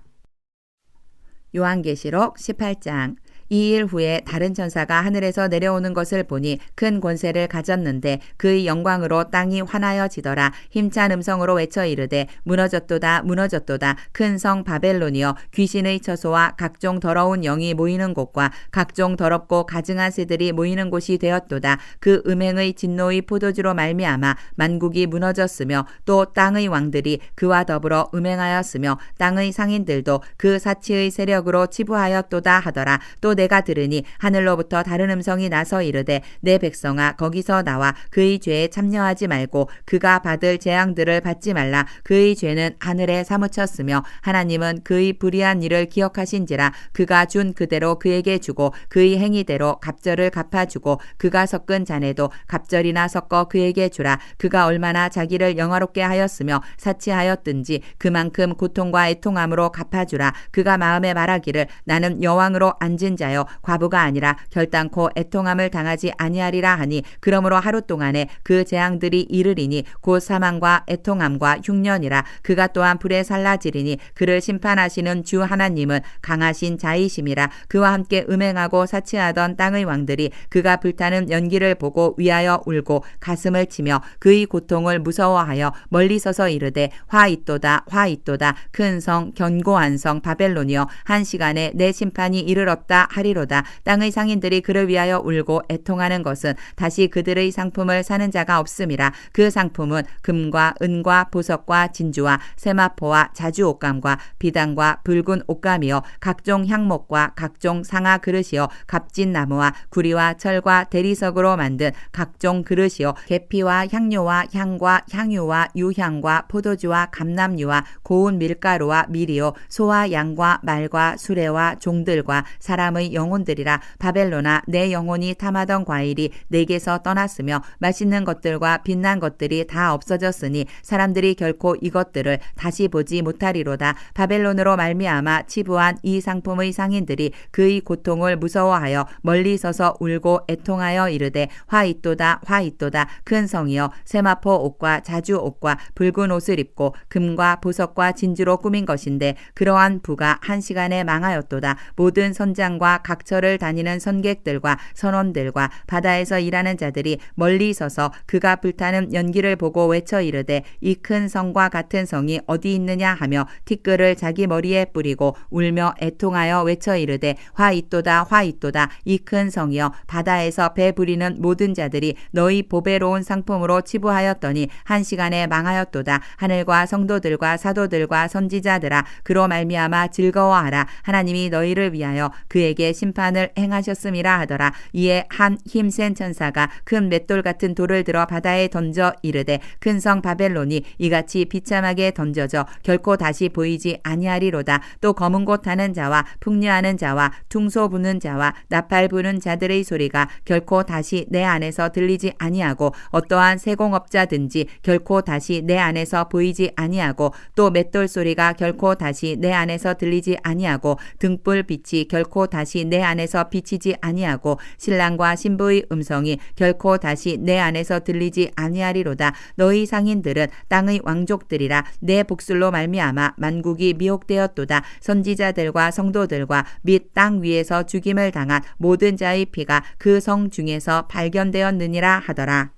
[SPEAKER 1] 요한계시록 18장. 2일 후에 다른 천사가 하늘에서 내려오는 것을 보니 큰 권세를 가졌는데 그의 영광으로 땅이 환하여지더라. 힘찬 음성으로 외쳐 이르되 무너졌도다 무너졌도다. 큰 성 바벨론이여 귀신의 처소와 각종 더러운 영이 모이는 곳과 각종 더럽고 가증한 새들이 모이는 곳이 되었도다. 그 음행의 진노의 포도주로 말미암아 만국이 무너졌으며 또 땅의 왕들이 그와 더불어 음행하였으며 땅의 상인들도 그 사치의 세력으로 치부하였도다 하더라. 또 내가 들으니 하늘로부터 다른 음성이 나서 이르되 내 백성아 거기서 나와 그의 죄에 참여하지 말고 그가 받을 재앙들을 받지 말라. 그의 죄는 하늘에 사무쳤으며 하나님은 그의 불의한 일을 기억하신지라. 그가 준 그대로 그에게 주고 그의 행위대로 갑절을 갚아주고 그가 섞은 잔에도 갑절이나 섞어 그에게 주라. 그가 얼마나 자기를 영화롭게 하였으며 사치하였든지 그만큼 고통과 애통함으로 갚아주라. 그가 마음에 말하기를 나는 여왕으로 앉은 자여 과부가 아니라 결단코 애통함을 당하지 아니하리라 하니 그러므로 하루 동안에 그 재앙들이 이르리니 곧 사망과 애통함과 흉년이라. 그가 또한 불에 살라지리니 그를 심판하시는 주 하나님은 강하신 자이심이라. 그와 함께 음행하고 사치하던 땅의 왕들이 그가 불타는 연기를 보고 위하여 울고 가슴을 치며 그의 고통을 무서워하여 멀리 서서 이르되 화 있도다 화 있도다. 큰 성 견고한 성 바벨론이여 한 시간에 내 심판이 이르렀다 하리로다. 땅의 상인들이 그를 위하여 울고 애통하는 것은 다시 그들의 상품을 사는 자가 없음이라. 그 상품은 금과 은과 보석과 진주와 세마포와 자주 옷감과 비단과 붉은 옷감이요 각종 향목과 각종 상아 그릇이요 값진 나무와 구리와 철과 대리석으로 만든 각종 그릇이요 계피와 향료와 향과 향유와 유향과 포도주와 감람유와 고운 밀가루와 밀이요 소와 양과 말과 수레와 종들과 사람의 영혼들이라. 바벨론아 내 영혼이 탐하던 과일이 내게서 떠났으며 맛있는 것들과 빛난 것들이 다 없어졌으니 사람들이 결코 이것들을 다시 보지 못하리로다. 바벨론으로 말미암아 치부한 이 상품의 상인들이 그의 고통을 무서워하여 멀리 서서 울고 애통하여 이르되 화 있도다 화 있도다. 큰 성이여 세마포 옷과 자주 옷과 붉은 옷을 입고 금과 보석과 진주로 꾸민 것인데 그러한 부가 한 시간에 망하였도다. 모든 선장과 각처를 다니는 선객들과 선원들과 바다에서 일하는 자들이 멀리 서서 그가 불타는 연기를 보고 외쳐 이르되 이 큰 성과 같은 성이 어디 있느냐 하며 티끌을 자기 머리에 뿌리고 울며 애통하여 외쳐 이르되 화 있도다 화 있도다. 이 큰 성이여 바다에서 배 부리는 모든 자들이 너희 보배로운 상품으로 치부하였더니 한 시간에 망하였도다. 하늘과 성도들과 사도들과 선지자들아 그로 말미암아 즐거워하라. 하나님이 너희를 위하여 그에게 너희에게 심판을 행하셨음이라 하더라. 이에 한 힘센 천사가 큰 맷돌 같은 돌을 들어 바다에 던져 이르되 큰 성 바벨론이 이같이 비참하게 던져져 결코 다시 보이지 아니하리로다. 또 검은 곳 타는 자와 풍류하는 자와 퉁소 부는 자와 나팔 부는 자들의 소리가 결코 다시 내 안에서 들리지 아니하고 어떠한 세공업자든지 결코 다시 내 안에서 보이지 아니하고 또 맷돌 소리가 결코 다시 내 안에서 들리지 아니하고 등불 빛이 결코 다시 내 안에서 비치지 아니하고 신랑과 신부의 음성이 결코 다시 내 안에서 들리지 아니하리로다. 너희 상인들은 땅의 왕족들이라. 내 복술로 말미암아 만국이 미혹되었도다. 선지자들과 성도들과 및 땅 위에서 죽임을 당한 모든 자의 피가 그 성 중에서 발견되었느니라 하더라.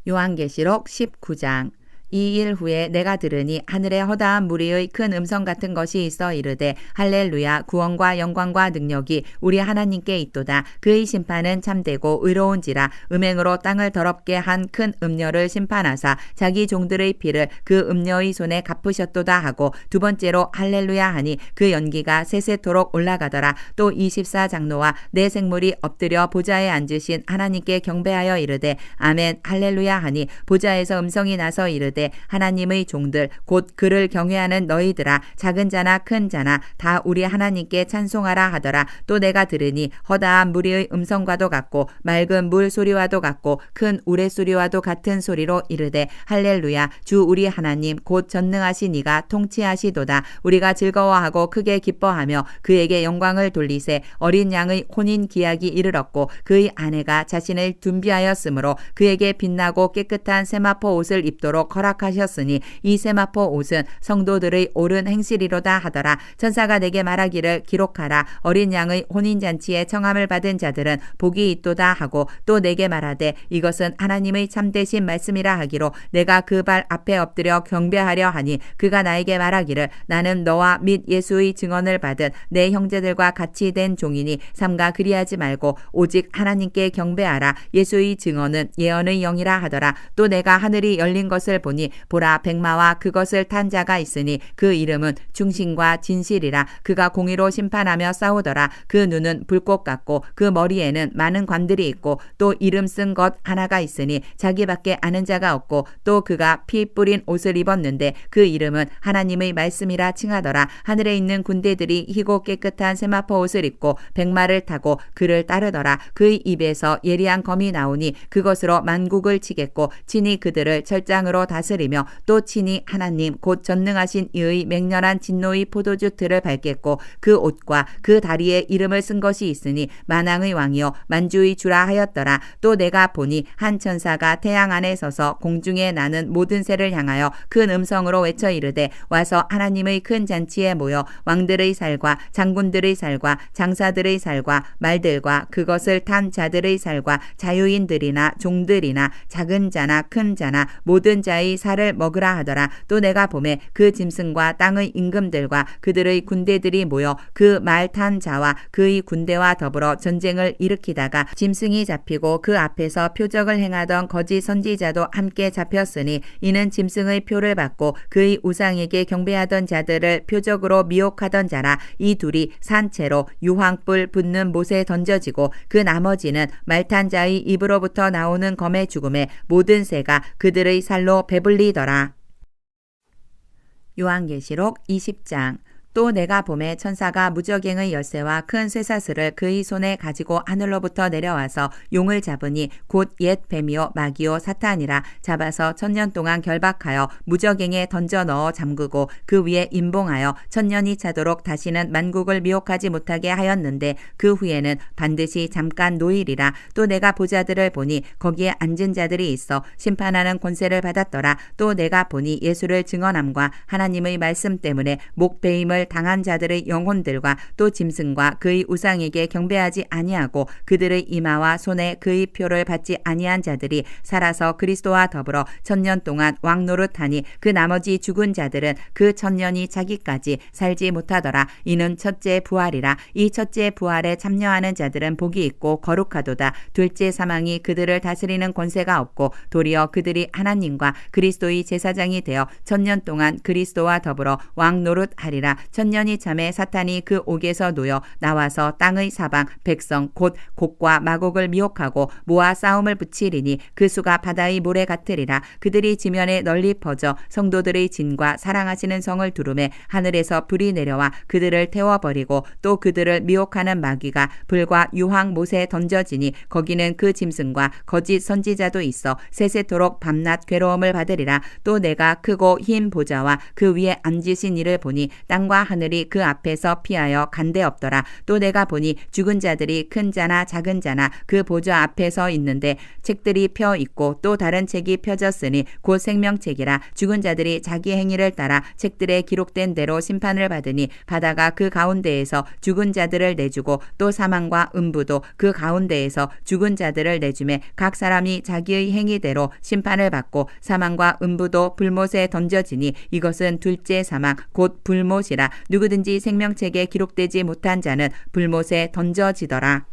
[SPEAKER 1] 요한계시록 19장. 이 일 후에 내가 들으니 하늘에 허다한 무리의 큰 음성 같은 것이 있어 이르되 할렐루야 구원과 영광과 능력이 우리 하나님께 있도다. 그의 심판은 참되고 의로운지라. 음행으로 땅을 더럽게 한 큰 음녀를 심판하사 자기 종들의 피를 그 음녀의 손에 갚으셨도다 하고 두 번째로 할렐루야 하니 그 연기가 세세토록 올라가더라. 또 24장로와 네 생물이 엎드려 보좌에 앉으신 하나님께 경배하여 이르되 아멘 할렐루야 하니 보좌에서 음성이 나서 이르되 하나님의 종들 곧 그를 경외하는 너희들아 작은 자나 큰 자나 다 우리 하나님께 찬송하라 하더라. 또 내가 들으니 허다한 무리의 음성과도 같고 맑은 물 소리와도 같고 큰 우레 소리와도 같은 소리로 이르되 할렐루야 주 우리 하나님 곧 전능하신 이가 통치하시도다. 우리가 즐거워하고 크게 기뻐하며 그에게 영광을 돌리세. 어린 양의 혼인 기약이 이르렀고 그의 아내가 자신을 둔비하였으므로 그에게 빛나고 깨끗한 세마포 옷을 입도록 허락하셨으니 이 세마포 옷은 성도들의 옳은 행실이로다 하더라. 천사가 내게 말하기를 기록하라. 어린 양의 혼인잔치에 청함을 받은 자들은 복이 있도다 하고 또 내게 말하되 이것은 하나님의 참되신 말씀이라 하기로 내가 그 발 앞에 엎드려 경배하려 하니 그가 나에게 말하기를 나는 너와 및 예수의 증언을 받은 내 형제들과 같이 된 종이니 삼가 그리하지 말고 오직 하나님께 경배하라. 예수의 증언은 예언의 영이라 하더라. 또 내가 하늘이 열린 것을 보니 보라 백마와 그것을 탄 자가 있으니 그 이름은 충신과 진실이라. 그가 공의로 심판하며 싸우더라. 그 눈은 불꽃 같고 그 머리에는 많은 관들이 있고 또 이름 쓴 것 하나가 있으니 자기밖에 아는 자가 없고 또 그가 피 뿌린 옷을 입었는데 그 이름은 하나님의 말씀이라 칭하더라. 하늘에 있는 군대들이 희고 깨끗한 세마포 옷을 입고 백마를 타고 그를 따르더라. 그의 입에서 예리한 검이 나오니 그것으로 만국을 치겠고 친히 그들을 철장으로 다스리며 또 친히 하나님 곧 전능하신 이의 맹렬한 진노의 포도주 틀을 밟겠고 그 옷과 그 다리에 이름을 쓴 것이 있으니 만왕의 왕이요 만주의 주라 하였더라. 또 내가 보니 한 천사가 태양 안에 서서 공중에 나는 모든 새를 향하여 큰 음성으로 외쳐 이르되 와서 하나님의 큰 잔치에 모여 왕들의 살과 장군들의 살과 장사들의 살과 말들과 그것을 탄 자들의 살과 자유인들이나 종들이나 작은 자나 큰 자나 모든 자의 살을 먹으라 하더라. 또 내가 보매 그 짐승과 땅의 임금들과 그들의 군대들이 모여 그 말 탄 자와 그의 군대와 더불어 전쟁을 일으키다가 짐승이 잡히고 그 앞에서 표적을 행하던 거짓 선지자도 함께 잡혔으니 이는 짐승의 표를 받고 그의 우상에게 경배하던 자들을 표적으로 미혹하던 자라. 이 둘이 산채로 유황불 붙는 못에 던져지고 그 나머지는 말탄 자의 입으로부터 나오는 검의 죽음에 모든 새가 그들의 살로 배불리더라. 요한계시록 20장. 또 내가 보매 천사가 무저갱의 열쇠와 큰 쇠사슬을 그의 손에 가지고 하늘로부터 내려와서 용을 잡으니 곧 옛 뱀이요 마귀요 사탄이라. 잡아서 1000년 동안 결박하여 무저갱에 던져 넣어 잠그고 그 위에 임봉하여 1000년이 차도록 다시는 만국을 미혹하지 못하게 하였는데 그 후에는 반드시 잠깐 노일이라. 또 내가 보자들을 보니 거기에 앉은 자들이 있어 심판하는 권세를 받았더라. 또 내가 보니 예수를 증언함과 하나님의 말씀 때문에 목베임을 당한 자들의 영혼들과 또 짐승과 그의 우상에게 경배하지 아니하고 그들의 이마와 손에 그의 표를 받지 아니한 자들이 살아서 그리스도와 더불어 1000년 동안 왕 노릇하니 그 나머지 죽은 자들은 그 1000년이 차기까지 살지 못하더라. 이는 첫째 부활이라. 이 첫째 부활에 참여하는 자들은 복이 있고 거룩하도다. 둘째 사망이 그들을 다스리는 권세가 없고 도리어 그들이 하나님과 그리스도의 제사장이 되어 1000년 동안 그리스도와 더불어 왕 노릇하리라. 천년이 참에 사탄이 그 옥에서 놓여 나와서 땅의 사방 백성 곧 곡과 마곡을 미혹하고 모아 싸움을 붙이리니 그 수가 바다의 모래 같으리라. 그들이 지면에 널리 퍼져 성도들의 진과 사랑하시는 성을 두루매 하늘에서 불이 내려와 그들을 태워버리고 또 그들을 미혹하는 마귀가 불과 유황 못에 던져지니 거기는 그 짐승과 거짓 선지자도 있어 세세토록 밤낮 괴로움을 받으리라. 또 내가 크고 흰 보좌와 그 위에 앉으신 이를 보니 땅과 하늘이 그 앞에서 피하여 간데 없더라. 또 내가 보니 죽은 자들이 큰 자나 작은 자나 그 보좌 앞에서 있는데 책들이 펴 있고 또 다른 책이 펴졌으니 곧 생명책이라. 죽은 자들이 자기 행위를 따라 책들에 기록된 대로 심판을 받으니 바다가 그 가운데에서 죽은 자들을 내주고 또 사망과 음부도 그 가운데에서 죽은 자들을 내주매 각 사람이 자기의 행위대로 심판을 받고 사망과 음부도 불못에 던져지니 이것은 둘째 사망 곧 불못이라. 누구든지 생명책에 기록되지 못한 자는 불못에 던져지더라.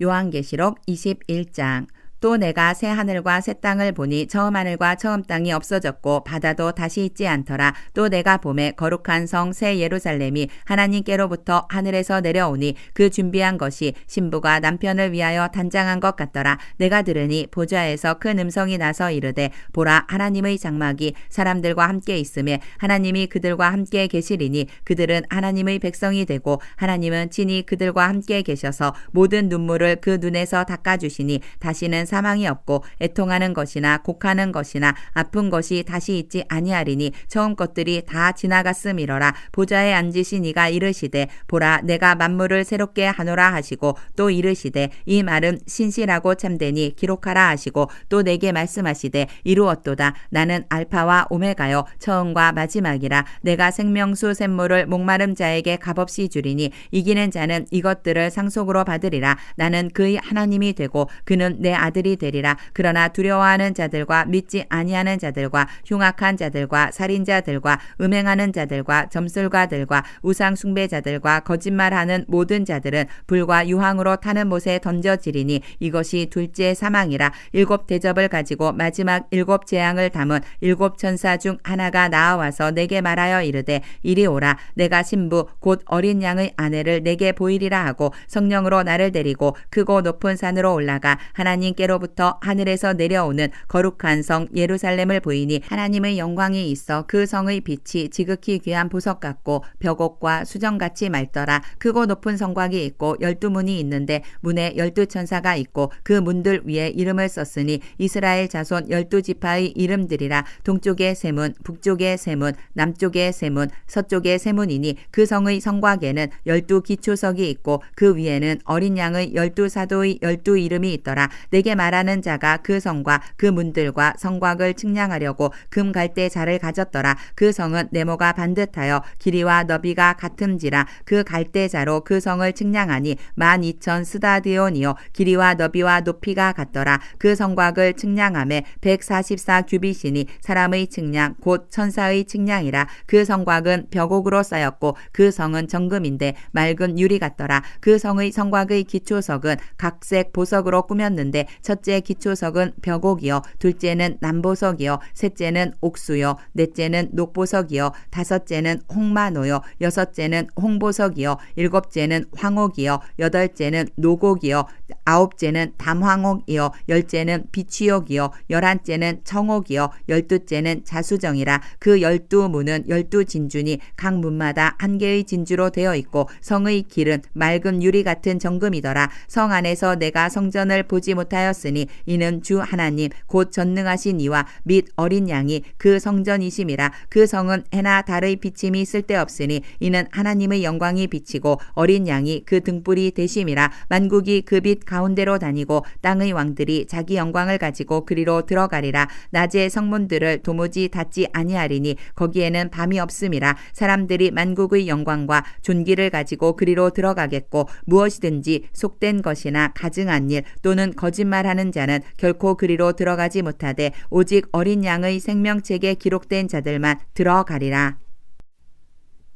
[SPEAKER 1] 요한계시록 21장. 또 내가 새 하늘과 새 땅을 보니 처음 하늘과 처음 땅이 없어졌고 바다도 다시 있지 않더라. 또 내가 보매 거룩한 성 새 예루살렘이 하나님께로부터 하늘에서 내려오니 그 준비한 것이 신부가 남편을 위하여 단장한 것 같더라. 내가 들으니 보좌에서 큰 음성이 나서 이르되 보라 하나님의 장막이 사람들과 함께 있으며 하나님이 그들과 함께 계시리니 그들은 하나님의 백성이 되고 하나님은 친히 그들과 함께 계셔서 모든 눈물을 그 눈에서 닦아주시니 다시는 사망이 없고 애통하는 것이나 곡하는 것이나 아픈 것이 다시 있지 아니하리니 처음 것들이 다 지나갔음이러라. 보좌에 앉으신 이가 이르시되 보라 내가 만물을 새롭게 하노라 하시고 또 이르시되 이 말은 신실하고 참되니 기록하라 하시고 또 내게 말씀하시되 이루었도다. 나는 알파와 오메가요 처음과 마지막이라. 내가 생명수 샘물을 목마름 자에게 값없이 주리니 이기는 자는 이것들을 상속으로 받으리라. 나는 그의 하나님이 되고 그는 내 아들이 되리라. 그러나 두려워하는 자들과 믿지 아니하는 자들과 흉악한 자들과 살인자들과 음행하는 자들과 점술가들과 우상 숭배자들과 거짓말하는 모든 자들은 불과 유황으로 타는 못에 던져지리니 이것이 둘째 사망이라. 일곱 대접을 가지고 마지막 일곱 재앙을 담은 일곱 천사 중 하나가 나와서 내게 말하여 이르되 이리 오라. 내가 신부 곧 어린 양의 아내를 내게 보이리라 하고 성령으로 나를 데리고 크고 높은 산으로 올라가 하나님께로부터 하늘에서 내려오는 거룩한 성 예루살렘을 보이니 하나님의 영광이 있어 그 성의 빛이 지극히 귀한 보석 같고 벽옥과 수정같이 맑더라. 크고 높은 성곽이 있고 12문이 있는데 문에 12천사가 있고 그 문들 위에 이름을 썼으니 이스라엘 자손 12지파의 이름들이라. 동쪽에 세 문, 북쪽에 세 문, 남쪽에 세 문, 서쪽에 세 문이니 그 성의 성곽에는 12기초석이 있고 그 위에는 어린 양의 12사도의 12이름이 있더라. 내게 말하는 자가 그 성과 그 문들과 성곽을 측량하려고 금갈대 자를 가졌더라. 그 성은 네모가 반듯하여 길이와 너비가 같음지라. 그 갈대자로 그 성을 측량하니 12,000 스다디온이요 길이와 너비와 높이가 같더라. 그 성곽을 측량함에 144 규빗이니 사람의 측량 곧 천사의 측량이라. 그 성곽은 벽옥으로 쌓였고 그 성은 정금인데 맑은 유리 같더라. 그 성의 성곽의 기초석은 각색 보석으로 꾸몄는데 첫째 기초석은 벽옥이요 둘째는 남보석이요 셋째는 옥수요 넷째는 녹보석이요 다섯째는 홍마노요 여섯째는 홍보석이요 일곱째는 황옥이요 여덟째는 노곡이요 아홉째는 담황옥이요 열째는 비취옥이요 열한째는 청옥이요 열두째는 자수정이라. 그 12문은 12진주니 각 문마다 한 개의 진주로 되어 있고 성의 길은 맑은 유리 같은 정금이더라. 성 안에서 내가 성전을 보지 못하였으니 이는 주 하나님 곧 전능하신 이와 및 어린 양이 그 성전이심이라. 그 성은 해나 달의 비침이 쓸데없으니 이는 하나님의 영광이 비치고 어린 양이 그 등불이 되심이라. 만국이 그 빛 가운데로 다니고 땅의 왕들이 자기 영광을 가지고 그리로 들어가리라. 낮에 성문들을 도무지 닫지 아니하리니 거기에는 밤이 없음이라. 사람들이 만국의 영광과 존귀를 가지고 그리로 들어가겠고 무엇이든지 속된 것이나 가증한 일 또는 거짓말하는 자는 결코 그리로 들어가지 못하되 오직 어린 양의 생명책에 기록된 자들만 들어가리라.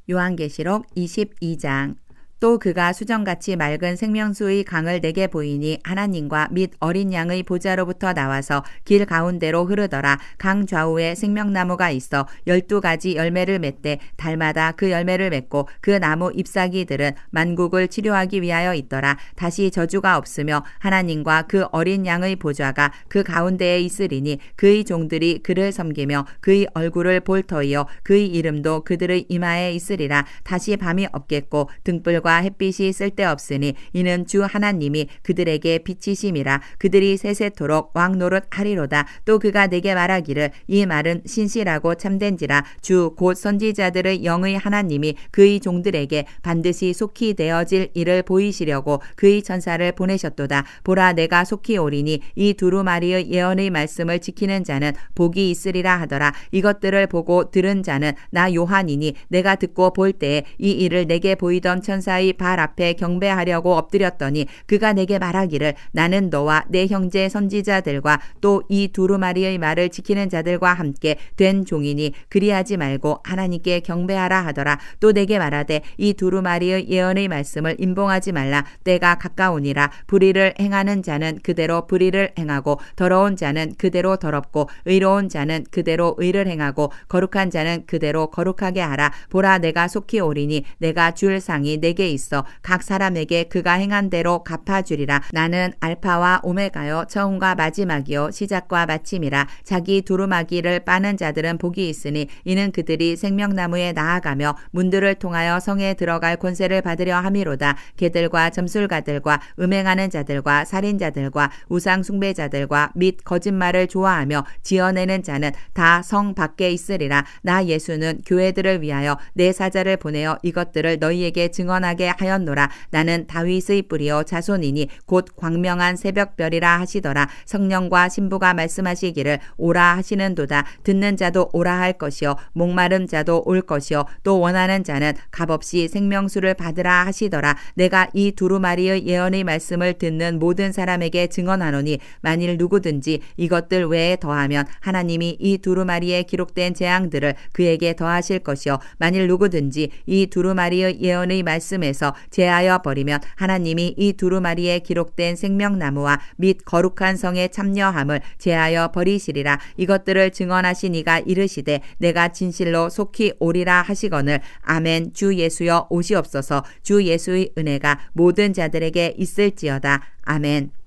[SPEAKER 1] 요한계시록 22장. 또 그가 수정같이 맑은 생명수의 강을 내게 보이니 하나님과 및 어린 양의 보좌로부터 나와서 길 가운데로 흐르더라. 강 좌우에 생명나무가 있어 12가지 열매를 맺되 달마다 그 열매를 맺고 그 나무 잎사귀들은 만국을 치료하기 위하여 있더라. 다시 저주가 없으며 하나님과 그 어린 양의 보좌가 그 가운데에 있으리니 그의 종들이 그를 섬기며 그의 얼굴을 볼 터이요 그의 이름도 그들의 이마에 있으리라. 다시 밤이 없겠고 등불과 햇빛이 쓸데없으니 이는 주 하나님이 그들에게 빛이심이라. 그들이 세세토록 왕 노릇 하리로다. 또 그가 내게 말하기를 이 말은 신실하고 참된지라. 주 곧 선지자들의 영의 하나님이 그의 종들에게 반드시 속히 되어질 일을 보이시려고 그의 천사를 보내셨도다. 보라 내가 속히 오리니 이 두루마리의 예언의 말씀을 지키는 자는 복이 있으리라 하더라. 이것들을 보고 들은 자는 나 요한이니 내가 듣고 볼 때에 이 일을 내게 보이던 천사의 발 앞에 경배하려고 엎드렸더니 그가 내게 말하기를 나는 너와 내 형제 선지자들과 또 이 두루마리의 말을 지키는 자들과 함께 된 종이니 그리하지 말고 하나님께 경배하라 하더라. 또 내게 말하되 이 두루마리의 예언의 말씀을 임봉하지 말라. 때가 가까우니라. 불의를 행하는 자는 그대로 불의를 행하고 더러운 자는 그대로 더럽고 의로운 자는 그대로 의를 행하고 거룩한 자는 그대로 거룩하게 하라. 보라 내가 속히 오리니 내가 줄 상이 내게 있어 각 사람에게 그가 행한 대로 갚아주리라. 나는 알파와 오메가요 처음과 마지막이요 시작과 마침이라. 자기 두루마기를 빠는 자들은 복이 있으니 이는 그들이 생명나무에 나아가며 문들을 통하여 성에 들어갈 권세를 받으려 함이로다. 개들과 점술가들과 음행하는 자들과 살인자들과 우상 숭배자들과 및 거짓말을 좋아하며 지어내는 자는 다 성 밖에 있으리라. 나 예수는 교회들을 위하여 내 사자를 보내어 이것들을 너희에게 증언하게 하였노라. 나는 다윗의 뿌리요 자손이니 곧 광명한 새벽별이라 하시더라. 성령과 신부가 말씀하시기를 오라 하시는도다. 듣는 자도 오라 할 것이요 목마른 자도 올 것이요 또 원하는 자는 값없이 생명수를 받으라 하시더라. 내가 이 두루마리의 예언의 말씀을 듣는 모든 사람에게 증언하노니 만일 누구든지 이것들 외에 더하면 하나님이 이 두루마리에 기록된 재앙들을 그에게 더하실 것이요 만일 누구든지 이 두루마리의 예언의 말씀에서 제하여 버리면 하나님이 이 두루마리에 기록된 생명나무와 및 거룩한 성에 참여함을 제하여 버리시리라. 이것들을 증언하신 이가 이르시되 내가 진실로 속히 오리라 하시거늘 아멘. 주 예수여 오시옵소서. 주 예수의 은혜가 모든 자들에게 있을지어다. 아멘.